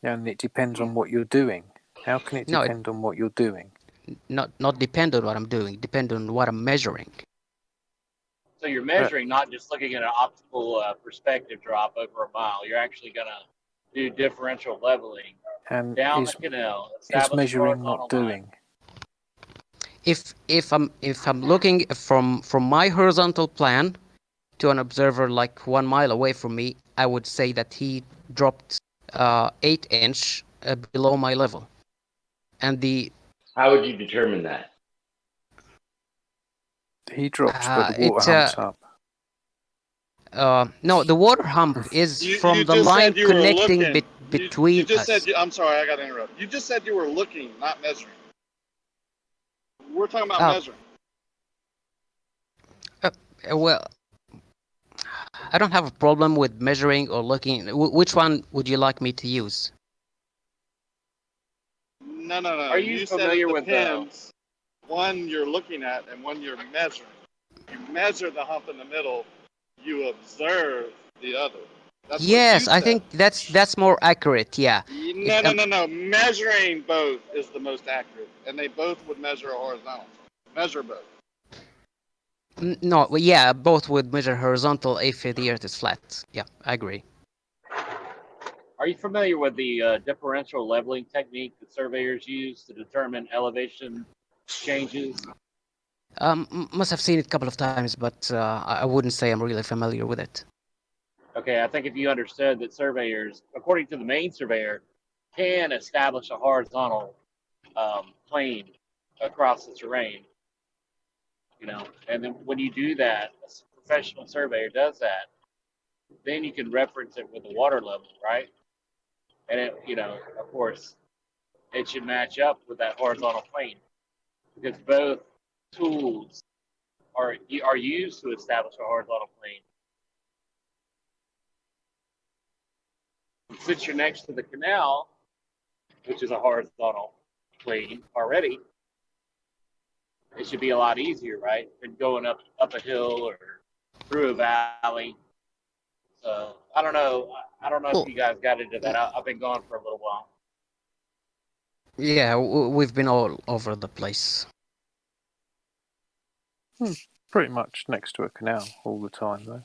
And it depends on what you're doing. How can it depend on what you're doing? Not depend on what I'm doing. Depend on what I'm measuring. So you're measuring, not just looking at an optical perspective drop over a mile. You're actually going to do differential leveling and down the canal. Is measuring not doing? If I'm looking from my horizontal plan to an observer like 1 mile away from me, I would say that he dropped 8 inch below my level. And how would you determine that? He drops, but the water humps up. No, the water hump is from the line connecting between you just us. Said I'm sorry, I got to interrupt. You just said you were looking, not measuring. We're talking about measuring. Well, I don't have a problem with measuring or looking. Which one would you like me to use? No. Are you familiar with depends. One you're looking at and one you're measuring. You measure the hump in the middle. You observe the other. That's yes, I think that's more accurate. Yeah. No. Measuring both is the most accurate, and they both would measure a horizontal. Measure both. No, yeah, both would measure horizontal if the Earth is flat. Yeah, I agree. Are you familiar with the differential leveling technique that surveyors use to determine elevation changes? Must have seen it a couple of times, but I wouldn't say I'm really familiar with it. Okay, I think if you understood that surveyors, according to the main surveyor, can establish a horizontal plane across the terrain, and then when you do that, a professional surveyor does that, then you can reference it with the water level, right? And of course, it should match up with that horizontal plane because both tools are used to establish a horizontal plane. Since you're next to the canal, which is a horizontal plane already, it should be a lot easier, right, than going up a hill or through a valley. So I don't know. I don't know if you guys got into that. I've been gone for a little while. Yeah, we've been all over the place. Pretty much next to a canal all the time, though.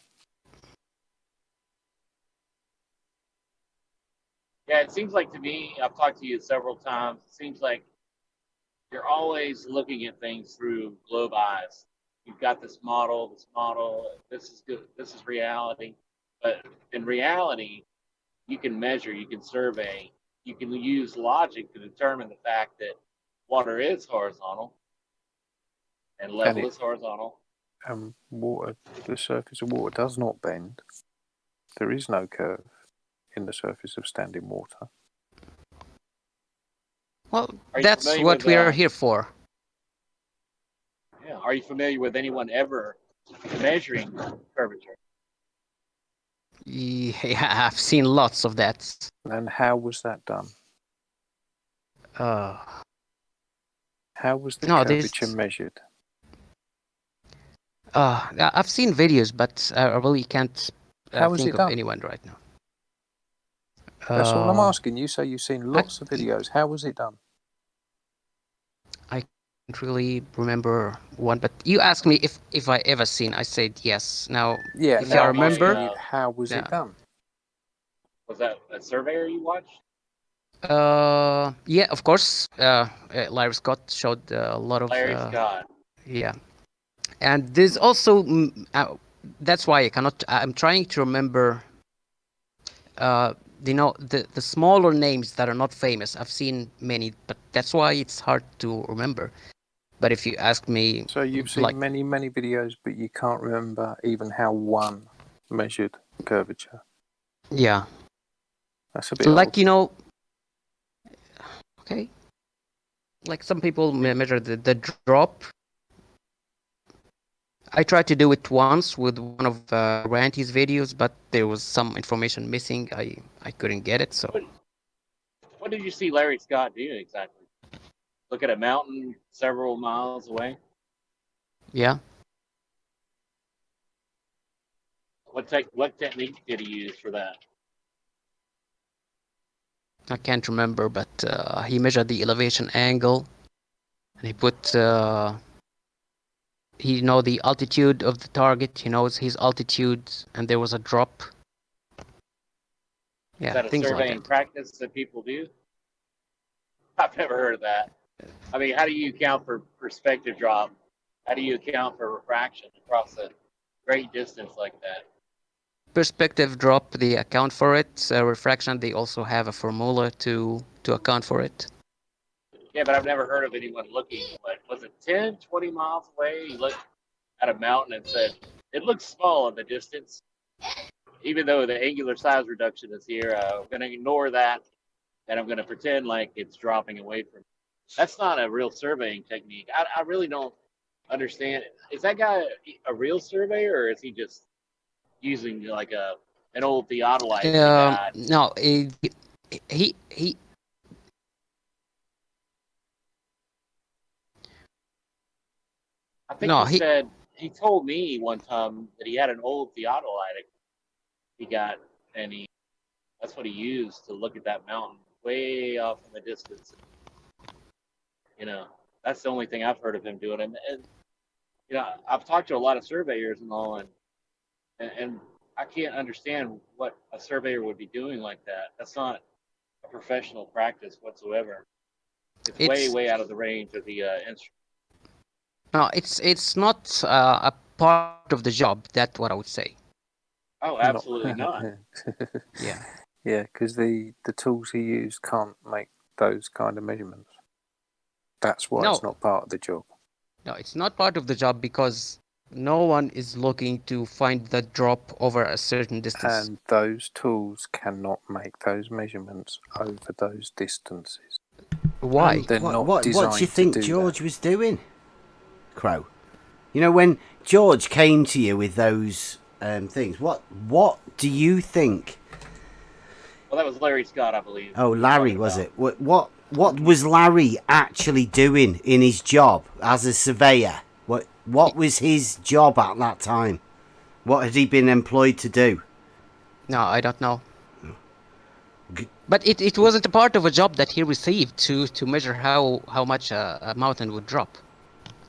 Yeah, it seems like to me, I've talked to you several times. It seems like you're always looking at things through globe eyes. You've got this model, this is good, this is reality. But in reality, you can measure, you can survey, you can use logic to determine the fact that water is horizontal and level is horizontal. Water, the surface of water does not bend. There is no curve in the surface of standing water. Well, that's what we are here for. Yeah. Are you familiar with anyone ever measuring curvature? Yeah, I've seen lots of that. And how was that done? How was the curvature measured? I've seen videos, but I really can't think of done? anyone right now. That's all I'm asking. You say you've seen lots of videos. How was it done? I can't really remember one, but you asked me if I ever seen. I said yes. Now, if I remember, how was it done? Was that a surveyor you watched? Yeah, of course. Larry Scott showed a lot of. Larry Scott. Yeah, and there's also that's why I cannot. I'm trying to remember. The smaller names that are not famous. I've seen many, but that's why it's hard to remember. But if you ask me, so you've seen many videos, but you can't remember even how one measured curvature. Yeah, that's a bit like odd. Okay. Like some people measure the drop. I tried to do it once with one of Ranty's videos, but there was some information missing. I couldn't get it. So. What did you see Larry Scott do exactly? Look at a mountain several miles away? Yeah. What technique did he use for that? I can't remember, but he measured the elevation angle, and he put he the altitude of the target. He knows his altitude, and there was a drop. Yeah, is that a things surveying like that. practice that people do? I've never heard of that. I mean, how do you account for perspective drop? How do you account for refraction across a great distance like that? Perspective drop, they account for it. Refraction, they also have a formula to account for it. Yeah, but I've never heard of anyone looking, was it 10, 20 miles away? He looked at a mountain and said, it looks small in the distance. Even though the angular size reduction is here, I'm going to ignore that, and I'm going to pretend like it's dropping away from me. That's not a real surveying technique. I really don't understand. Is that guy a real surveyor, or is he just using like an old theodolite? No, he I think said he told me one time that he had an old theodolite he got, and that's what he used to look at that mountain way off in the distance. That's the only thing I've heard of him doing. And I've talked to a lot of surveyors and all, and I can't understand what a surveyor would be doing like that. That's not a professional practice whatsoever. It's way, way out of the range of the instrument. No, it's not a part of the job. That's what I would say. Oh, absolutely not. Yeah. Yeah, because the tools he used can't make those kind of measurements. That's why it's not part of the job. No, it's not part of the job because no one is looking to find the drop over a certain distance. And those tools cannot make those measurements over those distances. Why? They're not What do designed you think to do George that. was doing, Crowe? You know, when George came to you with those things, what do you think? Well, that was Larry Scott, I believe. Oh, Larry, was it? What was Larry actually doing in his job as a surveyor? What was his job at that time? What had he been employed to do? No, I don't know. But it wasn't a part of a job that he received to measure how much a mountain would drop.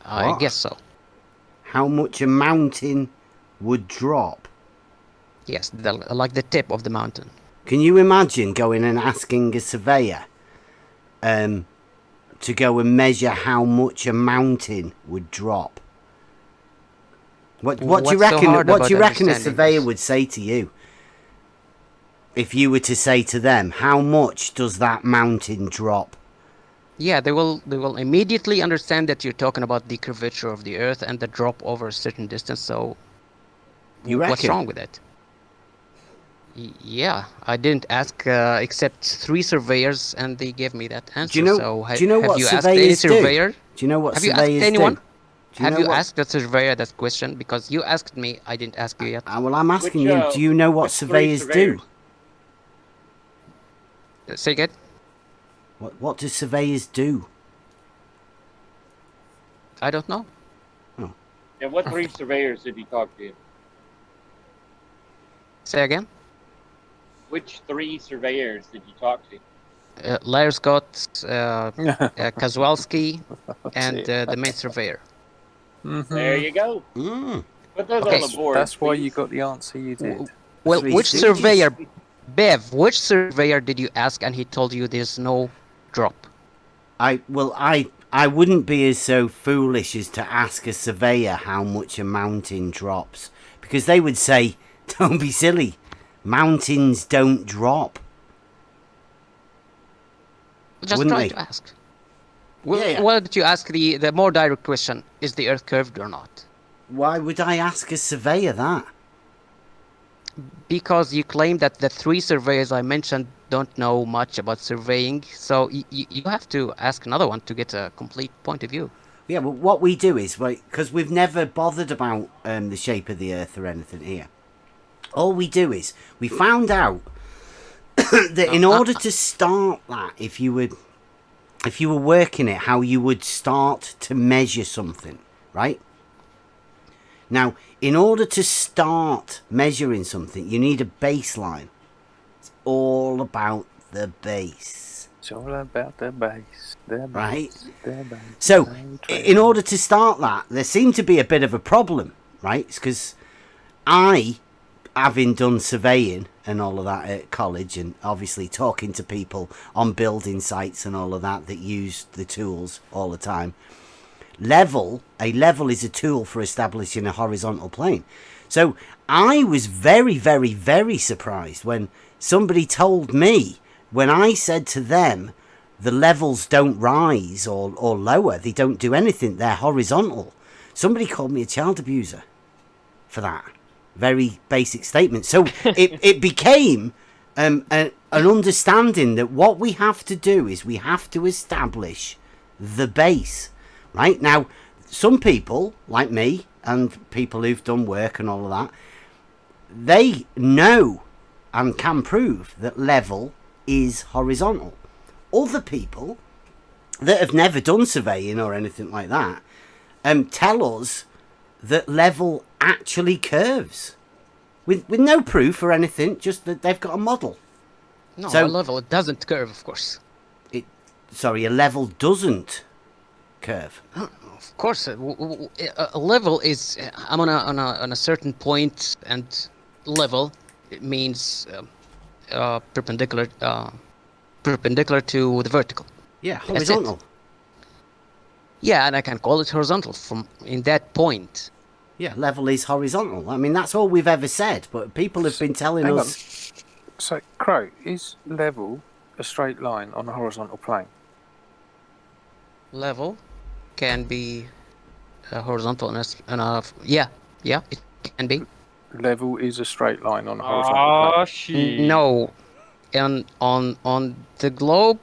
I guess so. How much a mountain would drop? Yes, like the tip of the mountain. Can you imagine going and asking a surveyor to go and measure how much a mountain would drop? What do you reckon? What do you reckon a surveyor would say to you if you were to say to them, "How much does that mountain drop?" Yeah, they will immediately understand that you're talking about the curvature of the Earth and the drop over a certain distance. So, what's wrong with it? Yeah, I didn't ask except 3 surveyors, and they gave me that answer. Do you know? So, do you know what surveyors do? Do you know what have you surveyors asked anyone? do? Have you asked the surveyor that question? Because you asked me, I didn't ask you yet. Well, I'm asking you. Do you know what surveyors do? Say again. What do surveyors do? I don't know. Oh. And what 3 surveyors did you talk to? Say again. Which 3 surveyors did you talk to? Larry Scott, Kozlowski, and the main surveyor. There you go. Put those on the board. That's why you got the answer you did. Well, which surveyor, Bev, which surveyor did you ask and he told you there's no drop? I wouldn't be as so foolish as to ask a surveyor how much a mountain drops, because they would say, "Don't be silly, mountains don't drop." Just Wouldn't try they? to ask. Well, why did you ask the more direct question? Is the Earth curved or not? Why would I ask a surveyor that? Because you claim that the 3 surveyors I mentioned don't know much about surveying, so you have to ask another one to get a complete point of view. Yeah, well, what we do is, because we've never bothered about the shape of the Earth or anything here. All we do is, we found out that in order to start that, if you were working it, how you would start to measure something, right? Now, in order to start measuring something, you need a baseline. It's all about the base. It's all about the base. Right? So, in order to start that, there seemed to be a bit of a problem, right? It's because I, having done surveying and all of that at college, and obviously talking to people on building sites and all of that use the tools all the time, a level is a tool for establishing a horizontal plane. So I was very, very, very surprised when somebody told me, when I said to them, the levels don't rise or lower, they don't do anything, they're horizontal. Somebody called me a child abuser for that very basic statement. So it became an understanding that what we have to do is we have to establish the base. Right? Now, some people, like me, and people who've done work and all of that, they know and can prove that level is horizontal. Other people that have never done surveying or anything like that tell us that level actually curves. With no proof or anything, just that they've got a model. No, a level, it doesn't curve, of course. A level doesn't curve. Of course, a level is I'm on a certain point, and level, it means perpendicular to the vertical. Yeah, That's it. horizontal. Yeah, and I can call it horizontal from in that point. Yeah, level is horizontal. I mean, that's all we've ever said, but people have been telling Hang us... So, Crowe, is level a straight line on a horizontal plane? Level can be horizontal yeah, it can be. Level is a straight line on a horizontal plane. Shit. No, and on the globe,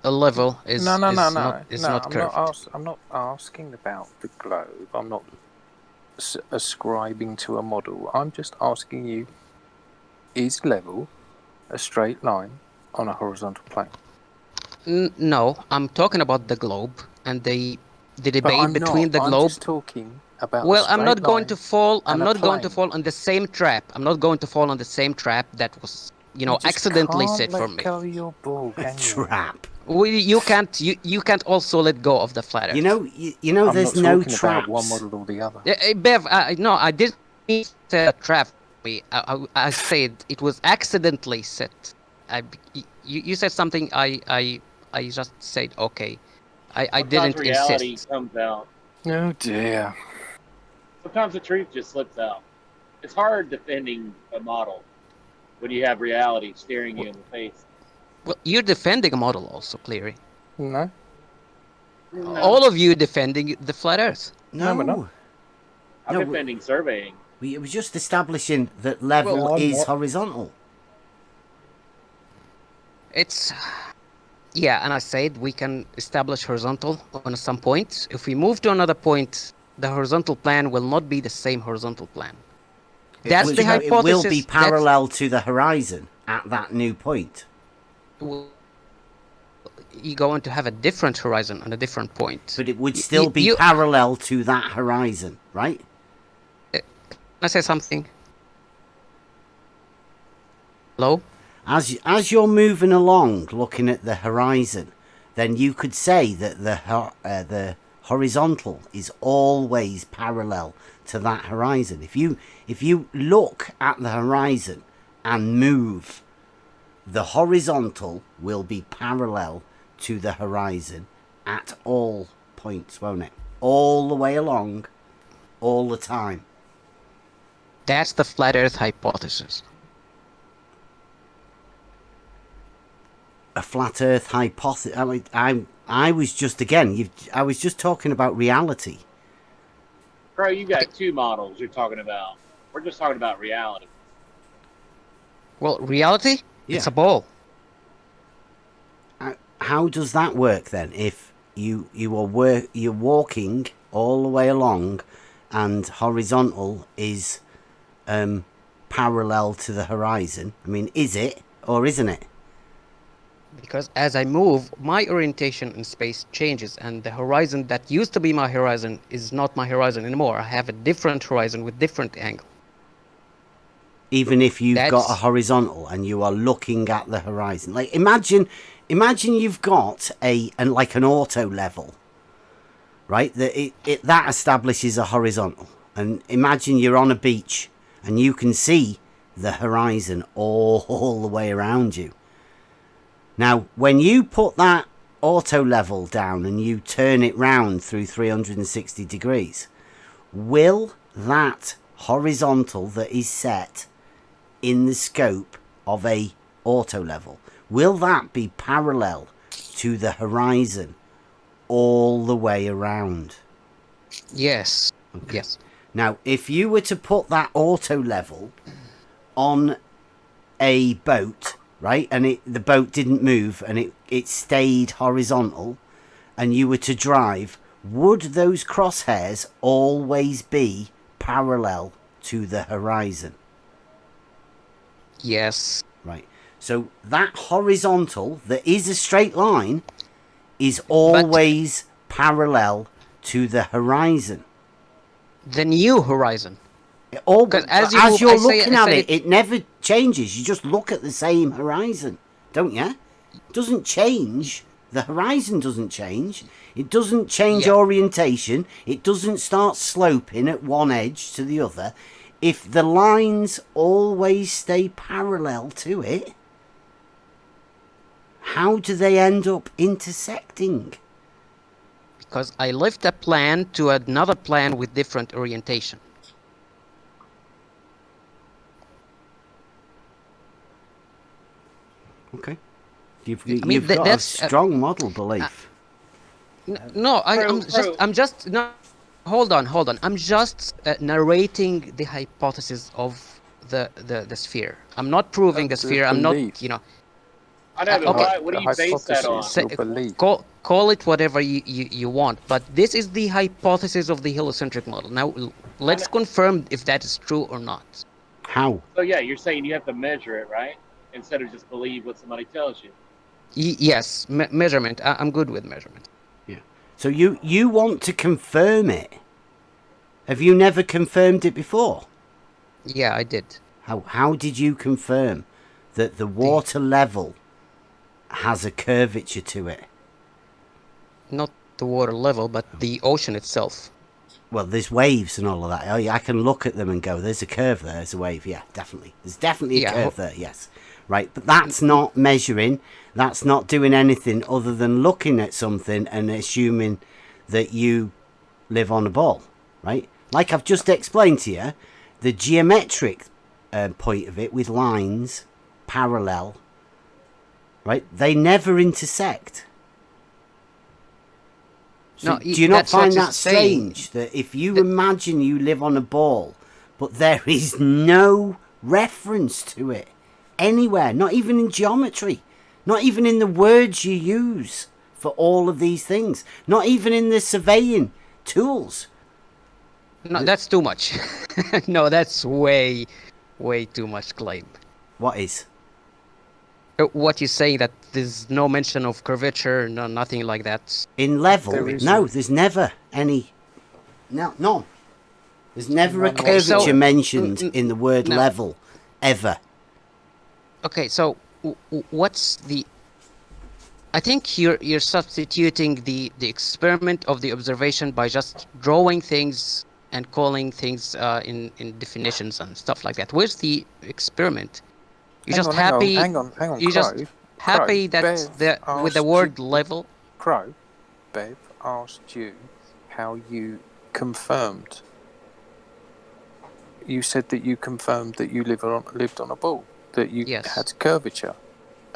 a level is No. not curved. I'm not asking about the globe. I'm not ascribing to a model. I'm just asking you: is level a straight line on a horizontal plane? No, I'm talking about the globe and the But debate I'm between not. the I'm globe. just talking about. Well, a I'm not straight going line to fall. I'm and a not going to plane. fall on the same trap. I'm not going to fall on the same trap that was, just accidentally can't set for let me. go of your ball, can you? Trap. You can't also let go of the flat Earth. You know, I'm there's not no talking traps. about one model or the other. Bev, no, I didn't mean to trap me. I said it was accidentally set. You said something. I just said okay. I Sometimes didn't reality insist. comes out. Oh dear. Sometimes the truth just slips out. It's hard defending a model when you have reality staring you in the face. Well, you're defending a model also, Cleary. No. All of you defending the flat Earth. No, we're not. I'm defending surveying. We were just establishing that level Well, I'm is not. horizontal. It's yeah, and I said we can establish horizontal on some point. If we move to another point, the horizontal plan will not be the same horizontal plan. That's the hypothesis. It will be parallel to the horizon at that new point. You're going to have a different horizon on a different point. But it would still be parallel to that horizon, right? Can I say something? Hello? As you're moving along, looking at the horizon, then you could say that the horizontal is always parallel to that horizon. If you look at the horizon and move, the horizontal will be parallel to the horizon at all points, won't it? All the way along, all the time. That's the flat Earth hypothesis. A flat Earth hypothesis. I was just I was just talking about reality. Bro, you got two models you're talking about. We're just talking about reality. Well, reality? Yeah. It's a ball. How does that work then? If you're walking all the way along, and horizontal is parallel to the horizon. I mean, is it or isn't it? Because as I move, my orientation in space changes, and the horizon that used to be my horizon is not my horizon anymore. I have a different horizon with different angle. Even if you've got a horizontal and you are looking at the horizon, like imagine you've got an auto level, right? That establishes a horizontal, and imagine you're on a beach and you can see the horizon all the way around you. Now, when you put that auto level down and you turn it round through 360 degrees, will that horizontal that is set in the scope of a auto level, will that be parallel to the horizon all the way around? Yes. Okay. Yes. Now, if you were to put that auto level on a boat, right, and the boat didn't move and it stayed horizontal, and you were to drive, would those crosshairs always be parallel to the horizon? Yes. Right. So that horizontal that is a straight line is always parallel to the horizon. The new horizon. As you're looking at it, it never changes. You just look at the same horizon, don't you? It doesn't change. The horizon doesn't change. It doesn't change orientation. It doesn't start sloping at one edge to the other. if the lines always stay parallel to it, how do they end up intersecting? Because I lift a plan to another plan with different orientation. Okay. You've got a strong model belief. No, I'm just no. Hold on. I'm just narrating the hypothesis of the sphere. I'm not proving the sphere. I'm not, you know. I know, but Okay. what do you base that on? Call it whatever you want, but this is the hypothesis of the heliocentric model. Now, let's confirm if that is true or not. How? So yeah, you're saying you have to measure it, right? Instead of just believe what somebody tells you. Yes, measurement. I'm good with measurement. Yeah. So you want to confirm it? Have you never confirmed it before? Yeah, I did. How did you confirm that the water level has a curvature to it? Not the water level, but the ocean itself. Well, there's waves and all of that. I can look at them and go, there's a curve there, there's a wave. Yeah, definitely. There's definitely a curve there, yes. Right, but that's not measuring. That's not doing anything other than looking at something and assuming that you live on a ball, right? Like I've just explained to you, the geometric point of it with lines parallel, right? They never intersect. So No, do you not find that strange that if you imagine you live on a ball, but there is no reference to it anywhere, not even in geometry, not even in the words you use for all of these things, not even in the surveying tools? No, that's too much. No, that's way too much claim. What is? What you say that there's no mention of curvature, no, nothing like that. In level, there's never any. No, none. There's never a curvature mentioned in the word level, ever. Okay, so what's the? I think you're substituting the experiment of the observation by just drawing things and calling things in definitions and stuff like that. Where's the experiment? You're just happy. Hang on. You're just happy that with the word level. Crowe, Bev asked you how you confirmed. You said that you confirmed that you lived on a ball, that you had curvature.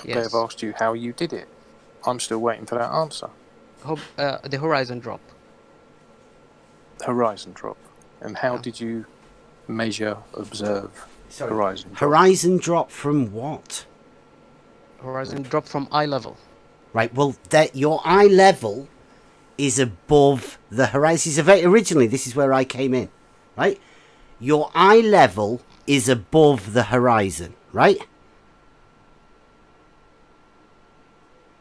Yes. Bev asked you how you did it. I'm still waiting for that answer. The horizon drop. Horizon drop. And how did you measure, observe horizon drop? Horizon drop from what? Horizon drop from eye level. Right, well, your eye level is above the horizon. Originally, this is where I came in, right? Your eye level is above the horizon, right?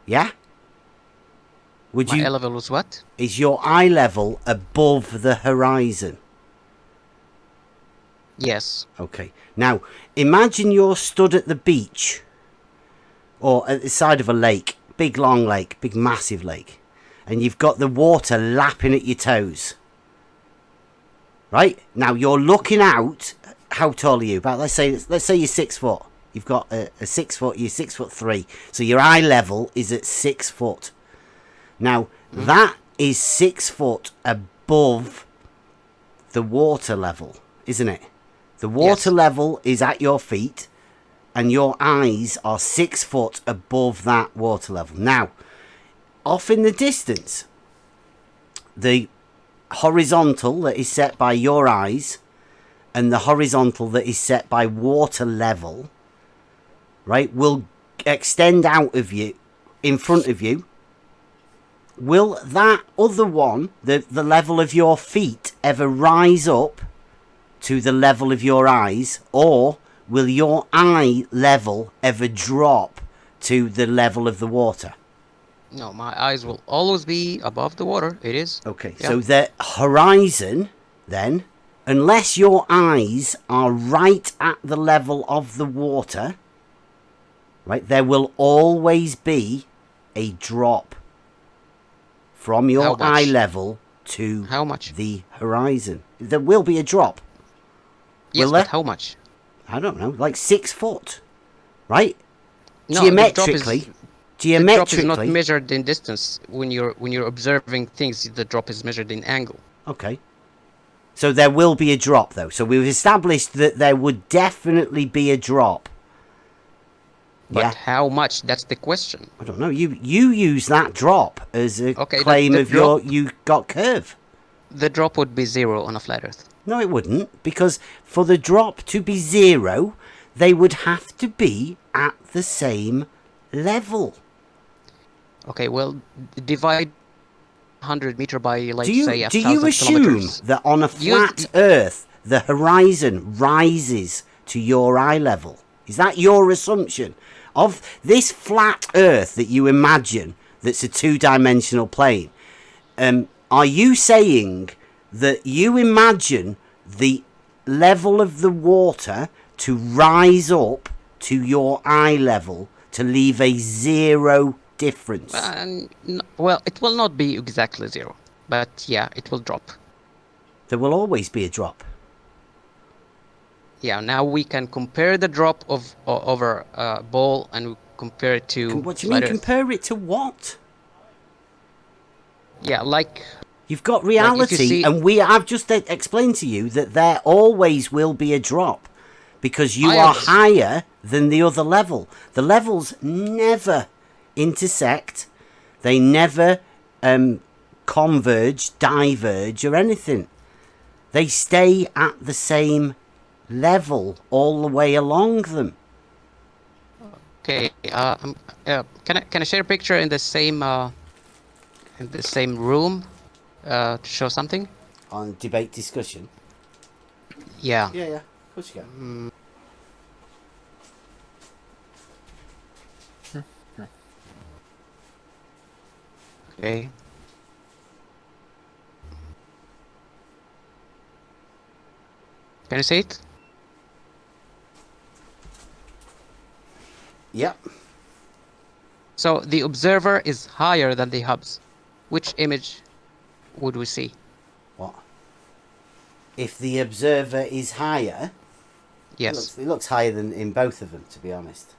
Yeah? My eye level was what? Is your eye level above the horizon? Yes. Okay. Now, imagine you're stood at the beach or at the side of a lake, big long lake, big massive lake, and you've got the water lapping at your toes. Right? Now you're looking out. How tall are you? About let's say you're 6 foot. You've got a 6 foot. You're 6'3". So your eye level is at 6 foot. Now that is 6 foot above the water level, isn't it? The water level is at your feet, and your eyes are 6 foot above that water level. Now, off in the distance, the horizontal that is set by your eyes and the horizontal that is set by water level, right, will extend out of you, in front of you. Will that other one, the level of your feet, ever rise up to the level of your eyes, or will your eye level ever drop to the level of the water? No, my eyes will always be above the water. It is. Okay, so the horizon, then, unless your eyes are right at the level of the water, right, there will always be a drop from your eye level to how much? The horizon. There will be a drop. Yes, Will but there? how much? I don't know, like 6 foot, right? No, Geometrically, the drop is not measured in distance. When you're observing things, the drop is measured in angle. Okay. So there will be a drop, though. So we've established that there would definitely be a drop. But how much? That's the question. I don't know. You use that drop as a Okay, claim the of drop, you got curve. The drop would be 0 on a flat Earth. No, it wouldn't, because for the drop to be 0, they would have to be at the same level. Okay, well, divide 100 meter by, let's do you, say, do you 1,000 assume kilometers. that on a flat Earth, the horizon rises to your eye level? Is that your assumption? Of this flat Earth that you imagine that's a two-dimensional plane, are you saying that you imagine the level of the water to rise up to your eye level to leave a 0 difference? Well, it will not be exactly 0, but yeah, it will drop. There will always be a drop. Yeah, now we can compare the drop over a ball and compare it to... What do you mean, compare it to what? Yeah, like... You've got reality, and I've just explained to you that there always will be a drop because you are higher than the other level. The levels never intersect. They never converge, diverge, or anything. They stay at the same level all the way along them. Okay, can I share a picture in the same room to show something? On debate discussion? Yeah. Yeah, of course you can. Okay. Can you see it? Yep. So the observer is higher than the hubs. Which image would we see? What? If the observer is higher? Yes. It looks higher than in both of them, to be honest.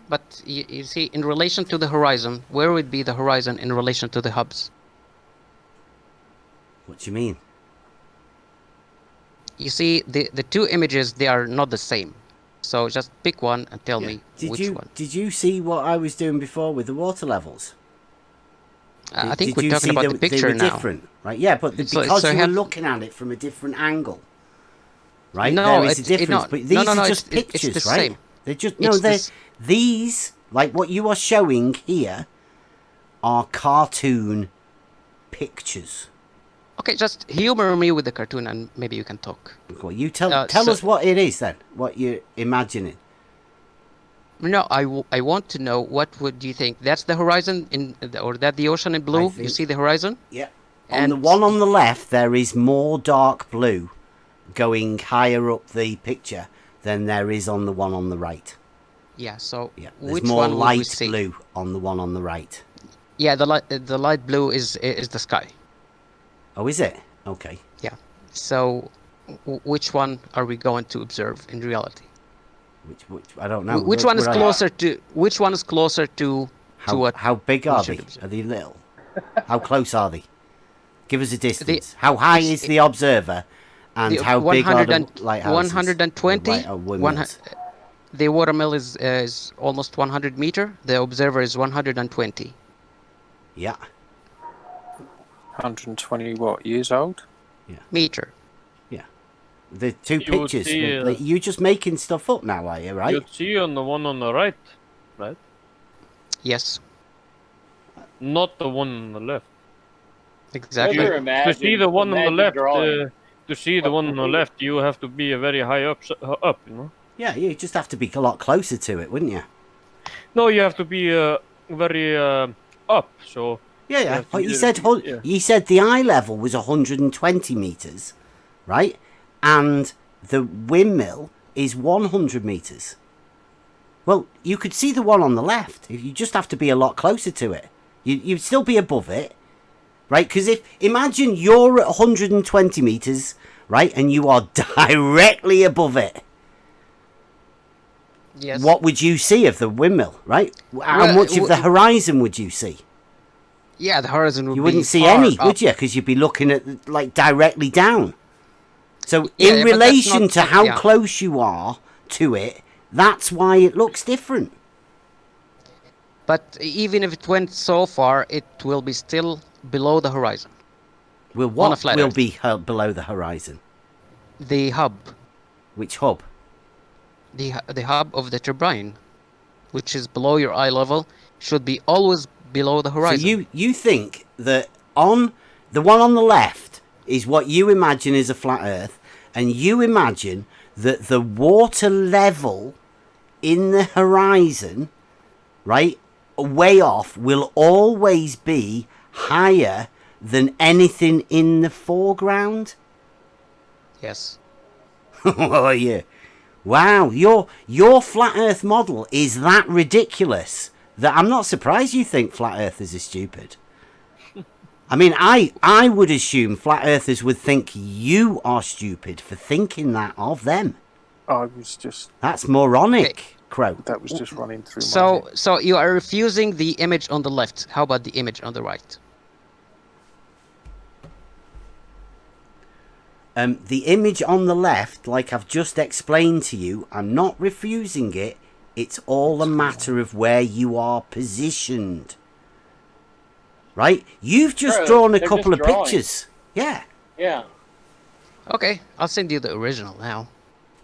But you see, in relation to the horizon, where would be the horizon in relation to the hubs? What do you mean? You see, the two images, they are not the same. So just pick one and tell me which one. Did you see what I was doing before with the water levels? I think we're talking about the picture now. They were different, right? Yeah, but because you were looking at it from a different angle, right? No, there is a difference. But these are just pictures, it's the right? Same. They're just these, like what you are showing here, are cartoon pictures. Okay, just humor me with the cartoon and maybe you can talk. Well, you tell us what it is then, what you're imagining. No, I want to know what would you think. That's the horizon or that the ocean in blue? You see the horizon? Yeah. On the one on the left, there is more dark blue going higher up the picture than there is on the one on the right. Yeah, so there's which more one would we light see? blue on the one on the right. Yeah, the light blue is the sky. Oh, is it? Okay. Yeah. So which one are we going to observe in reality? Which I don't know. Which one is closer to how big are they? Are they little? How close are they? Give us a distance. How high is the observer, and how big are the lighthouses? 120. The watermill is almost 100 meter. The observer is 120. Yeah. 120 what, years old? Yeah. Meter. Yeah. The two pictures. You're just making stuff up now, are you, right? You see on the one on the right, right? Yes. Not the one on the left. Exactly. To see the one on the left, you have to be a very high up, you know? Yeah, you just have to be a lot closer to it, wouldn't you? No, you have to be very up, so... Yeah. But you said the eye level was 120 meters, right? And the windmill is 100 meters. Well, you could see the one on the left. You just have to be a lot closer to it. You'd still be above it, right? Because imagine you're at 120 meters, right, and you are directly above it. Yes. What would you see of the windmill, right? How much of the horizon would you see? Yeah, the horizon would be You wouldn't see far any, up. would you? Because you'd be looking at, like, directly down. So Yeah, in but that's relation not- to how yeah. close you are to it, that's why it looks different. But even if it went so far, it will be still below the horizon. Well, On a what flat will Earth. be below the horizon? The hub. Which hub? The hub of the turbine, which is below your eye level, should be always below the horizon. So you think that on the one on the left is what you imagine is a flat Earth, and you imagine that the water level in the horizon, right, way off, will always be higher than anything in the foreground? Yes. Oh yeah. Wow, your flat Earth model is that ridiculous that I'm not surprised you think flat Earthers are stupid. I mean, I would assume flat Earthers would think you are stupid for thinking that of them. I was just... That's moronic, Okay. Crow. That was just running through my head. So you are refusing the image on the left. How about the image on the right? The image on the left, like I've just explained to you, I'm not refusing it. It's all a matter of where you are positioned. Right? You've just Crowe, drawn a they're couple of just drawing. pictures. Yeah. Yeah. Okay, I'll send you the original now.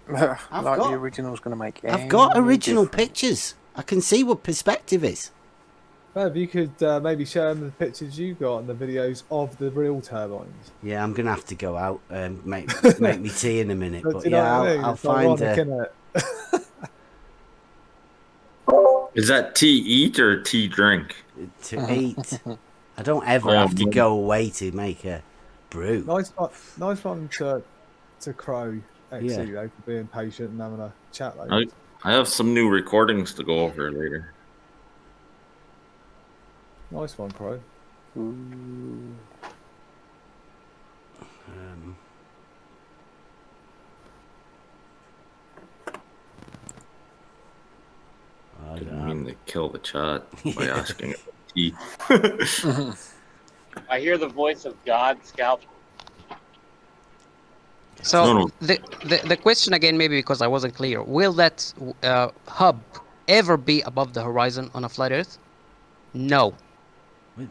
Like the original's going to make I've got any original difference. pictures. I can see what perspective is. Well, if you could maybe show them the pictures you got and the videos of the real turbines. Yeah, I'm gonna have to go out and make me tea in a minute. Do But you know yeah, what I mean? I'll It's find. ironic, innit? Is that tea eat or tea drink? To eat. I don't ever have to go away to make a brew. Nice one to Crowe, actually, Yeah. for being patient and having a chat like this. I have some new recordings to go over later. Nice one, Crowe. I didn't mean to kill the chat by asking about tea. I hear the voice of God scalp. So the question again, maybe because I wasn't clear, will that hub ever be above the horizon on a flat Earth? No.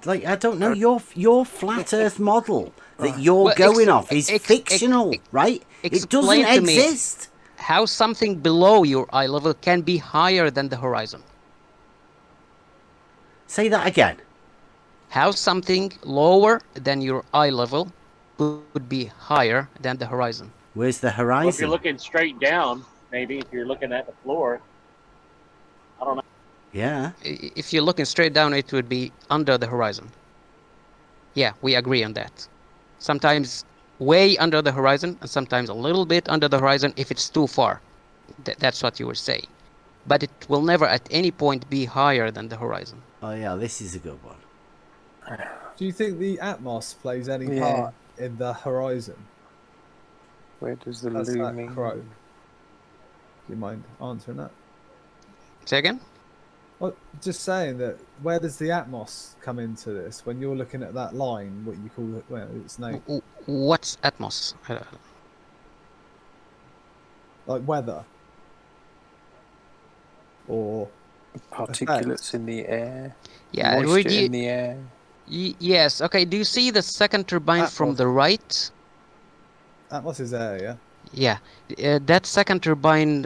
Like, I don't know, your flat Earth model that you're going off is fictional, right? It doesn't Explain to me exist. how something below your eye level can be higher than the horizon. Say that again. How something lower than your eye level would be higher than the horizon. Where's the Well, if you're horizon? looking straight down, maybe if you're looking at the floor, I don't know. Yeah. If you're looking straight down, it would be under the horizon. Yeah, we agree on that. Sometimes way under the horizon, and sometimes a little bit under the horizon if it's too far. That's what you were saying. But it will never at any point be higher than the horizon. Oh yeah, this is a good one. Do you think the Atmos plays any part in the horizon? Where does the That's that looming... Crowe. Do you mind answering that? Say again? Well, just saying that, where does the Atmos come into this? When you're looking at that line, what you call it, well, its name? What's Atmos? Like weather? Or particulates in the air? Yeah, moisture in the air? Yes, okay, do you see the second turbine from Atmos. the right? Atmos is air, Yeah, yeah? that second turbine,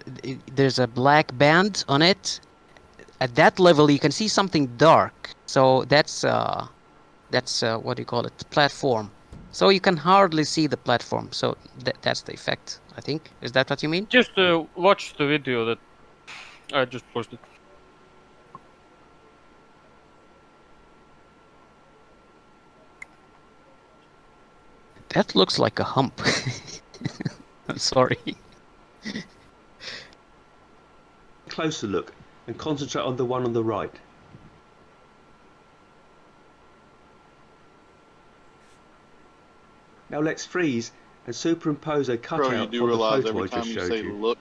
there's a black band on it. At that level, you can see something dark. So that's what do you call it? Platform. So you can hardly see the platform. So that's the effect, I think. Is that what you mean? Just watch the video that I just posted. That looks like a hump. I'm sorry. Closer look and concentrate on the one on the right. Now let's freeze and superimpose a Crowe, you cutout do from the realize photo every I time just you showed say you. look,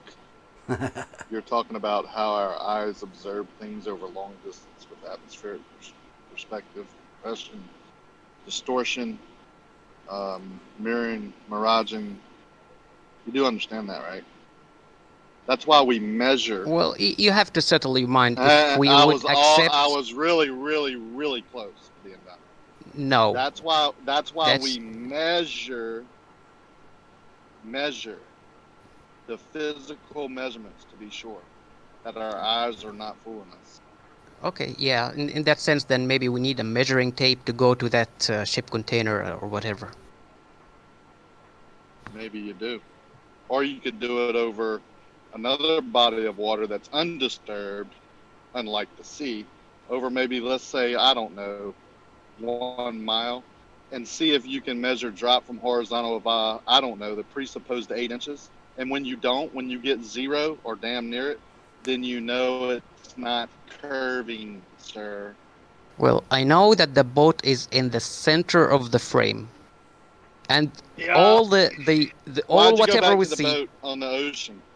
you're talking about how our eyes observe things over long distance with atmospheric perspective, compression, distortion, mirroring, miraging. You do understand that, right? That's why we measure. Well, you have to settle your mind if we I would accept. was really, really, really close to being done. No. That's why we measure the physical measurements to be sure that our eyes are not fooling us. Okay, yeah. In that sense, then maybe we need a measuring tape to go to that ship container or whatever. Maybe you do. Or you could do it over another body of water that's undisturbed, unlike the sea, over maybe, let's say, I don't know, 1 mile, and see if you can measure drop from horizontal of, I don't know, the presupposed 8 inches. And when you don't, when you get 0 or damn near it, then you know it's not curving, sir. Well, I know that the boat is in the center of the frame. And all the all whatever we see.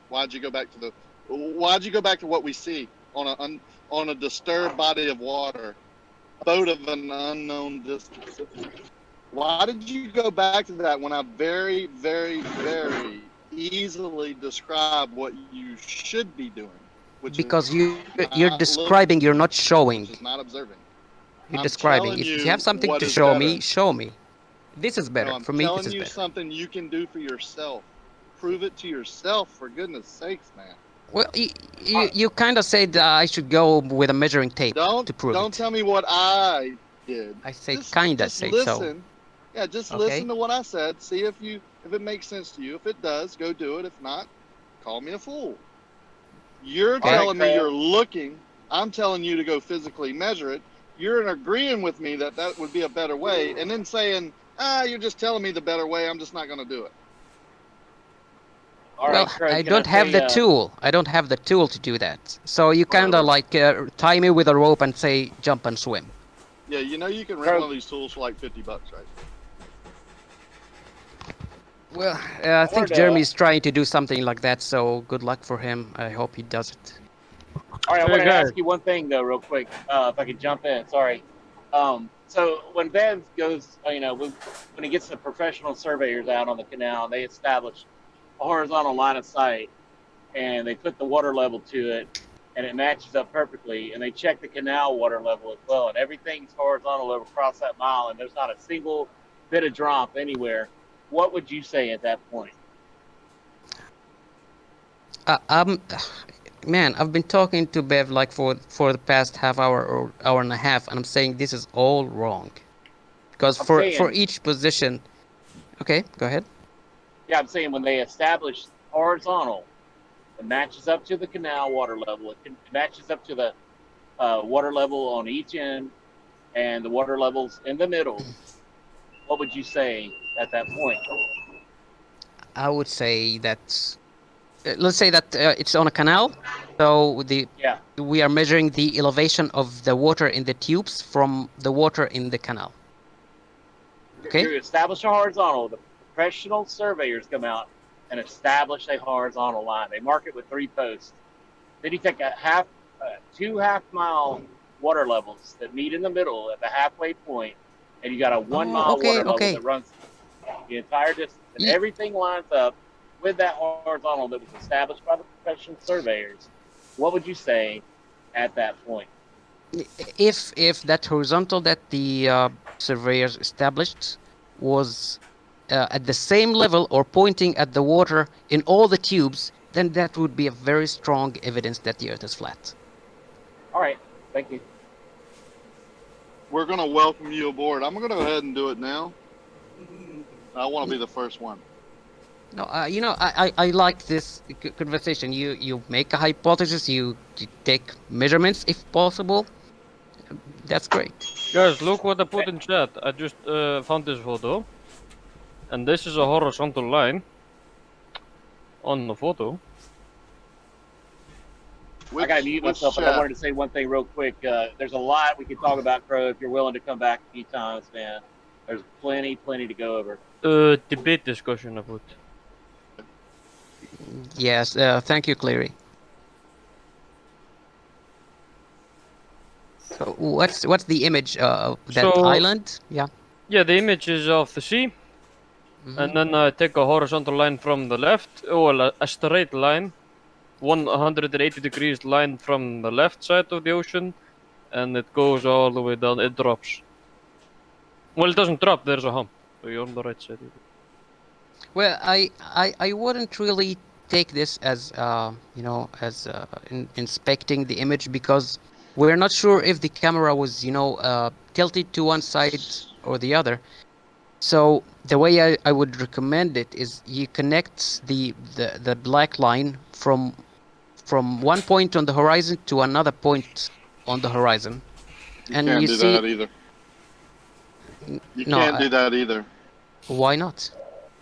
Why'd you go back to the boat on the ocean? Why'd you go back to what we see on a disturbed body of water, a boat of an unknown distance? Why did you go back to that when I very, very, very easily describe what you should be doing? Because you're describing, you're not showing. Which is not observing. You're describing. If you have something to show me, show me. This is better. For me, this is better. I'm telling you something you can do for yourself. Prove it to yourself, for goodness sakes, man. Well, you kind of said I should go with a measuring tape to prove it. Don't tell me what I did. I say kind of say so. Yeah, just listen to what I said. See if it makes sense to you. If it does, go do it. If not, call me a fool. You're telling me you're looking. I'm telling you to go physically measure it. You're agreeing with me that would be a better way, and then saying, you're just telling me the better way. I'm just not going to do it. Well, Crowe, I don't have the tool. I don't have the tool to do that. So you kind of like tie me with a rope and say, jump and swim. Yeah, you know you can rent one of these tools for like $50, right? Well, I think Jeremy's trying to do something like that, so good luck for him. I hope he does it. All right, I want to ask you one thing, though, real quick, if I could jump in. Sorry. So when Bev goes, when he gets the professional surveyors out on the canal, they establish a horizontal line of sight, and they put the water level to it, and it matches up perfectly, and they check the canal water level as well, and everything's horizontal across that mile, and there's not a single bit of drop anywhere. What would you say at that point? Man, I've been talking to Bev like for the past half hour or hour and a half, and I'm saying this is all wrong. Because for each position... Okay, go ahead. Yeah, I'm saying when they establish horizontal, it matches up to the canal water level. It matches up to the water level on each end and the water levels in the middle. What would you say at that point? I would say that... let's say that it's on a canal, so we are measuring the elevation of the water in the tubes from the water in the canal. Okay. You establish a horizontal. The professional surveyors come out and establish a horizontal line. They mark it with 3 posts. Then you take two half-mile water levels that meet in the middle at the halfway point, and you got a 1 mile water level that runs the entire distance, and everything lines up with that horizontal that was established by the professional surveyors. What would you say at that point? If that horizontal that the surveyors established was at the same level or pointing at the water in all the tubes, then that would be a very strong evidence that the Earth is flat. All right, thank you. We're going to welcome you aboard. I'm going to go ahead and do it now. I want to be the first one. No, I like this conversation. You make a hypothesis, you take measurements if possible. That's great. Guys, look what I put in chat. I just found this photo. And this is a horizontal line on the photo. I gotta mute myself, but I wanted to say one thing real quick. There's a lot we could talk about, Crowe. If you're willing to come back a few times, man, there's plenty to go over. Debate discussion about. Yes, thank you, Cleary. So what's the image of that island? Yeah. Yeah, the image is of the sea. And then I take a horizontal line from the left, well, a straight line, 180 degrees line from the left side of the ocean, and it goes all the way down. It drops. Well, it doesn't drop. There's a hump, so you're on the right side. Well, I wouldn't really take this as as inspecting the image, because we're not sure if the camera was tilted to one side or the other. So the way I would recommend it is you connect the black line from one point on the horizon to another point on the horizon, You can't do that either. You can't do that either. Why not?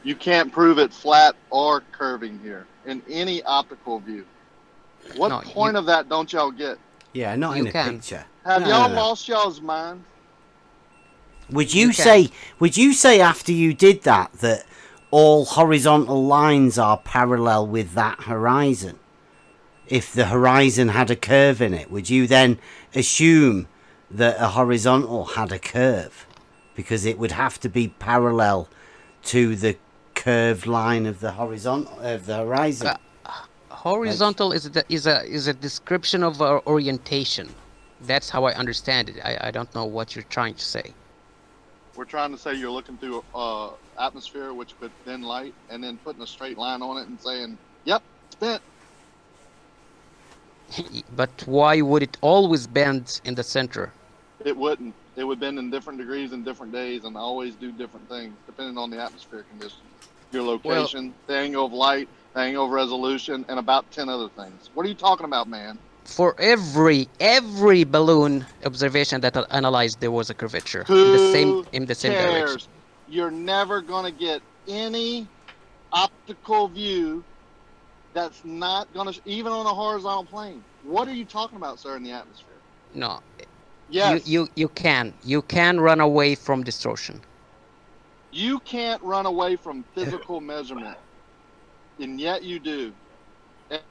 You can't prove it flat or curving here in any optical view. What point of that don't y'all get? Yeah, not in a picture. Have y'all lost y'all's mind? Would you say after you did that all horizontal lines are parallel with that horizon? If the horizon had a curve in it, would you then assume that a horizontal had a curve? Because it would have to be parallel to the curved line of the horizon. Horizontal is a description of orientation. That's how I understand it. I don't know what you're trying to say. We're trying to say you're looking through atmosphere, which could thin light, and then putting a straight line on it and saying, "Yep, it's bent." But why would it always bend in the center? It wouldn't. It would bend in different degrees and different days, and always do different things depending on the atmospheric conditions, your location, the angle of light, the angle of resolution, and about 10 other things. What are you talking about, man? For every balloon observation that I analyzed, there was a curvature in the same direction. You're never gonna get any optical view that's not gonna, even on a horizontal plane. What are you talking about, sir, in the atmosphere? No. Yes. You can run away from distortion. You can't run away from physical measurement, and yet you do.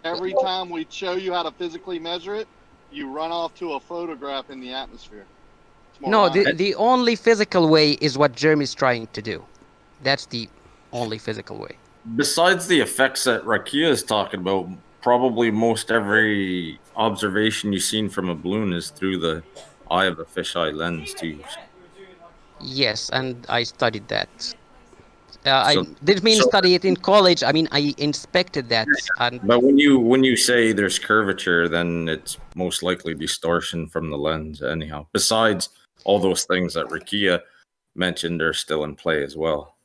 Every time we show you how to physically measure it, you run off to a photograph in the atmosphere. No, the only physical way is what Jeremy's trying to do. That's the only physical way. Besides the effects that Rakia is talking about, probably most every observation you've seen from a balloon is through the eye of a fisheye lens too. Yes, and I studied that. I didn't mean study it in college. I mean, I inspected that. But when you say there's curvature, then it's most likely distortion from the lens anyhow. Besides all those things that Rakia mentioned are still in play as well.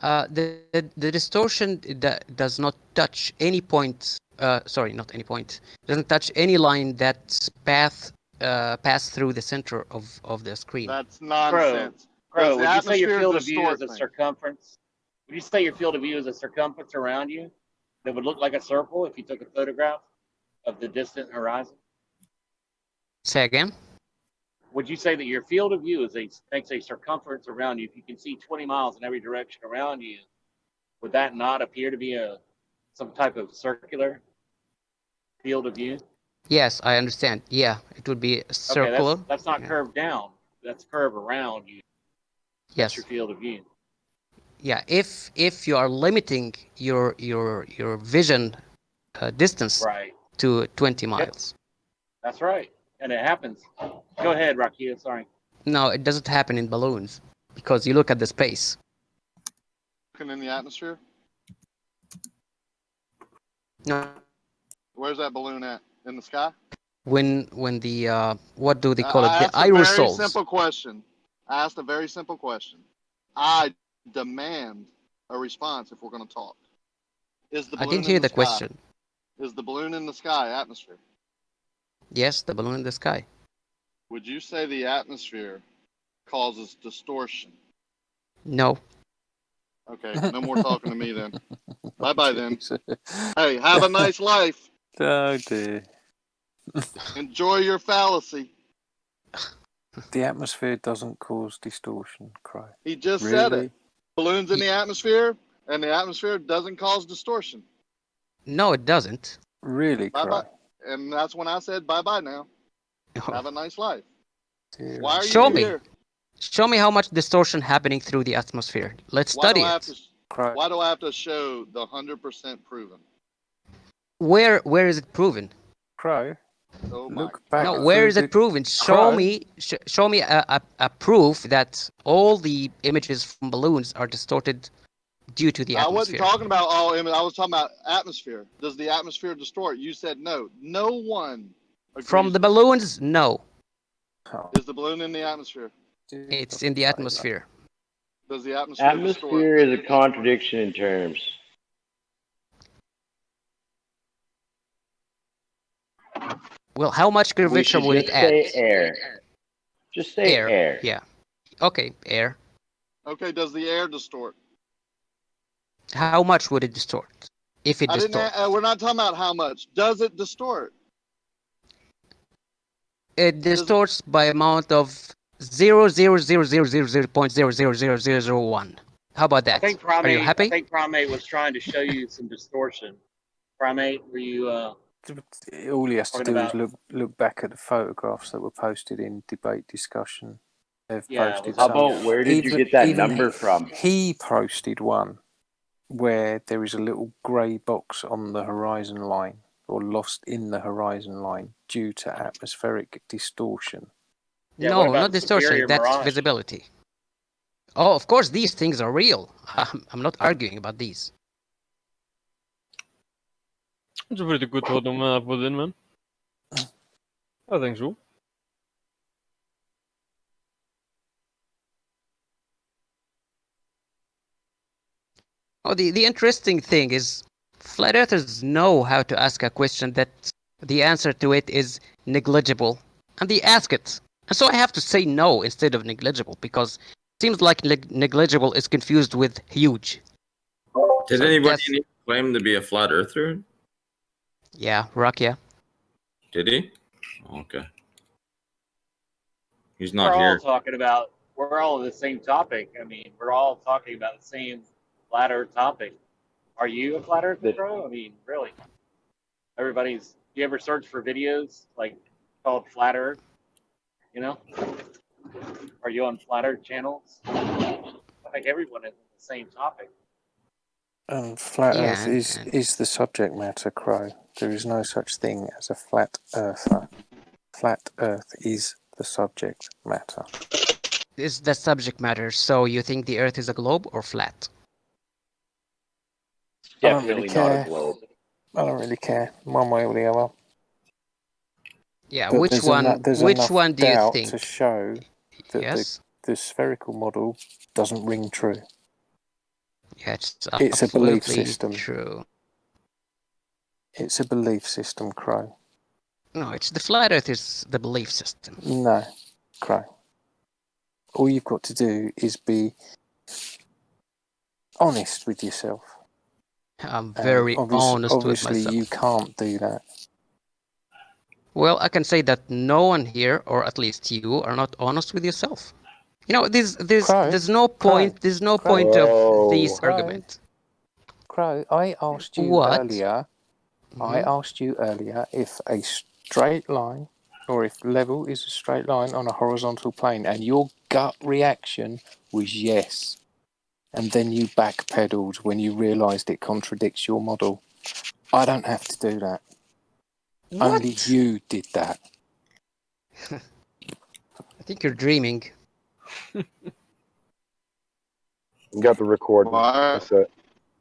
The distortion does not touch any point. Sorry, not any point. Doesn't touch any line that's pass through the center of the screen. That's nonsense. Crowe, would you say your field of view is a circumference? Would you say your field of view is a circumference around you that would look like a circle if you took a photograph of the distant horizon? Say again? Would you say that your field of view makes a circumference around you? If you can see 20 miles in every direction around you, would that not appear to be some type of circular field of view? Yes, I understand. Yeah, it would be circular. Okay, that's not curved down. That's curved around you. Yes. That's your field of view. Yeah, if you are limiting your vision distance to 20 miles. Yep. That's right, and it happens. Go ahead, Rakia. Sorry. No, it doesn't happen in balloons because you look at the space. Looking in the atmosphere. No. Where's that balloon at? In the sky? When the what do they call it? The aerosols. I asked a very simple question. I demand a response if we're going to talk. Is the balloon I didn't hear in the the question. Is the balloon in the sky atmosphere? Yes, the balloon in the sky. Would you say the atmosphere causes distortion? No. Okay, no more talking to me then. Bye-bye then. Hey, have a nice life. Oh dear. Enjoy your fallacy. The atmosphere doesn't cause distortion, Crowe. He just said it. balloons in the atmosphere, and the atmosphere doesn't cause distortion. No, it doesn't. Really, Bye Crowe? bye. And that's when I said bye bye now. Have a nice life. Why are Show you me. here? Show me how much distortion happening through the atmosphere. Let's Why do study I have it. to? Why do I have to show the 100% proven? Where is it proven? Crowe, Oh look back. No, where is it proven? Show me a proof that all the images from balloons are distorted due to the I wasn't atmosphere. talking about all image. I was talking about atmosphere. Does the atmosphere distort? You said no. No one agrees. From the balloons, no. Is the balloon in the atmosphere? It's in the atmosphere. Does the atmosphere distort? Atmosphere is a contradiction in terms. Well, how much We curvature should would just it add? say air. Just say air. Yeah. Okay, air. Okay, does the air distort? How much would it distort? If it I didn't. distorts. We're not talking about how much. Does it distort? It distorts by amount of 0.00000001. How about that? I think Are you happy? I think Primate was trying to show you some distortion. Primate, were you? All he has to talking do about- is look back at the photographs that were posted in debate discussion. They've Yeah, posted. How some. about where did you get that number from? He posted one where there is a little grey box on the horizon line, or lost in the horizon line, due to atmospheric distortion. Yeah, No, what about not distortion. superior That's mirage? visibility. Oh, of course, these things are real. I'm not arguing about these. It's a pretty good totem I put in, man. I think so. Oh, the interesting thing is flat earthers know how to ask a question that the answer to it is negligible, and they ask it. And so I have to say no instead of negligible, because it seems like negligible is confused with huge. Did So anybody that's- claim to be a flat earther? Yeah, Rakia. Did he? Okay. He's We're not all here. talking about. We're all on the same topic. I mean, we're all talking about the same flat Earth topic. Are you a flat Earth Crowe? I mean, really? Everybody's. You ever search for videos like called Flat Earth? You know? Are you on Flat Earth channels? I think everyone is on the same topic. Flat Yeah, Earth is the subject matter, Crowe. There is no such thing as a flat earther. Flat Earth is the subject matter. Is the subject matter. So you think the Earth is a globe or flat? I don't really Definitely not a care. globe. I don't really care, one way or the other. Yeah, But which there's one? there's Which enough one do you doubt think? to show that Yes. the spherical model doesn't ring true. Yeah, it's It's a belief absolutely system. true. It's a belief system, Crowe. No, it's the flat Earth is the belief system. No, Crowe. All you've got to do is be honest with yourself. I'm very honest with Obviously, myself. you can't do that. Well, I can say that no one here, or at least you, are not honest with yourself. You know, there's no point. There's no point of this argument. Crowe, I asked you What? earlier. I asked you earlier if a straight line, or if level is a straight line on a horizontal plane, and your gut reaction was yes. And then you backpedaled when you realised it contradicts your model. I don't have to do that. What? Only you did that. I think you're dreaming. You got the recording. That's it.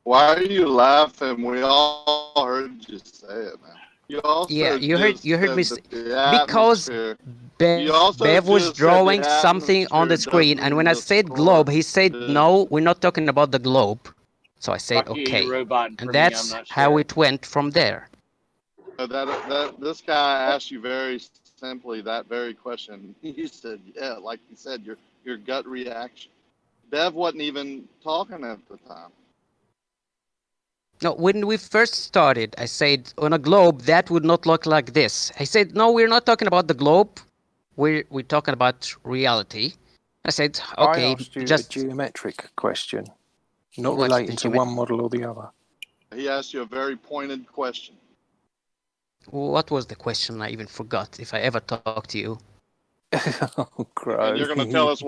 Why are you laughing? We all heard you say it, man. You also Yeah, you heard me said say, that the because atmosphere- Bev, You also Bev was just said drawing the something on the atmosphere screen, and when I said doesn't globe, he said distort. no, we're not talking about the globe. So I said Rocky, okay, you're roboting for and me, that's I'm not how sure. it went from there. This guy asked you very simply that very question. He said, yeah, like you said, your gut reaction. Bev wasn't even talking at the time. No, when we first started, I said on a globe that would not look like this. I said no, we're not talking about the globe. We're talking about reality. I said okay, I asked you just a geometric question. Not What's relating the to one model or the other. He asked you a very pointed question. What was the question? I even forgot. If I ever talk to you. Oh, Crowe. And you're going to tell us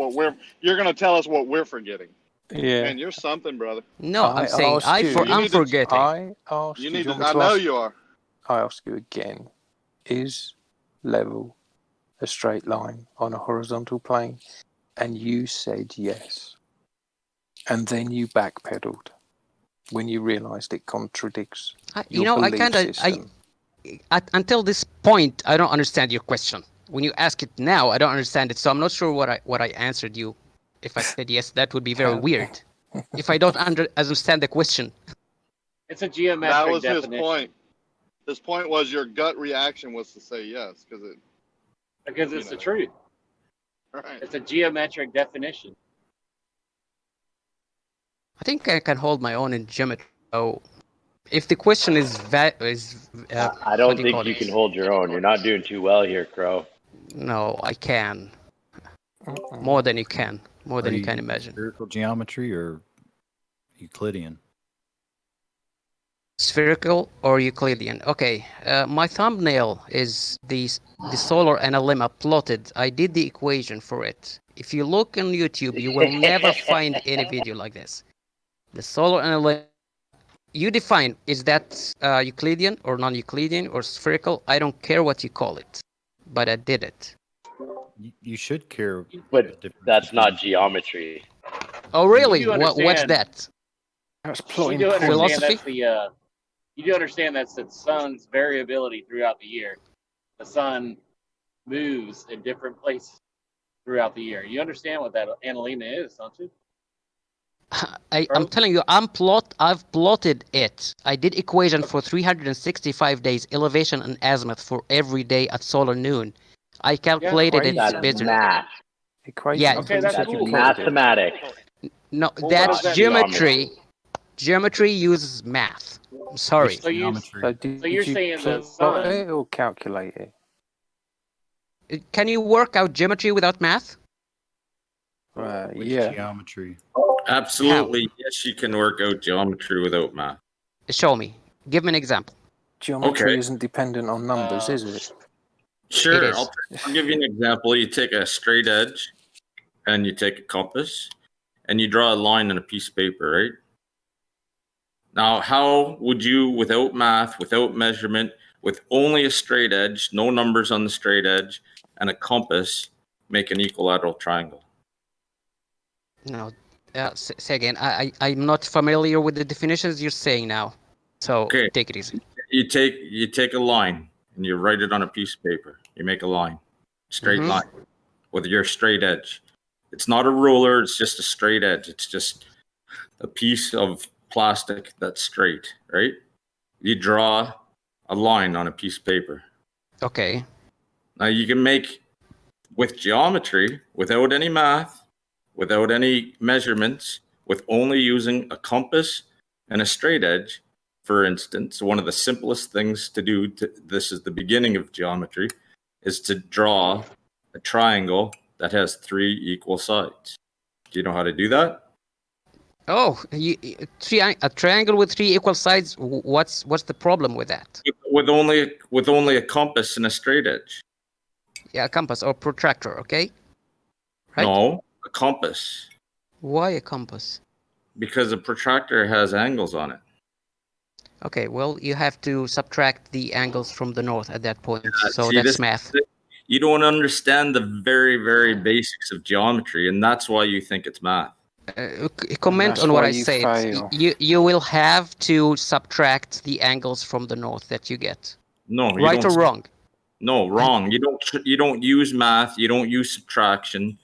what we're forgetting. Yeah. Man, you're something, brother. No, I'm saying I'm forgetting. I asked You you. need Do you to. want I me know ask, you are. I ask you again. Is level a straight line on a horizontal plane? And you said yes. And then you backpedaled when you realised it contradicts your belief system. Until this point, I don't understand your question. When you ask it now, I don't understand it. So I'm not sure what I answered you. If I said yes, that would be very weird. If I don't understand the question. It's a geometric That was definition. his point. His point was your gut reaction was to say yes because it's the truth. Right. It's a geometric definition. I think I can hold my own in geometry. So, if the question is I don't think you can hold your own. You're not doing too well here, Crowe. No, I can. More than you can. More than you can imagine. Spherical geometry or Euclidean? Spherical or Euclidean? Okay. My thumbnail is the solar analemma plotted. I did the equation for it. If you look on YouTube, you will never find any video like this. The solar analemma. You define, is that Euclidean or non-Euclidean or spherical? I don't care what you call it, but I did it. You should care. But that's not geometry. Oh, really? You do What's understand- that? That's You do understand philosophy? that's you do understand that's the sun's variability throughout the year. The sun moves in different places throughout the year. You understand what that analemma is, don't you? I'm telling you, I've plotted it. I did equation for 365 days, elevation and azimuth for every day at solar noon. I calculated it. That's based on- math. Yeah. Okay, that's cool. Mathematics. No, Well, that's what is that? geometry. Geometry uses math. I'm sorry. So you're Did saying the plot sun? it or calculate it? Can you work out geometry without math? Yeah. Geometry. Absolutely, yes, you can work out geometry without math. Show me. Give me an example. Geometry Okay. isn't dependent on numbers, is it? Sure, It is. I'll give you an example. You take a straight edge, and you take a compass, and you draw a line on a piece of paper, right? Now, how would you, without math, without measurement, with only a straight edge, no numbers on the straight edge, and a compass, make an equilateral triangle? No. Say again. I'm not familiar with the definitions you're saying now. So take it easy. You take a line and you write it on a piece of paper. You make a line, straight line, with your straight edge. It's not a ruler. It's just a straight edge. It's just a piece of plastic that's straight, right? You draw a line on a piece of paper. Okay. Now you can make, with geometry, without any math, without any measurements, with only using a compass and a straight edge, for instance, one of the simplest things to do, this is the beginning of geometry, is to draw a triangle that has 3 equal sides. Do you know how to do that? Oh, a triangle with 3 equal sides. What's the problem with that? With only a compass and a straight edge. Yeah, a compass or protractor. Okay. Right? No, a compass. Why a compass? Because a protractor has angles on it. Okay, well, you have to subtract the angles from the north at that point. So See, that's this- math. You don't understand the very, very basics of geometry, and that's why you think it's math. Comment That's on what why I you said. fail. You will have to subtract the angles from the north that you get. No, you Right or don't- wrong? No, wrong. You don't use math. You don't use subtraction.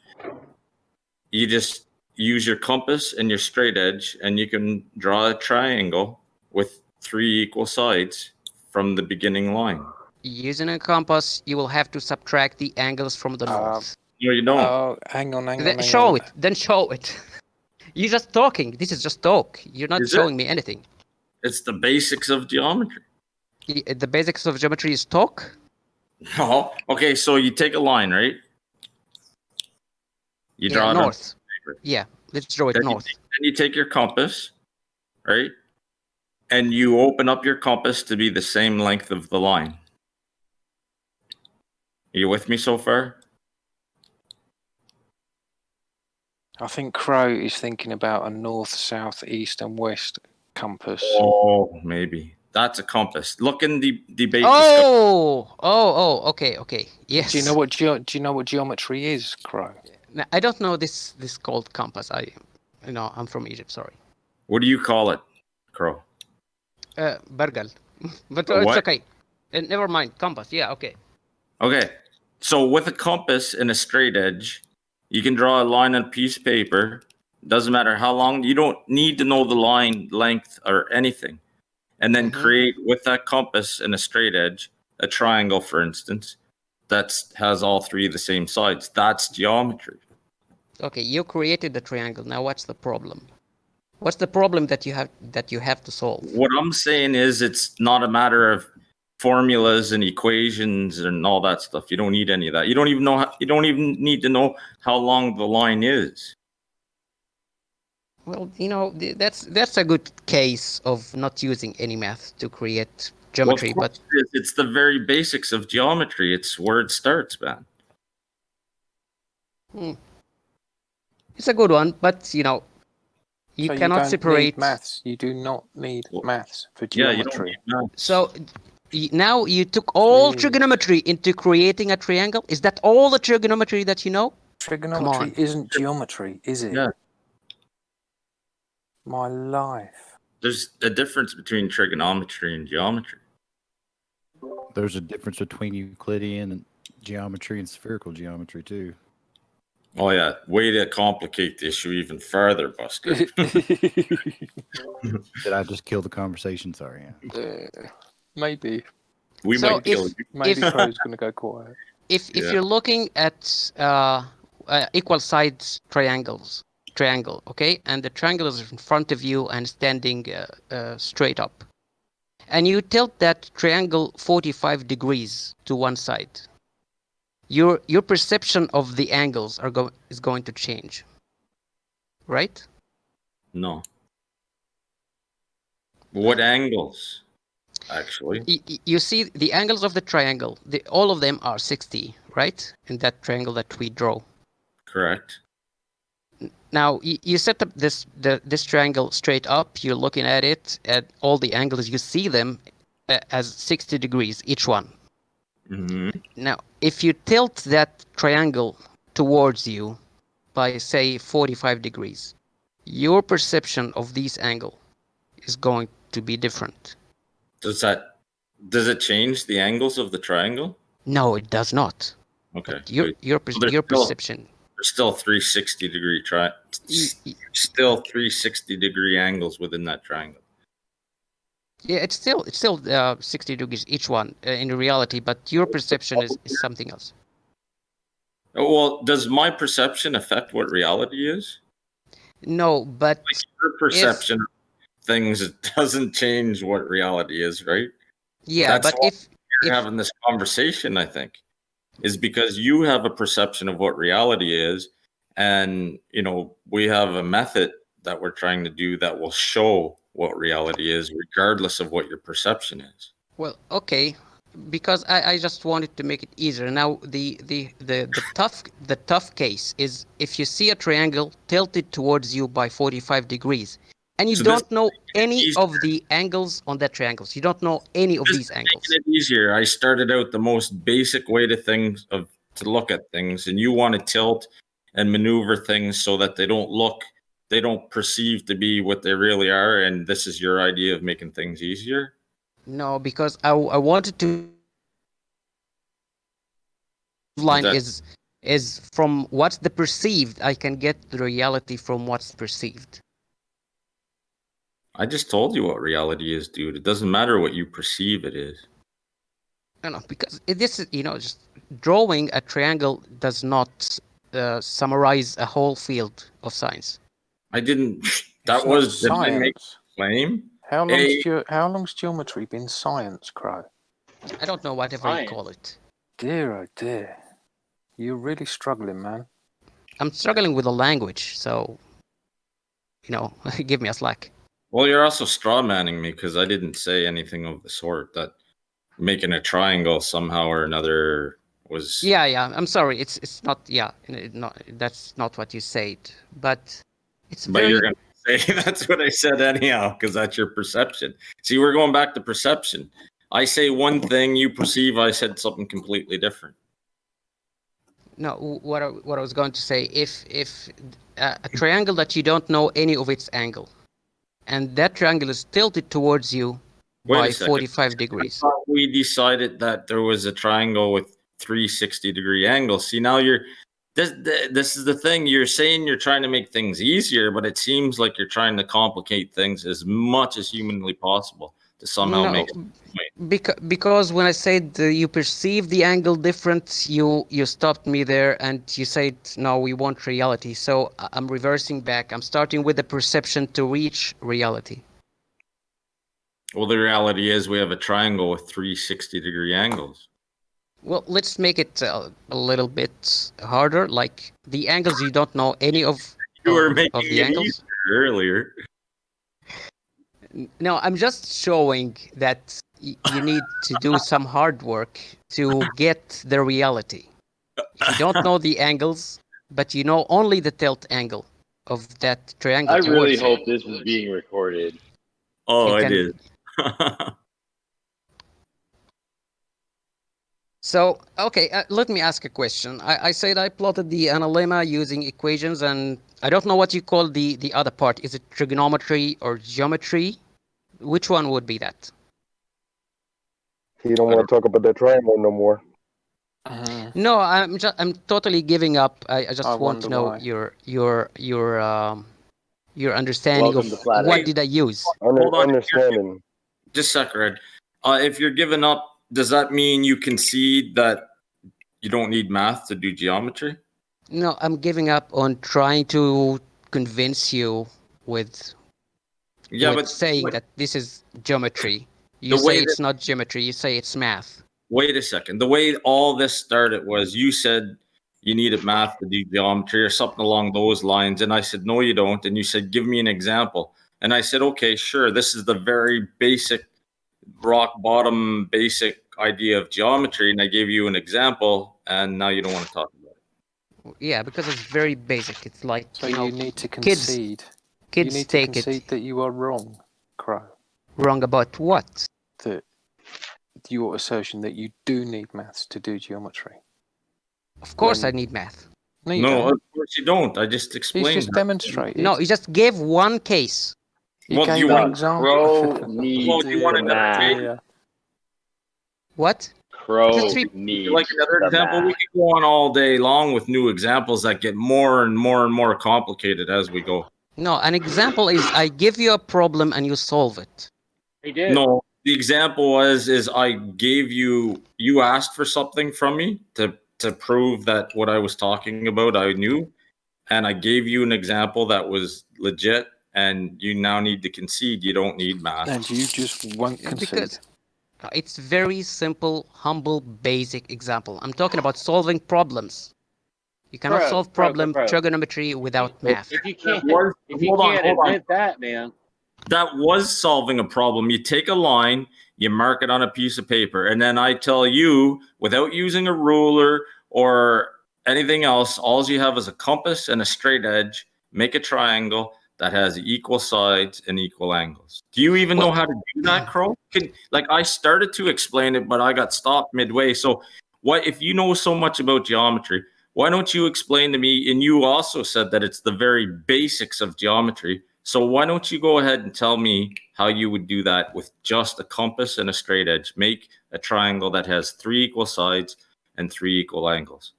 You just use your compass and your straight edge, and you can draw a triangle with 3 equal sides from the beginning line. Using a compass, you will have to subtract the angles from the north. No, you don't. Oh, hang on. Then show it. Then show it. You're just talking. This is just talk. You're not Is it? showing me anything. It's the basics of geometry. The basics of geometry is talk. No. Okay, so you take a line, right? You draw it on north. paper. Yeah. Let's draw it north. Then you take your compass, right? And you open up your compass to be the same length of the line. Are you with me so far? I think Crowe is thinking about a north, south, east, and west compass. Oh, maybe. That's a compass. Look in the debate. Okay. Yes. Do you know what geometry is, Crowe? Now, I don't know this called compass. I'm from Egypt. Sorry. What do you call it, Crowe? Bargal. But A it's what? okay. Never mind. Compass. Yeah. Okay. Okay. So with a compass and a straight edge, you can draw a line on a piece of paper. Doesn't matter how long. You don't need to know the line length or anything. And then create with that compass and a straight edge, a triangle, for instance, that has all three of the same sides. That's geometry. Okay, you created the triangle. Now what's the problem? What's the problem that you have to solve? What I'm saying is it's not a matter of formulas and equations and all that stuff. You don't need any of that. You don't even need to know how long the line is. Well, that's a good case of not using any math to create geometry, but it's the very basics of geometry. It's where it starts, man. It's a good one, but you cannot separate maths. You do not need maths for geometry. Yeah, you don't need maths. So now you took all trigonometry into creating a triangle. Is that all the trigonometry that you know? Trigonometry isn't geometry, is it? Yeah. My life. There's a difference between trigonometry and geometry. There's a difference between Euclidean geometry and spherical geometry too. Oh yeah, way to complicate the issue even further, Buster. Did I just kill the conversation? Sorry. Maybe. We might kill you. Maybe Crowe's going to go quiet. If you're looking at equal sides triangle, okay, and the triangle is in front of you and standing straight up, and you tilt that triangle 45 degrees to one side, your perception of the angles is going to change, right? No. What angles? Actually, you see the angles of the triangle. All of them are 60, right? In that triangle that we draw. Correct. Now you set up this triangle straight up. You're looking at it at all the angles. You see them as 60 degrees each one. Mm-hmm. Now, if you tilt that triangle towards you by say 45 degrees, your perception of this angle is going to be different. Does it change the angles of the triangle? No, it does not. Okay. Your perception. There's still 360 degree still 360 degree angles within that triangle. Yeah, it's still 60 degrees each one in reality, but your perception is something else. Oh, well, does my perception affect what reality is? No, but like your perception of things, it doesn't change what reality is, right? Yeah, That's but if you're having this conversation, I think, is because you have a perception of what reality is, and we have a method that we're trying to do that will show what reality is, regardless of what your perception is. Well, okay, because I just wanted to make it easier. Now, the tough case is if you see a triangle tilted towards you by 45 degrees, and you don't know any of the angles on that triangle. So you don't know any of these angles. Making it easier. I started out the most basic way to look at things, and you want to tilt and maneuver things so that they don't perceive to be what they really are, and this is your idea of making things easier? No, because I wanted to line is from what's the perceived. I can get the reality from what's perceived. I just told you what reality is, dude. It doesn't matter what you perceive it is. No, because this is, just drawing a triangle does not summarize a whole field of science. I didn't. That was science. Did I make a claim? How long's geometry been science, Crowe? I don't know, whatever you call it. Dear, oh dear. You're really struggling, man. I'm struggling with the language, so give me a slack. Well, you're also straw manning me because I didn't say anything of the sort that making a triangle somehow or another was. Yeah. I'm sorry. It's not. Yeah, that's not what you said. But it's But very. you're gonna say that's what I said anyhow because that's your perception. See, we're going back to perception. I say one thing, you perceive I said something completely different. No, what I was going to say, if a triangle that you don't know any of its angle, and that triangle is tilted towards you by 45 degrees. I thought we decided that there was a triangle with 360-degree angles. See, now this is the thing. You're saying you're trying to make things easier, but it seems like you're trying to complicate things as much as humanly possible to somehow make it. Because when I said you perceive the angle different, you stopped me there and you said, no, we want reality. So I'm reversing back. I'm starting with the perception to reach reality. Well, the reality is we have a triangle with 360-degree angles. Well, let's make it a little bit harder. Like the angles you don't know any of. You were making of the it angles easier earlier. No, I'm just showing that you need to do some hard work to get the reality. You don't know the angles, but you know only the tilt angle of that triangle. I really hope this is being recorded. Oh, it is. So, okay, let me ask a question. I said I plotted the analemma using equations, and I don't know what you call the other part. Is it trigonometry or geometry? Which one would be that? He don't want to talk about that triangle no more. No, I'm totally giving up. I just want to know your understanding Welcome of to Flat what Earth. did I use. Hold on. Understanding. Just a second. If you're giving up, does that mean you concede that you don't need math to do geometry? No, I'm giving up on trying to convince you with saying that this is geometry. You say it's not geometry. You say it's math. Wait a second. The way all this started was you said you needed math to do geometry or something along those lines. And I said, no, you don't. And you said, give me an example. And I said, okay, sure. This is the very basic, rock bottom, basic idea of geometry. And I gave you an example. And now you don't want to talk about it. Yeah, because it's very basic. It's like, so you need to concede. Kids you need take to concede that you are wrong, Crowe. Wrong about what? That your assertion that you do need maths to do geometry. Of course I need math. No, of course you don't. I just explained. He's just demonstrated. No, you just gave one case. You gave an example. Crowe needs do you want another case? What? Crowe needs like another example. We could go on all day long with new examples that get more and more and more complicated as we go. No, an example is I give you a problem and you solve it. He did. No, the example is I gave you asked for something from me to prove that what I was talking about I knew, and I gave you an example that was legit, and you now need to concede you don't need math. And you just won't concede. Because it's very simple, humble, basic example. I'm talking about solving problems. You cannot solve problem trigonometry without math. If you can't admit that, man. That was solving a problem. You take a line, you mark it on a piece of paper, and then I tell you, without using a ruler or anything else, all you have is a compass and a straight edge, make a triangle that has equal sides and equal angles. Do you even know how to do that, Crowe? I started to explain it, but I got stopped midway. So if you know so much about geometry, why don't you explain to me? And you also said that it's the very basics of geometry. So why don't you go ahead and tell me how you would do that with just a compass and a straight edge? Make a triangle that has 3 equal sides and 3 equal angles.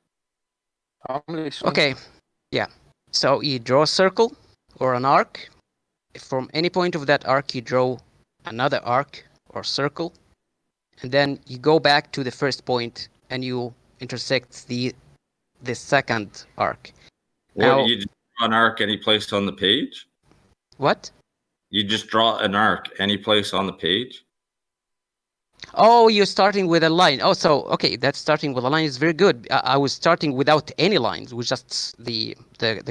Okay, yeah. So you draw a circle or an arc. From any point of that arc, you draw another arc or circle. And then you go back to the first point and you intersect the second arc. Now, you just draw an arc any place on the page? What? You just draw an arc any place on the page? Oh, you're starting with a line. Oh, so, okay, that starting with a line is very good. I was starting without any lines, with just the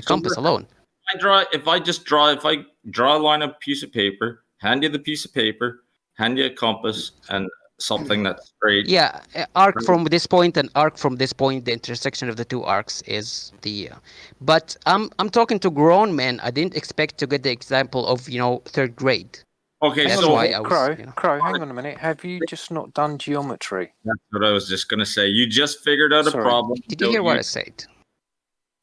compass alone. if I draw a line of piece of paper, hand you the piece of paper, hand you a compass and something that's straight. Yeah, arc from this point and arc from this point, the intersection of the two arcs is the. But I'm talking to grown men. I didn't expect to get the example of third grade. Okay, that's so why I was. Crowe, Crowe, hang on a minute. Have you just not done geometry? That's what I was just gonna say. You just figured out a problem. Did you hear what I said?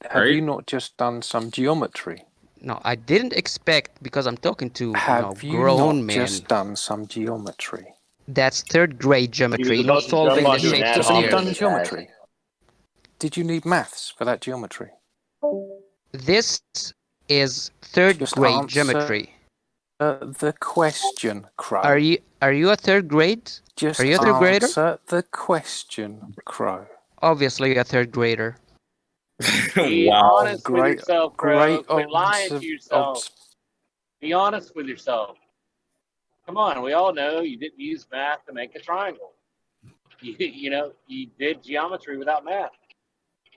Have you not just done some geometry? No, I didn't expect because I'm talking to Have you grown not men. just done some geometry? That's third grade geometry, not about to solving jump the on your shapes nap of So the you've earth. done geometry. Did you need maths for that geometry? This is third Just grade answer geometry. The question, Crowe. Are you a third grade? Just Are you a third grader? answer the question, Crowe. Obviously a third grader. Be Wow. honest with yourself, Crowe. Quit lying to yourself. obs- Be honest with yourself. Come on, we all know you didn't use math to make a triangle. You did geometry without math.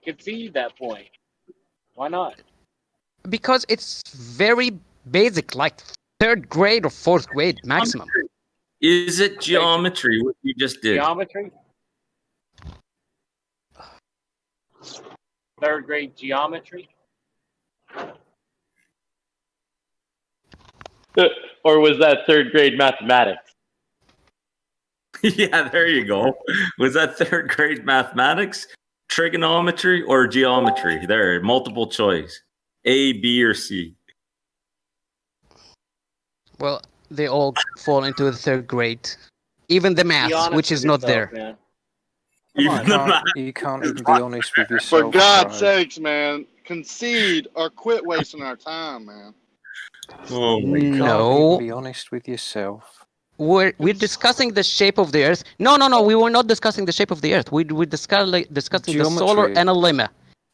Concede that point. Why not? Because it's very basic, like third grade or fourth grade maximum. Is it geometry what you just did? Geometry? Third grade geometry? Or was that third grade mathematics? Yeah, there you go. Was that third grade mathematics, trigonometry, or geometry? There, multiple choice. A, B, or C. Well, they all fall into the third grade. Even the maths, which is not there. Man. You can't even be honest with yourself. For God's Crowe. sakes, man, concede or quit wasting our time, man. Oh my You can't No. even be honest with yourself. We're discussing the shape of the Earth. No, we were not discussing the shape of the Earth. We're discussing the solar Geometry. analemma,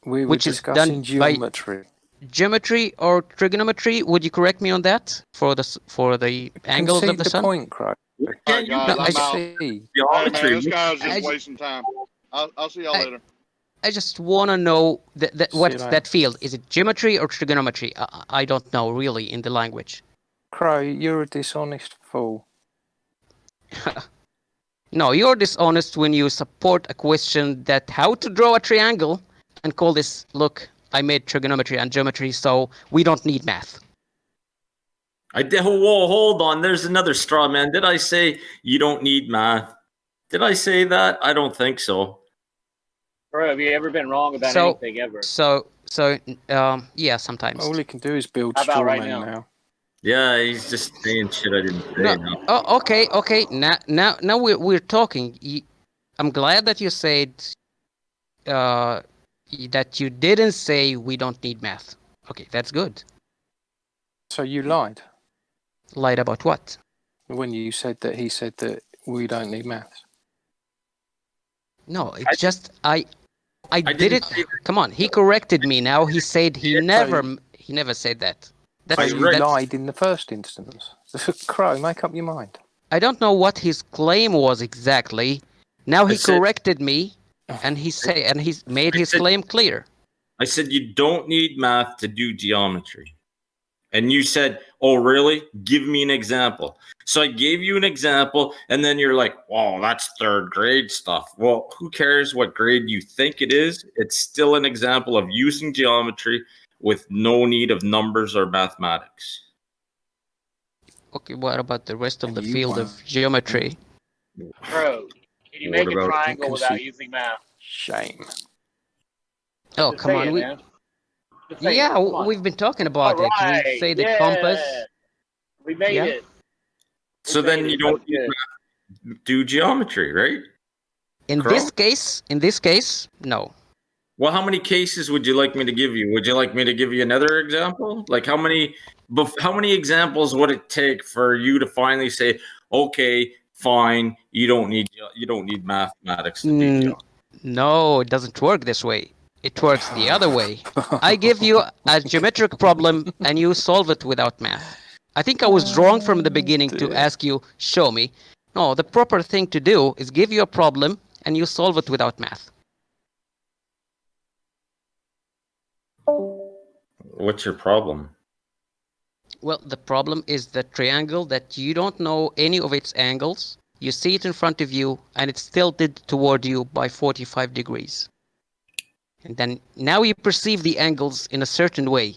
We were which is discussing done geometry. by geometry or trigonometry. Would you correct me on that for the angles Concede of the the sun? point, Crowe. Alright, guys, No, I I'm out. See. Hey, Geometry. man, this guy's I just ju- wasting time. I'll see y'all later. I just want to know what's later. that field. Is it geometry or trigonometry? I don't know really in the language. Crowe, you're a dishonest fool. No, you're dishonest when you support a question that how to draw a triangle and call this, look, I made trigonometry and geometry, so we don't need math. Whoa, hold on. There's another straw man. Did I say you don't need math? Did I say that? I don't think so. Bro, have you ever been wrong about So- anything ever? Yeah, sometimes. All he can do is build How about straw right men now? now. Yeah, he's just saying shit I didn't say. No. now. Oh, okay. Now we're talking. I'm glad that you said that you didn't say we don't need math. Okay, that's good. So you lied Lied about what? when you said that he said that we don't need maths. No, it's just I did didn't it. say Come on, he corrected me now. He said he never said that. So That's, you that's lied in the first instance. Crowe, make up your mind. I don't know what his claim was exactly. Now he I said- corrected me, and he's made his claim clear. I said you don't need math to do geometry. And you said, oh, really? Give me an example. So I gave you an example, and then you're like, oh, that's third grade stuff. Well, who cares what grade you think it is? It's still an example of using geometry with no need of numbers or mathematics. Okay, what about the rest of the You field of geometry? Bro, can you What make a about- triangle without Concede. using math? Shame. Oh, Just come say on. it, man. Just say it. Yeah, Come on. we've been talking about it. Alright, We say the yeah. compass. We made Yeah. it. So We then made you it. don't That's need good. math to do geometry, right? In Crowe? this case, no. Well, how many cases would you like me to give you? Would you like me to give you another example? Like how many examples would it take for you to finally say, okay, fine, you don't need mathematics to do Mm, geometry? No, it doesn't work this way. It works the other way. I give you a geometric problem and you solve it without math. I think I was wrong from the beginning to ask you, show me. No, the proper thing to do is give you a problem and you solve it without math. What's your problem? Well, the problem is the triangle that you don't know any of its angles. You see it in front of you, and it's tilted toward you by 45 degrees. And then now you perceive the angles in a certain way.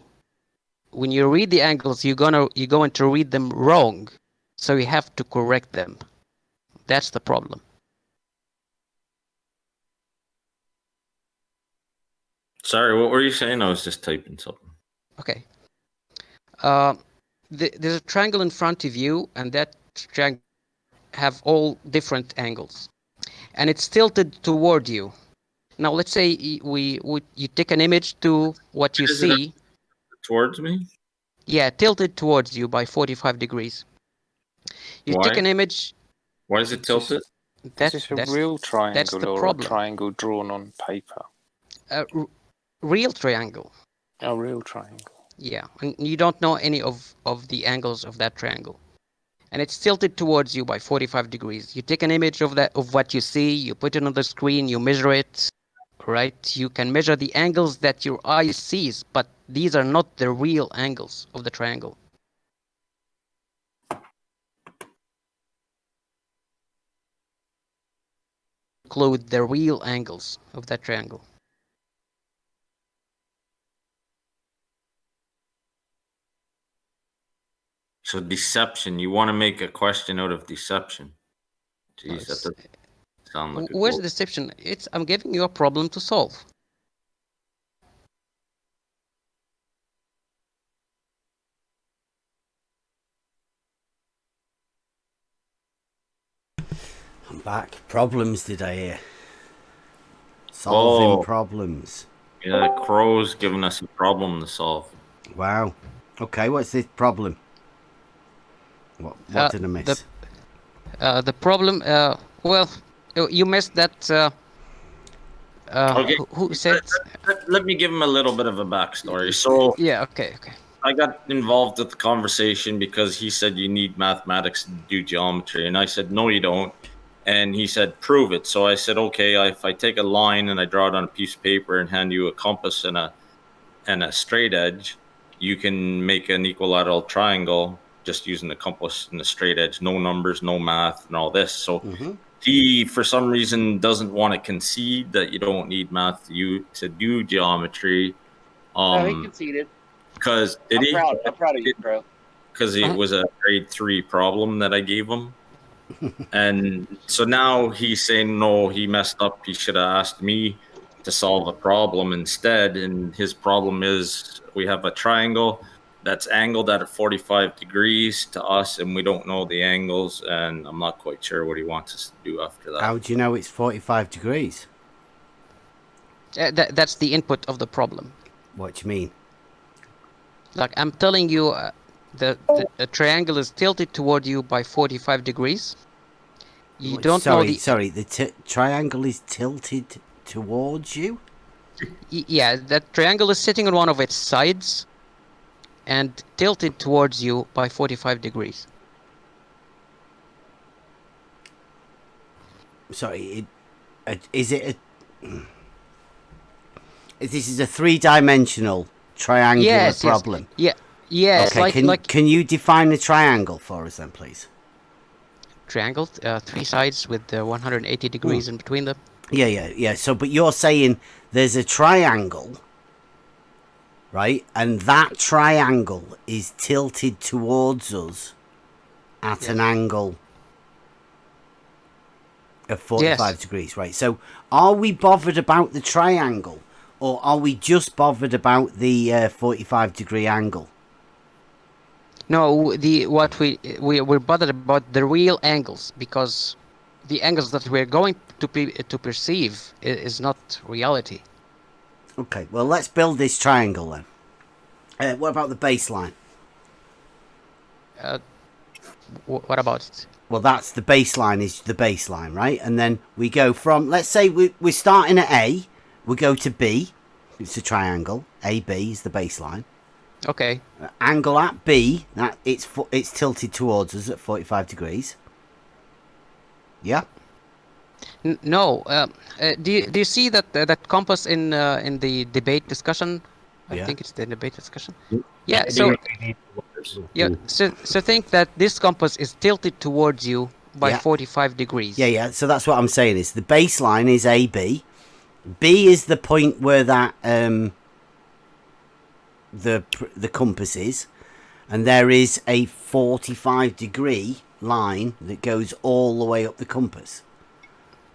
When you read the angles, you're going to read them wrong. So you have to correct them. That's the problem. Sorry, what were you saying? I was just typing something. Okay. There's a triangle in front of you, and that triangle have all different angles. And it's tilted toward you. Now, let's say you take an image to what you see. Towards me? Yeah, tilted towards you by 45 degrees. You Why? take an image. Why is it tilted? Is this a real triangle or problem. a triangle drawn on paper? Real triangle. A real triangle. Yeah, and you don't know any of the angles of that triangle. And it's tilted towards you by 45 degrees. You take an image of what you see, you put it on the screen, you measure it, right? You can measure the angles that your eye sees, but these are not the real angles of the triangle. Include the real angles of that triangle. So deception. You want to make a question out of deception. Jeez, that doesn't sound like a Where's goal. deception? I'm giving you a problem to solve. I'm back. Problems, did I hear? Solving Oh. problems. Yeah, Crowe's giving us a problem to solve. Wow. Okay, what's this problem? What did I miss? The problem, well, you missed that. Okay. Who said? Let me give him a little bit of a backstory. So yeah, okay. I got involved with the conversation because he said you need mathematics to do geometry, and I said no, you don't. And he said prove it. So I said okay. If I take a line and I draw it on a piece of paper and hand you a compass and a straight edge, you can make an equilateral triangle just using the compass and the straight edge. No numbers, no math, and all this. So. He, for some reason, doesn't want to concede that you don't need math to do geometry. No, he conceded. Because I'm proud of you, Crowe. Because it was a grade 3 problem that I gave him. And so now he's saying, no, he messed up. He should have asked me to solve a problem instead. And his problem is we have a triangle that's angled at 45 degrees to us, and we don't know the angles, and I'm not quite sure what he wants us to do after that. How do you know it's 45 degrees? That's the input of the problem. What do you mean? Like I'm telling you, the triangle is tilted toward you by 45 degrees. You don't know the... Sorry, the triangle is tilted towards you? Yeah, that triangle is sitting on one of its sides and tilted towards you by 45 degrees. Sorry, this is a three-dimensional triangular problem. Yes. Yeah. Okay, can you define a triangle for us then, please? Triangle, 3 sides with 180 degrees in between them. Yeah. So, but you're saying there's a triangle, right? And that triangle is tilted towards us at an angle of 45 degrees, right? So are we bothered about the triangle, or are we just bothered about the 45 degree angle? No, we're bothered about the real angles, because the angles that we're going to perceive is not reality. Okay, well, let's build this triangle then. What about the baseline? What about it? Well, that's the baseline, is the baseline, right? And then we go from, let's say we're starting at A, we go to B, it's a triangle, AB is the baseline. Okay. Angle at B, that it's tilted towards us at 45 degrees. Yeah? No. Do you see that compass in the debate discussion I think it's the debate discussion. Yeah. So so think that this compass is tilted towards you by 45 degrees. Yeah. So that's what I'm saying is the baseline is AB. B is the point where that the compass is, and there is a 45-degree line that goes all the way up the compass.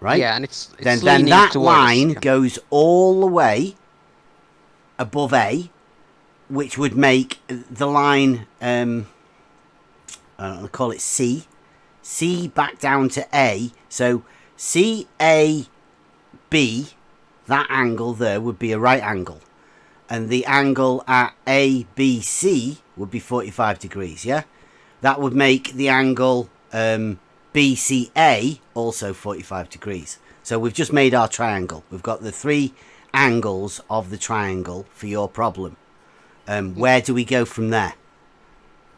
Right? Yeah, and it's then leaning that towards, line goes all the way above A, which would make the line I'll call it C back down to A. So CAB, that angle there would be a right angle, and the angle at ABC would be 45 degrees. Yeah, that would make the angle BCA also 45 degrees. So we've just made our triangle. We've got the 3 angles of the triangle for your problem. Where do we go from there?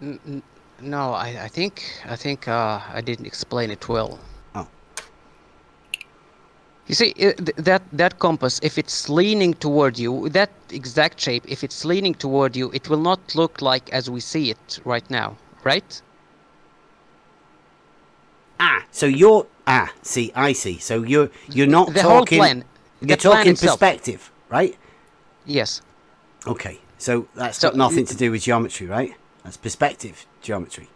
No, I think I didn't explain it well. Oh. You see, that compass, if it's leaning toward you, that exact shape, if it's leaning toward you, it will not look like as we see it right now, right? So you're see, I see. So you're not the talking. Whole plan. You're talking perspective, right? Yes. Okay, so that's got nothing to do with geometry, right? That's perspective geometry.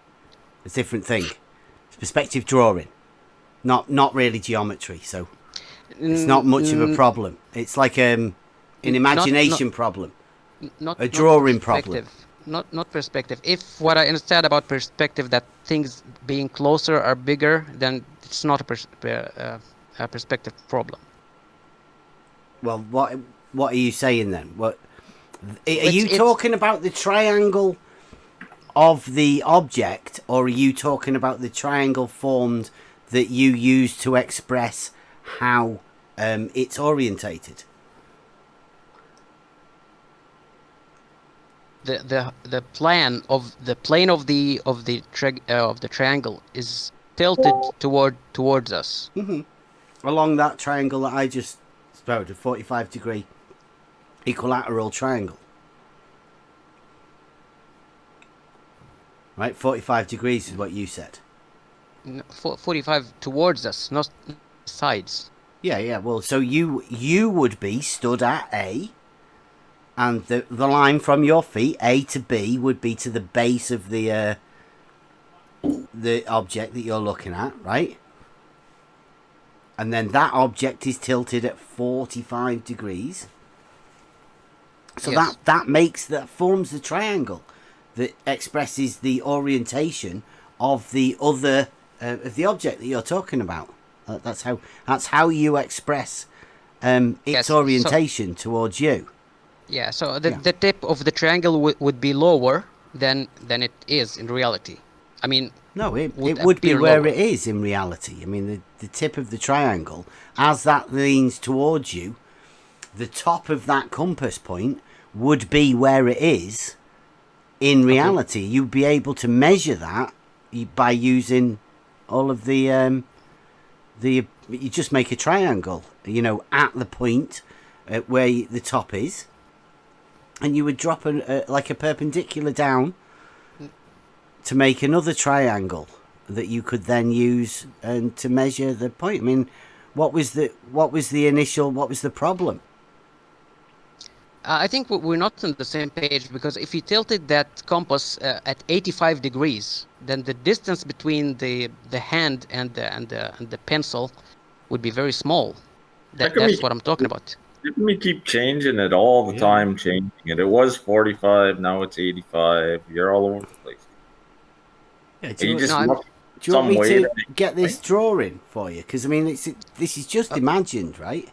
It's a different thing. It's perspective drawing, not really geometry. So it's not much of a problem. It's like an imagination problem, a drawing problem. Not perspective. If what I understand about perspective, that things being closer are bigger, then it's not a perspective problem. Well, what are you saying then? What are you talking about? The triangle of the object, or are you talking about the triangle formed that you use to express how it's orientated? The plane of the triangle is tilted towards us. Along that triangle that I just spoke, a 45-degree equilateral triangle. Right, 45 degrees is what you said. 45 towards us, not sides. Yeah. Well, so you would be stood at A, and the line from your feet, A to B, would be to the base of the object that you're looking at, right? And then that object is tilted at 45 degrees. So yes. that forms the triangle that expresses the orientation of the other of the object that you're talking about. That's how you express its orientation towards you. Yeah. So the tip of the triangle would be lower than it is in reality. I mean, no, it would be where it is in reality. I mean, the tip of the triangle, as that leans towards you, the top of that compass point would be where it is in reality. You'd be able to measure that by using all of the you just make a triangle, at the point where the top is, and you would drop like a perpendicular down to make another triangle that you could then use and to measure the point. I mean, what was the problem? I think we're not on the same page, because if you tilted that compass at 85 degrees, then the distance between the hand and the pencil would be very small. That's what I'm talking about. Didn't we keep changing it all the time, changing it? It was 45, now it's 85. You're all over the place. Yeah, do you want me to get this drawing for you? Because I mean, this is just imagined, right?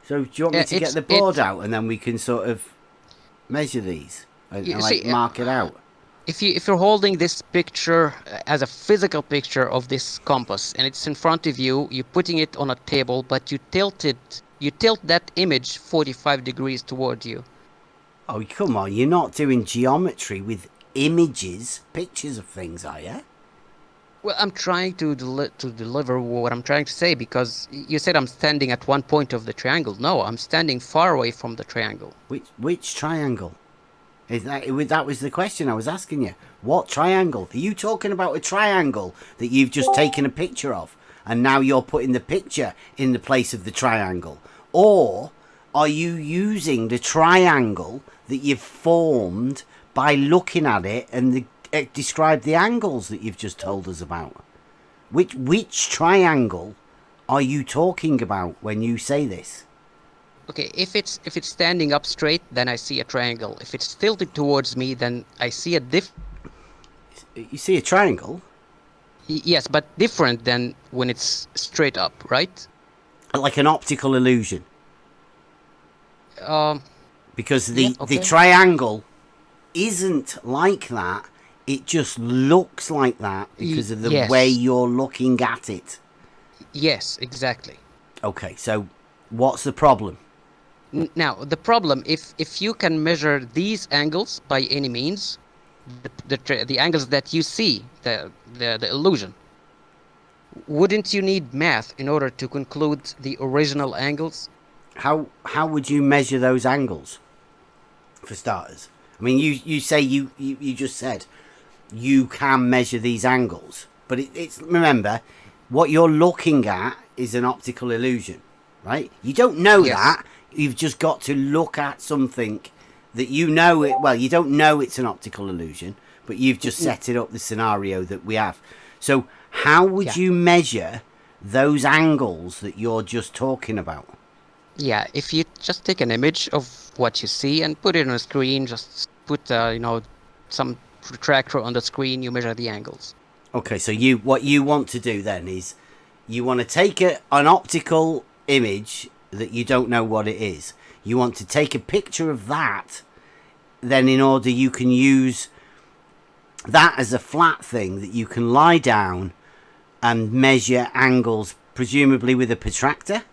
So do you want me to get the board out, and then we can sort of measure these and mark it out? If you're holding this picture as a physical picture of this compass, and it's in front of you, you're putting it on a table, but you tilt that image 45 degrees toward you. Oh, come on! You're not doing geometry with images, pictures of things, are you? Well, I'm trying to deliver what I'm trying to say, because you said I'm standing at one point of the triangle. No, I'm standing far away from the triangle. Which triangle? That was the question I was asking you. What triangle? Are you talking about a triangle that you've just taken a picture of, and now you're putting the picture in the place of the triangle? Or are you using the triangle that you've formed by looking at it and describe the angles that you've just told us about? Which triangle are you talking about when you say this? Okay, if it's standing up straight, then I see a triangle. If it's tilted towards me, then I see a You see a triangle? Yes, but different than when it's straight up, right? Like an optical illusion. Because the triangle isn't like that. It just looks like that because of the way you're looking at it. Yes, exactly. Okay, so what's the problem? Now, the problem, if you can measure these angles by any means, the angles that you see, the illusion, wouldn't you need math in order to conclude the original angles? How would you measure those angles, for starters? I mean, you say you just said you can measure these angles, but it's remember, what you're looking at is an optical illusion, right? You don't know that. You've just got to look at something that you know it. Well, you don't know it's an optical illusion, but you've just set it up the scenario that we have. So how would you measure those angles that you're just talking about? Yeah, if you just take an image of what you see and put it on a screen, just put some protractor on the screen, you measure the angles. Okay, so what you want to do then is you want to take an optical image that you don't know what it is. You want to take a picture of that, then in order you can use that as a flat thing that you can lie down and measure angles, presumably with a protractor.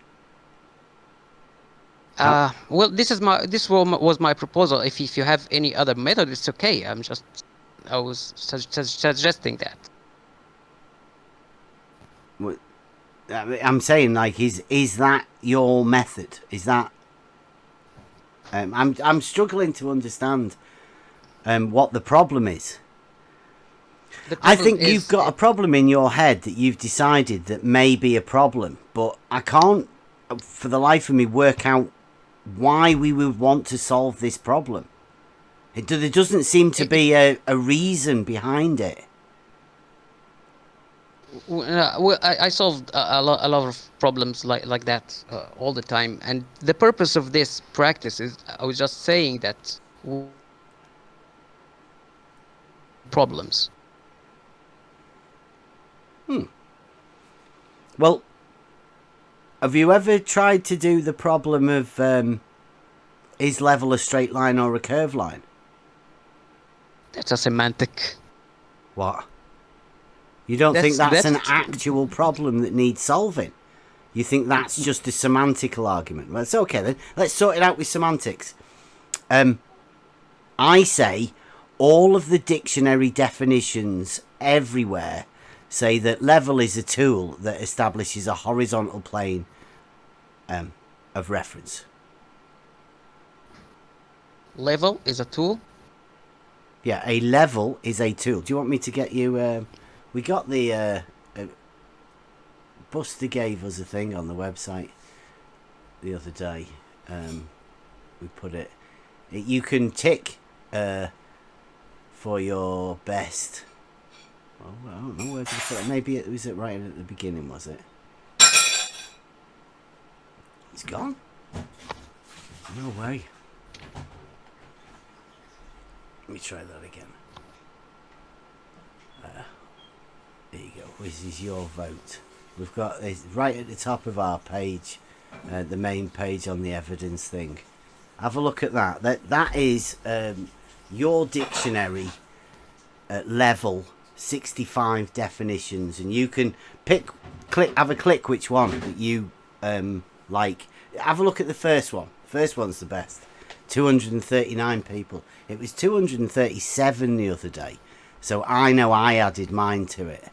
Well, this was my proposal. If you have any other method, it's okay. I was suggesting that. I'm saying, like, is that your method? Is that I'm struggling to understand what the problem is. I think you've got a problem in your head that you've decided that may be a problem, but I can't, for the life of me, work out why we would want to solve this problem. There doesn't seem to be a reason behind it. Well, I solved a lot of problems like that all the time, and the purpose of this practice is, I was just saying that problems. Well, have you ever tried to do the problem of is level a straight line or a curved line? That's a semantic. What? You don't think that's an actual problem that needs solving? You think that's just a semantical argument? Well, it's okay then. Let's sort it out with semantics. I say all of the dictionary definitions everywhere say that level is a tool that establishes a horizontal plane of reference. Level is a tool? Yeah, a level is a tool. Do you want me to get you... we got the... Buster gave us a thing on the website the other day. We put it... You can tick for your best... Oh, I don't know where to put it. Maybe it was right at the beginning, was it? It's gone? No way. Let me try that again. There you go. This is your vote. We've got this right at the top of our page, the main page on the evidence thing. Have a look at that. That is your dictionary at level 65 definitions, and you can have a click which one that you like. Have a look at the first one. First one's the best. 239 people. It was 237 the other day, so I know I added mine to it.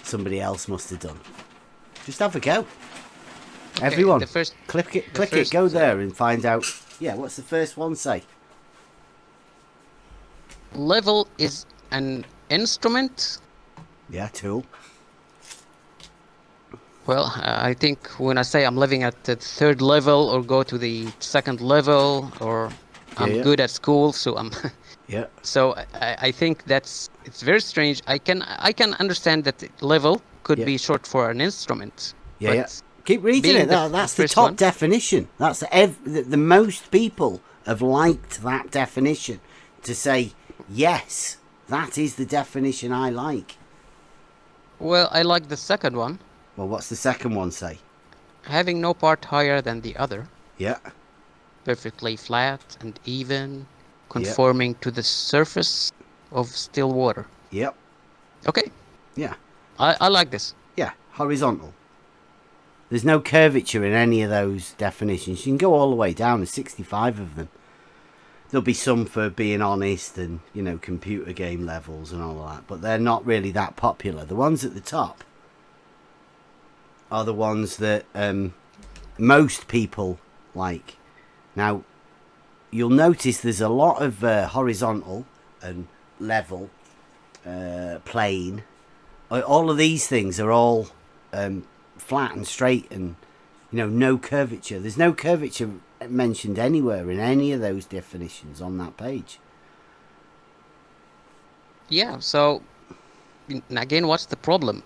somebody else must have done. Just have a go. Okay, Everyone, the first, click it, the first, go there and find out. Yeah, what's the first one say? Level is an instrument. Yeah, tool. Well, I think when I say I'm living at the 3rd level or go to the 2nd level, or I'm good at school, so I'm yeah. So I think it's very strange. I can understand that level could be short for an instrument. Yeah, but yeah. Keep reading it. That's the top definition. That's the most people have liked that definition to say, yes, that is the definition I like. Well, I like the second one. Well, what's the second one say? Having no part higher than the other. Yeah. Perfectly flat and even, conforming to the surface of still water. Yep. Okay. Yeah. I like this. Yeah, horizontal. There's no curvature in any of those definitions. You can go all the way down to 65 of them. There'll be some for being honest and, you know, computer game levels and all that, but they're not really that popular. The ones at the top are the ones that most people like. Now, you'll notice there's a lot of horizontal and level, plane. All of these things are all flat and straight and, you know, no curvature. There's no curvature mentioned anywhere in any of those definitions on that page. Yeah, so, again, what's the problem?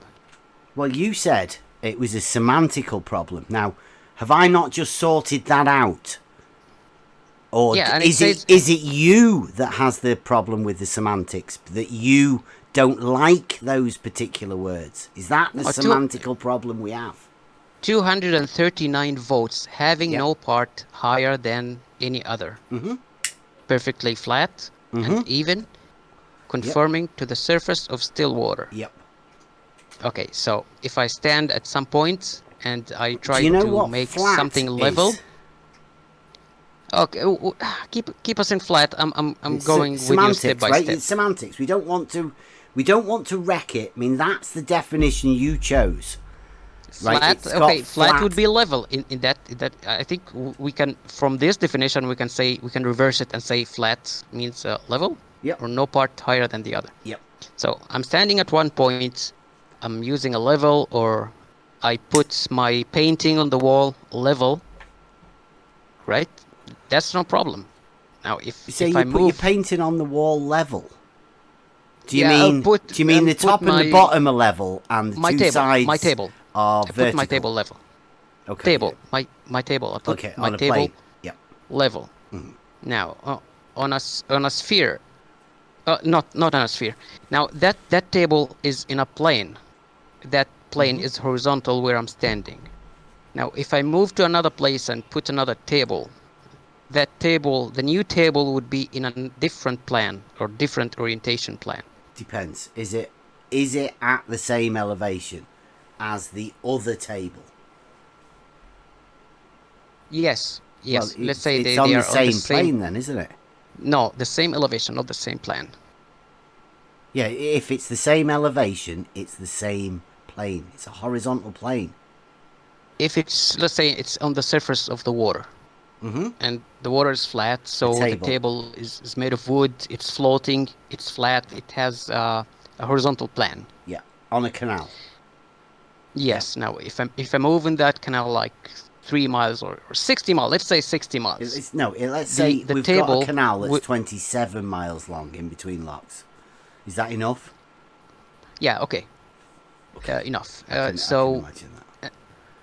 Well, you said it was a semantical problem. Now, have I not just sorted that out? Or is it you that has the problem with the semantics, that you don't like those particular words? Is that the semantical problem we have? 239 votes, having no part higher than any other. Perfectly flat and even, conforming to the surface of still water. Yep. Okay, so if I stand at some point and I try to make something level. Okay, keep us in flat. I'm going with you step by step. It's semantics. We don't want to wreck it. I mean, that's the definition you chose. Flat. Right? Okay, flat would be level. In that I think we can, from this definition, we can reverse it and say flat means level. Yep. Or no part higher than the other. Yep. So I'm standing at one point. I'm using a level, or I put my painting on the wall level. Right. That's no problem. Now, if I put move your painting on the wall level, do you mean the top and the bottom are level and the two sides? My table. Are vertical. Put my table level. Okay. Table. My table. I put my table plane. Yep. level. Now, on a sphere. Not on a sphere. Now that table is in a plane. That plane is horizontal where I'm standing. Now, if I move to another place and put another table, that table, the new table, would be in a different plan or different orientation plan. Depends. Is it at the same elevation as the other table? Yes. Well, let's say it's they on are the same on the plane then, isn't it? No, the same elevation, not the same plan. Yeah, if it's the same elevation, it's the same plane. It's a horizontal plane. If it's, let's say, it's on the surface of the water, and the water is flat, so the table is made of wood, it's floating, it's flat, it has a horizontal plan. Yeah, on a canal. Yes. Now, if I move in that canal like 3 miles or 60 miles, let's say 60 miles. Let's say we've got a canal that's 27 miles long in between locks. Is that enough? Yeah, okay. Enough. I can imagine that.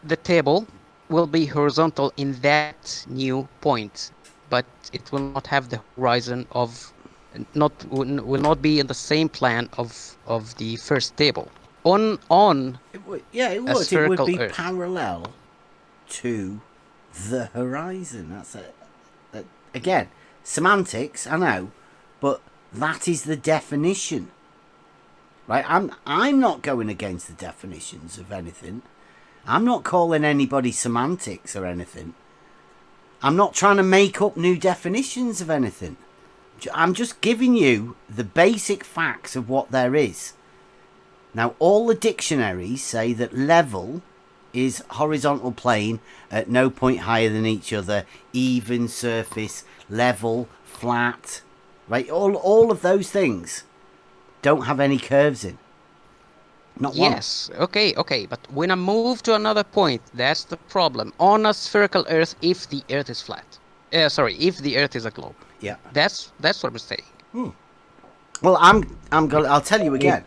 The table will be horizontal in that new point, but it will not have the horizon of, will not be in the same plan of the first table. It would be parallel to the horizon. That's it. Again, semantics, I know, but that is the definition. Right? I'm not going against the definitions of anything. I'm not calling anybody semantics or anything. I'm not trying to make up new definitions of anything. I'm just giving you the basic facts of what there is. Now, all the dictionaries say that level is horizontal plane at no point higher than each other, even surface, level, flat, right? All of those things don't have any curves in. Not one. Yes, okay, but when I move to another point, that's the problem. On a spherical Earth, if the Earth is flat. If the Earth is a globe. Yeah. That's what I'm saying. Well, I'll tell you again.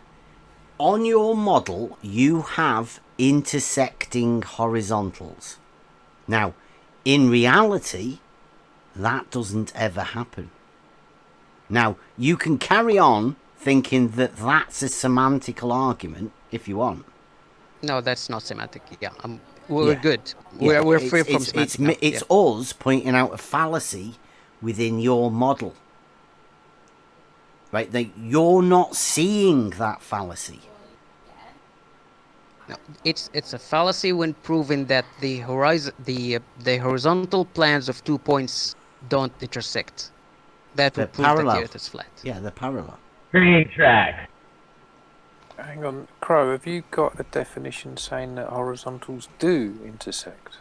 On your model, you have intersecting horizontals. Now, in reality, that doesn't ever happen. Now, you can carry on thinking that that's a semantical argument if you want. No, that's not semantic. Yeah, we're good. Yeah, We're free from semantic. It's us pointing out a fallacy within your model. Right? You're not seeing that fallacy. No, it's a fallacy when proving that the horizontal planes of 2 points don't intersect. That would prove that the Earth is flat. Yeah, they're parallel. Green track. Hang on, Crowe, have you got a definition saying that horizontals do intersect?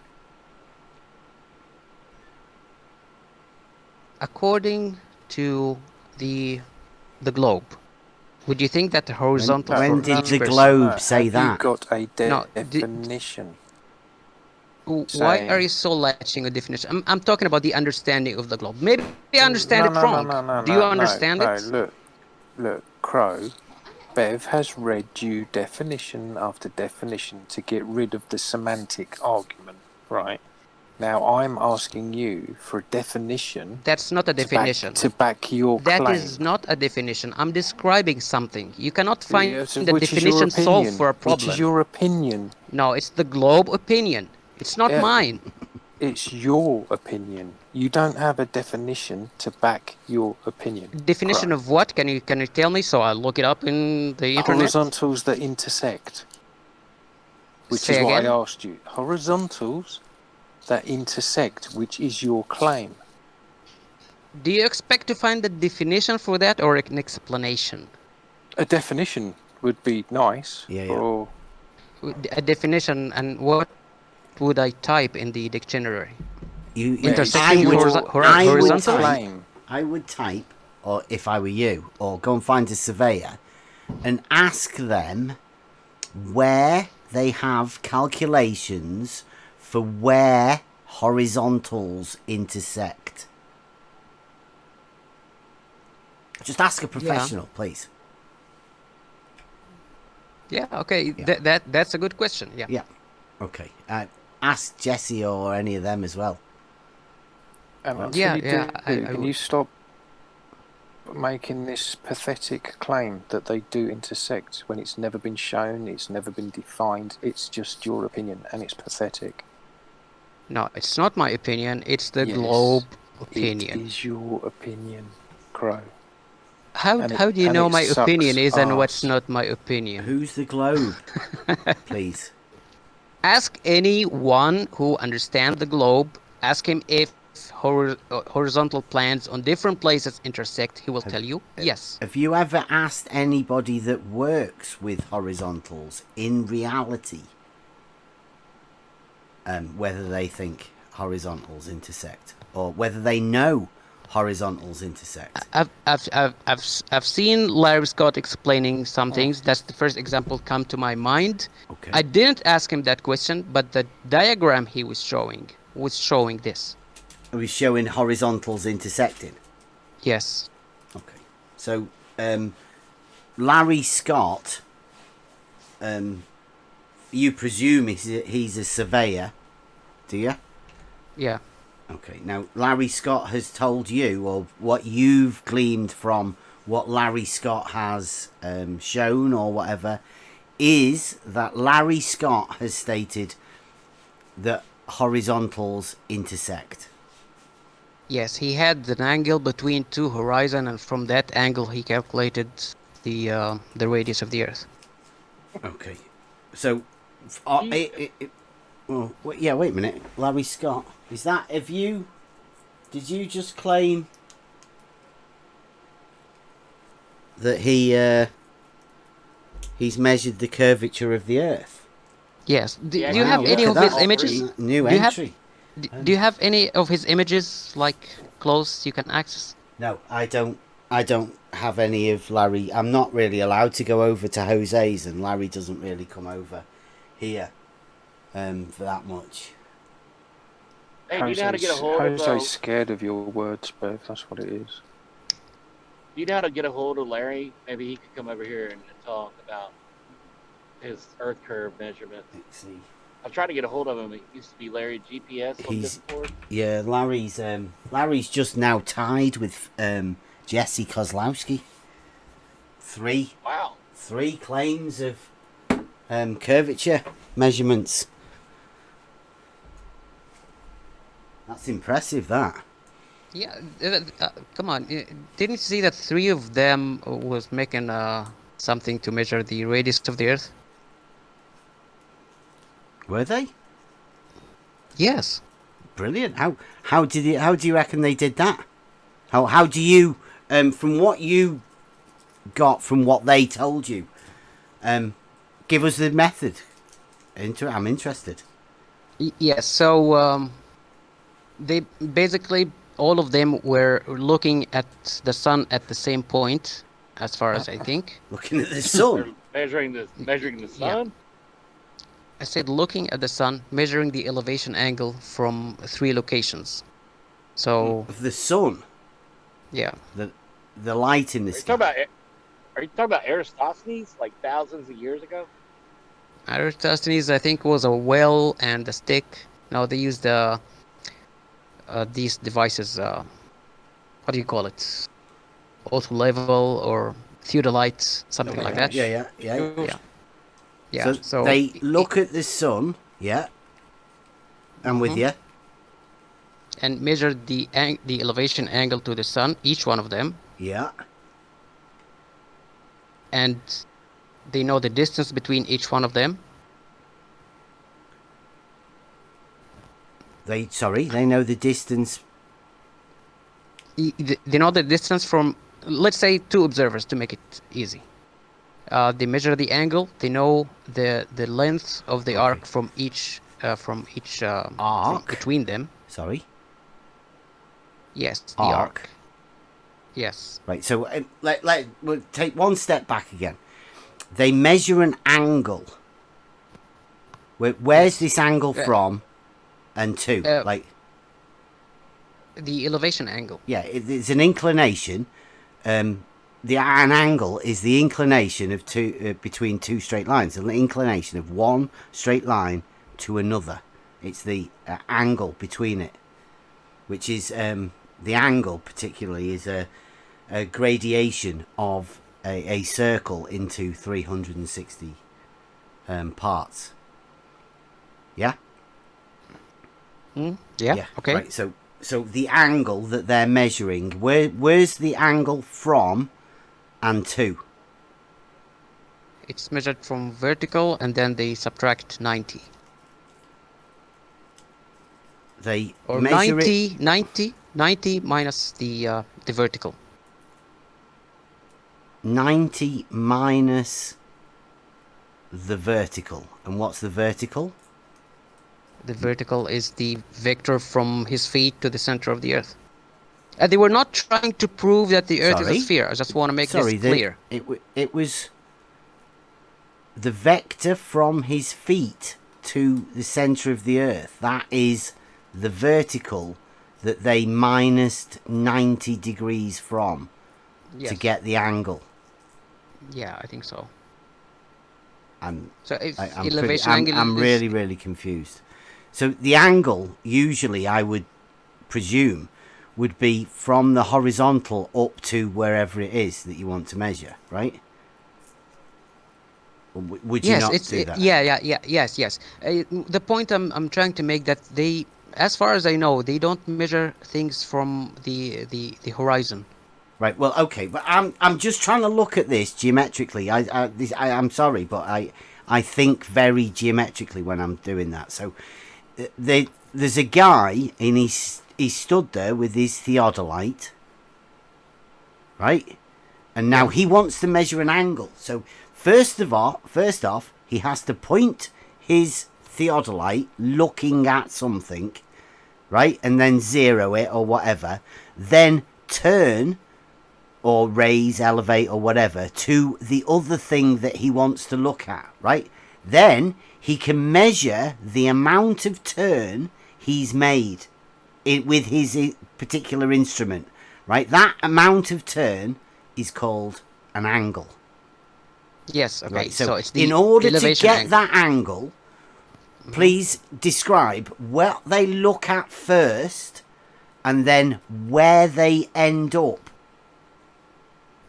According to the globe, would you think that the horizontal... When did the globe say that? Have you got a definition? Why are you so latching a definition? I'm talking about the understanding of the globe. Maybe I understand it wrong. Do you understand it? Look, Crowe, Bev has read you definition after definition to get rid of the semantic argument, right? Now I'm asking you for a definition. That's not a definition. To back your claim. That is not a definition. I'm describing something. You cannot find Yeah, so the definition solved for a problem. Which is your opinion? No, it's the globe opinion. It's not mine. It's your opinion. You don't have a definition to back your opinion. Definition of what? Can you tell me so I'll look it up in the internet? Horizontals that intersect. Which is what I asked you. Horizontals that intersect, which is your claim. Do you expect to find a definition for that or an explanation? A definition would be nice. Or a definition, and what would I type in the dictionary? I would type, or if I were you, or go and find a surveyor and ask them where they have calculations for where horizontals intersect. Just ask a professional, please. Yeah, okay. Yeah. That's a good question. Yeah. Yeah. Okay. Ask Jesse or any of them as well. Can you stop making this pathetic claim that they do intersect when it's never been shown, it's never been defined, it's just your opinion and it's pathetic? No, it's not my opinion, it's the globe opinion. It is your opinion, Crowe. How do you know my opinion is and what's not my opinion? Who's the globe? Please. Ask anyone who understands the globe, ask him if horizontal planes on different places intersect. He will tell you yes. Have you ever asked anybody that works with horizontals in reality whether they think horizontals intersect, or whether they know horizontals intersect? I've seen Larry Scott explaining some things. That's the first example come to my mind. Okay. I didn't ask him that question, but the diagram he was showing this. Are we showing horizontals intersecting? Yes. Okay. So, Larry Scott, you presume he's a surveyor, do you? Yeah. Okay. Now, Larry Scott has told you, or what you've gleaned from what Larry Scott has shown or whatever, is that Larry Scott has stated that horizontals intersect. Yes, he had an angle between two horizons, and from that angle he calculated the radius of the Earth. Okay, so yeah. Wait a minute, Larry Scott. Is that did you just claim that he He's measured the curvature of the Earth. Yes. Do Yeah, you have Wow, any look of at his that. images? New Do you have entry. do you have any of his images like close you can access? No, I don't. I don't have any of Larry. I'm not really allowed to go over to Jose's, and Larry doesn't really come over here for that much. Hey, do you know how to get a hold of? Jose's scared of your words, Bev. That's what it is. Do you know how to get a hold of Larry? Maybe he could come over here and talk about his Earth curve measurement. Let's see. I've tried to get a hold of him. It used to be Larry GPS on Discord. Yeah, Larry's just now tied with Jesse Kozlowski. Wow. 3 claims of curvature measurements. That's impressive, that. Yeah, come on. Didn't you see that 3 of them was making something to measure the radius of the Earth? Were they? Yes. Brilliant. How do you reckon they did that? How do you from what you got from what they told you, give us the method. I'm interested. Yes. So they basically all of them were looking at the sun at the same point, as far as I think. Looking at the sun. measuring the sun. Yeah. I said looking at the sun, measuring the elevation angle from 3 locations. So of the sun. Yeah. The light in the sky. Are you talking about Eratosthenes, like thousands of years ago? Eratosthenes, I think, was a well and a stick. Now they used these devices. What do you call it? Auto level or theodolite, something like that. Yeah. Yeah. So they look at the sun. Yeah. I'm with you. And measure the elevation angle to the sun, each one of them. Yeah. And they know the distance between each one of them. They know the distance. They know the distance from, let's say, 2 observers to make it easy. They measure the angle. They know the length of the arc from each arc between them. Sorry. Yes, the arc. Yes. Right. So we'll take one step back again. They measure an angle. Where's this angle from? And to the elevation angle. Yeah, it's an inclination. An angle is the inclination of between 2 straight lines. An inclination of one straight line to another. It's the angle between it, which is the angle particularly is a gradation of a circle into 360 parts. Yeah. Yeah. Okay. Right. So the angle that they're measuring, where's the angle from and to? It's measured from vertical, and then they subtract 90. They or measure 90 minus the vertical. 90 minus the vertical. And what's the vertical? The vertical is the vector from his feet to the center of the Earth. They were not trying to prove that the Earth is a sphere. I just want to make this clear. It was the vector from his feet to the center of the Earth. That is the vertical that they minused 90 degrees from to get the angle. Yeah, I think so. I'm angle really, really confused. So the angle, usually I would presume, would be from the horizontal up to wherever it is that you want to measure, right? Or would you not do that? Yes. The point I'm trying to make that they, as far as I know, they don't measure things from the horizon. Right. Well, okay, but I'm just trying to look at this geometrically. I'm sorry, but I think very geometrically when I'm doing that. So there's a guy and he stood there with his theodolite, right? And now he wants to measure an angle. So first off, he has to point his theodolite looking at something, right? And then zero it or whatever. Then turn or raise, elevate or whatever to the other thing that he wants to look at, right? Then he can measure the amount of turn he's made with his particular instrument, right? That amount of turn is called an angle. Yes, okay. Right, So it's the in order to elevation get angle. that angle, please describe what they look at first and then where they end up.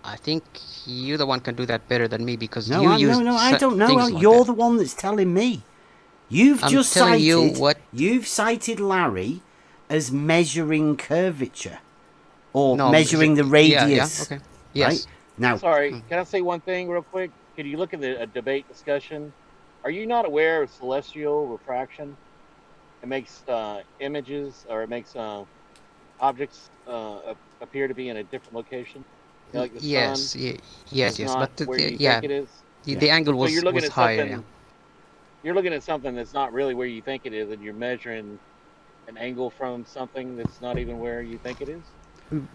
I think you the one can do that better than me because No, you I use don't know. things like You're that. the one that's telling me. You've I'm just telling cited. you what. You've cited Larry as measuring curvature or No, measuring the radius. Yeah, okay. Yes. Right? Now, Sorry, can I say one thing real quick? Can you look at the debate discussion? Are you not aware of celestial refraction? It makes images, or it makes objects appear to be in a different location. You know, like the Yes, sun. yes, It's not but where you yeah, think it is. the angle So you're looking was at higher. something. Yeah. You're looking at something that's not really where you think it is, and you're measuring an angle from something that's not even where you think it is.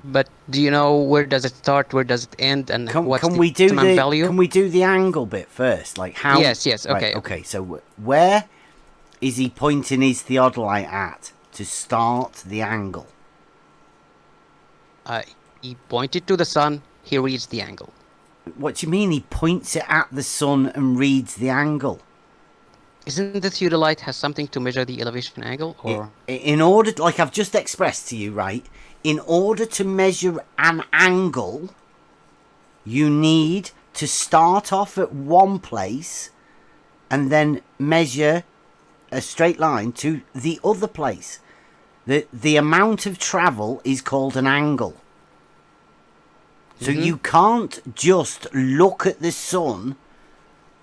But do you know where does it start, where does it end, and what's can the we do maximum value? Can we do the angle bit first? Like how? Yes, okay. Right, okay. So where is he pointing his theodolite at to start the angle? He pointed to the sun. He reads the angle. What do you mean he points it at the sun and reads the angle? Isn't the theodolite has something to measure the elevation angle, or in order, like I've just expressed to you, right? In order to measure an angle, you need to start off at one place and then measure a straight line to the other place. The amount of travel is called an angle. So you can't just look at the sun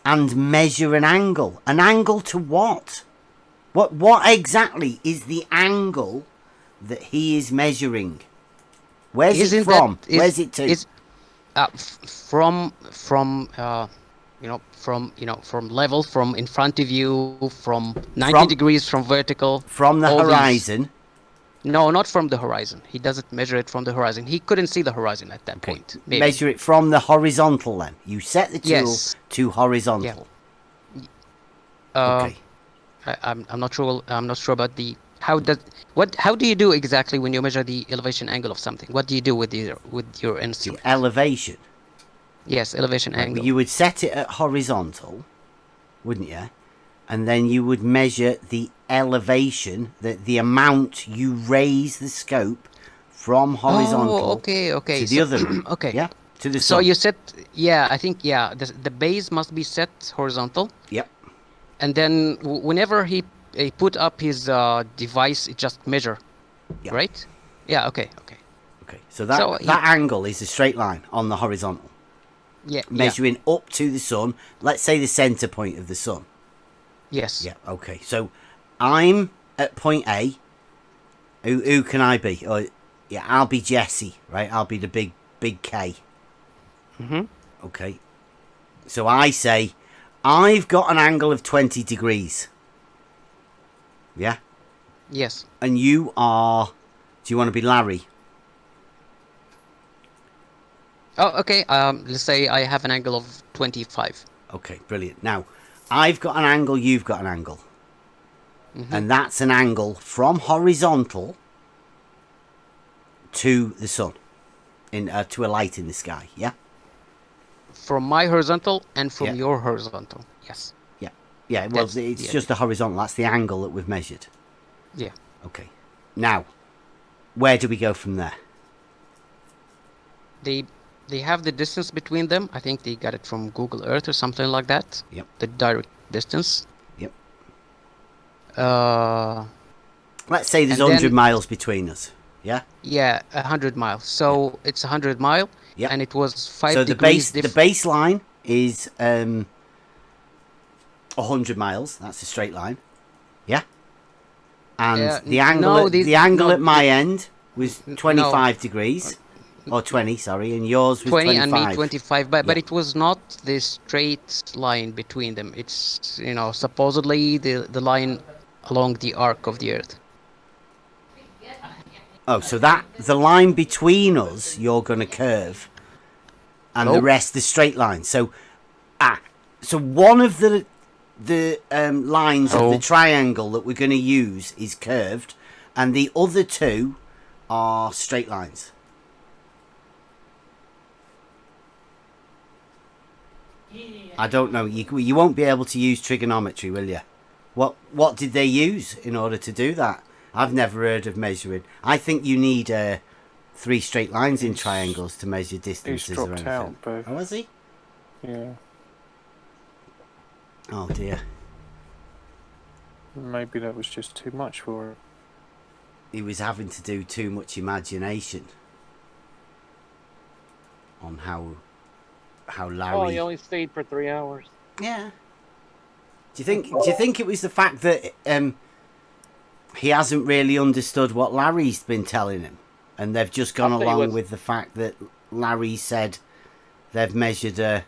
and measure an angle. An angle to what? What exactly is the angle that he is measuring? Where's it from? Where's it to? From level, from in front of you, from 90 degrees from vertical. From the horizon? No, not from the horizon. He doesn't measure it from the horizon. He couldn't see the horizon at that point. Maybe. Measure it from the horizontal then. You set the tool to horizontal. Yeah. Okay. I'm not sure. I'm not sure about the how do you do exactly when you measure the elevation angle of something? What do you do with your instrument? The elevation. Yes, elevation angle. You would set it at horizontal, wouldn't you? And then you would measure the elevation, the amount you raise the scope from horizontal to the other. Okay. Yeah. To the sun. So you set. Yeah, I think the base must be set horizontal. Yep. And then whenever he put up his device, it just measure. Yep. Right? Yeah. Okay. So that angle is a straight line on the horizontal. Yeah. Measuring up to the sun. Let's say the center point of the sun. Yes. Yeah. Okay. So I'm at point A. Who can I be? I'll be Jesse, right? I'll be the big K. Okay. So I say, I've got an angle of 20 degrees. Yeah? Yes. And you are... Do you want to be Larry? Oh, okay. Let's say I have an angle of 25. Okay, brilliant. Now, I've got an angle, you've got an angle. And that's an angle from horizontal to the sun. To a light in the sky, yeah? From my horizontal and from your horizontal, yes. Yeah, well, it's just the horizontal. That's the angle that we've measured. Yeah. Okay. Now, where do we go from there? They have the distance between them. I think they got it from Google Earth or something like that. Yep. The direct distance. Yep. Let's say there's 100 miles between us. Yeah? Yeah, 100 miles. So it's 100 mile. Yeah. And it was 5 so degrees. The baseline is 100 miles. That's a straight line. Yeah? And the angle at my end was 25 degrees. Or 20, sorry, and yours was 20 25. and me 25, but Yeah. it was not this straight line between them. It's, you know, supposedly the line along the arc of the Earth. Oh, so that the line between us, you're going to curve, and the Nope. rest the straight line. So, so one of the lines of the Oh. triangle that we're going to use is curved, and the other two are straight lines. I don't know. You won't be able to use trigonometry, will you? What did they use in order to do that? I've never heard of measuring. I think you need 3 straight lines in triangles to measure distances He's or dropped anything. out, Boo. Oh, has he? Yeah. Oh dear. Maybe that was just too much for him. He was having to do too much imagination on how Larry. Oh, he only stayed for 3 hours. Yeah. Do you think it was the fact that he hasn't really understood what Larry's been telling him, and they've just gone along with the fact that Larry said they've measured Yeah,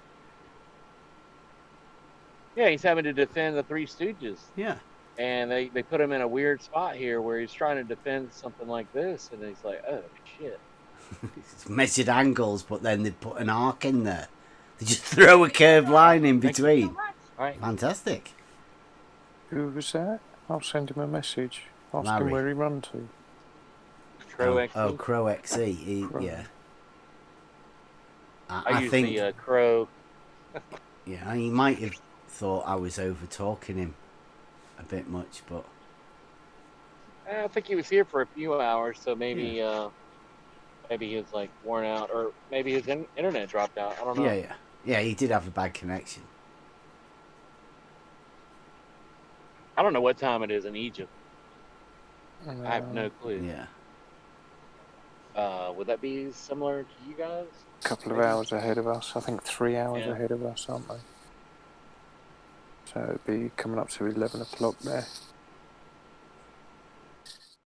he's having to defend the Three Stooges. Yeah. And they put him in a weird spot here where he's trying to defend something like this, and he's like, oh, shit. It's measured angles, but then they put an arc in there. They just throw a curved line in between. Right. Fantastic. Who was that? I'll send him a message. Ask Larry. him where he run to. Crowe XE. Oh, Crowe XE. Crowe. Yeah. I use think the Crowe. Yeah, he might have thought I was over talking him a bit much, but I think he was here for a few hours, so maybe maybe he was like worn out, or maybe his internet dropped out. I don't know. Yeah, he did have a bad connection. I don't know what time it is in Egypt. I have no clue. Yeah. Would that be similar to you guys? A couple of hours ahead of us. I think 3 hours ahead of us, aren't they? So it'd be coming up to 11 o'clock there.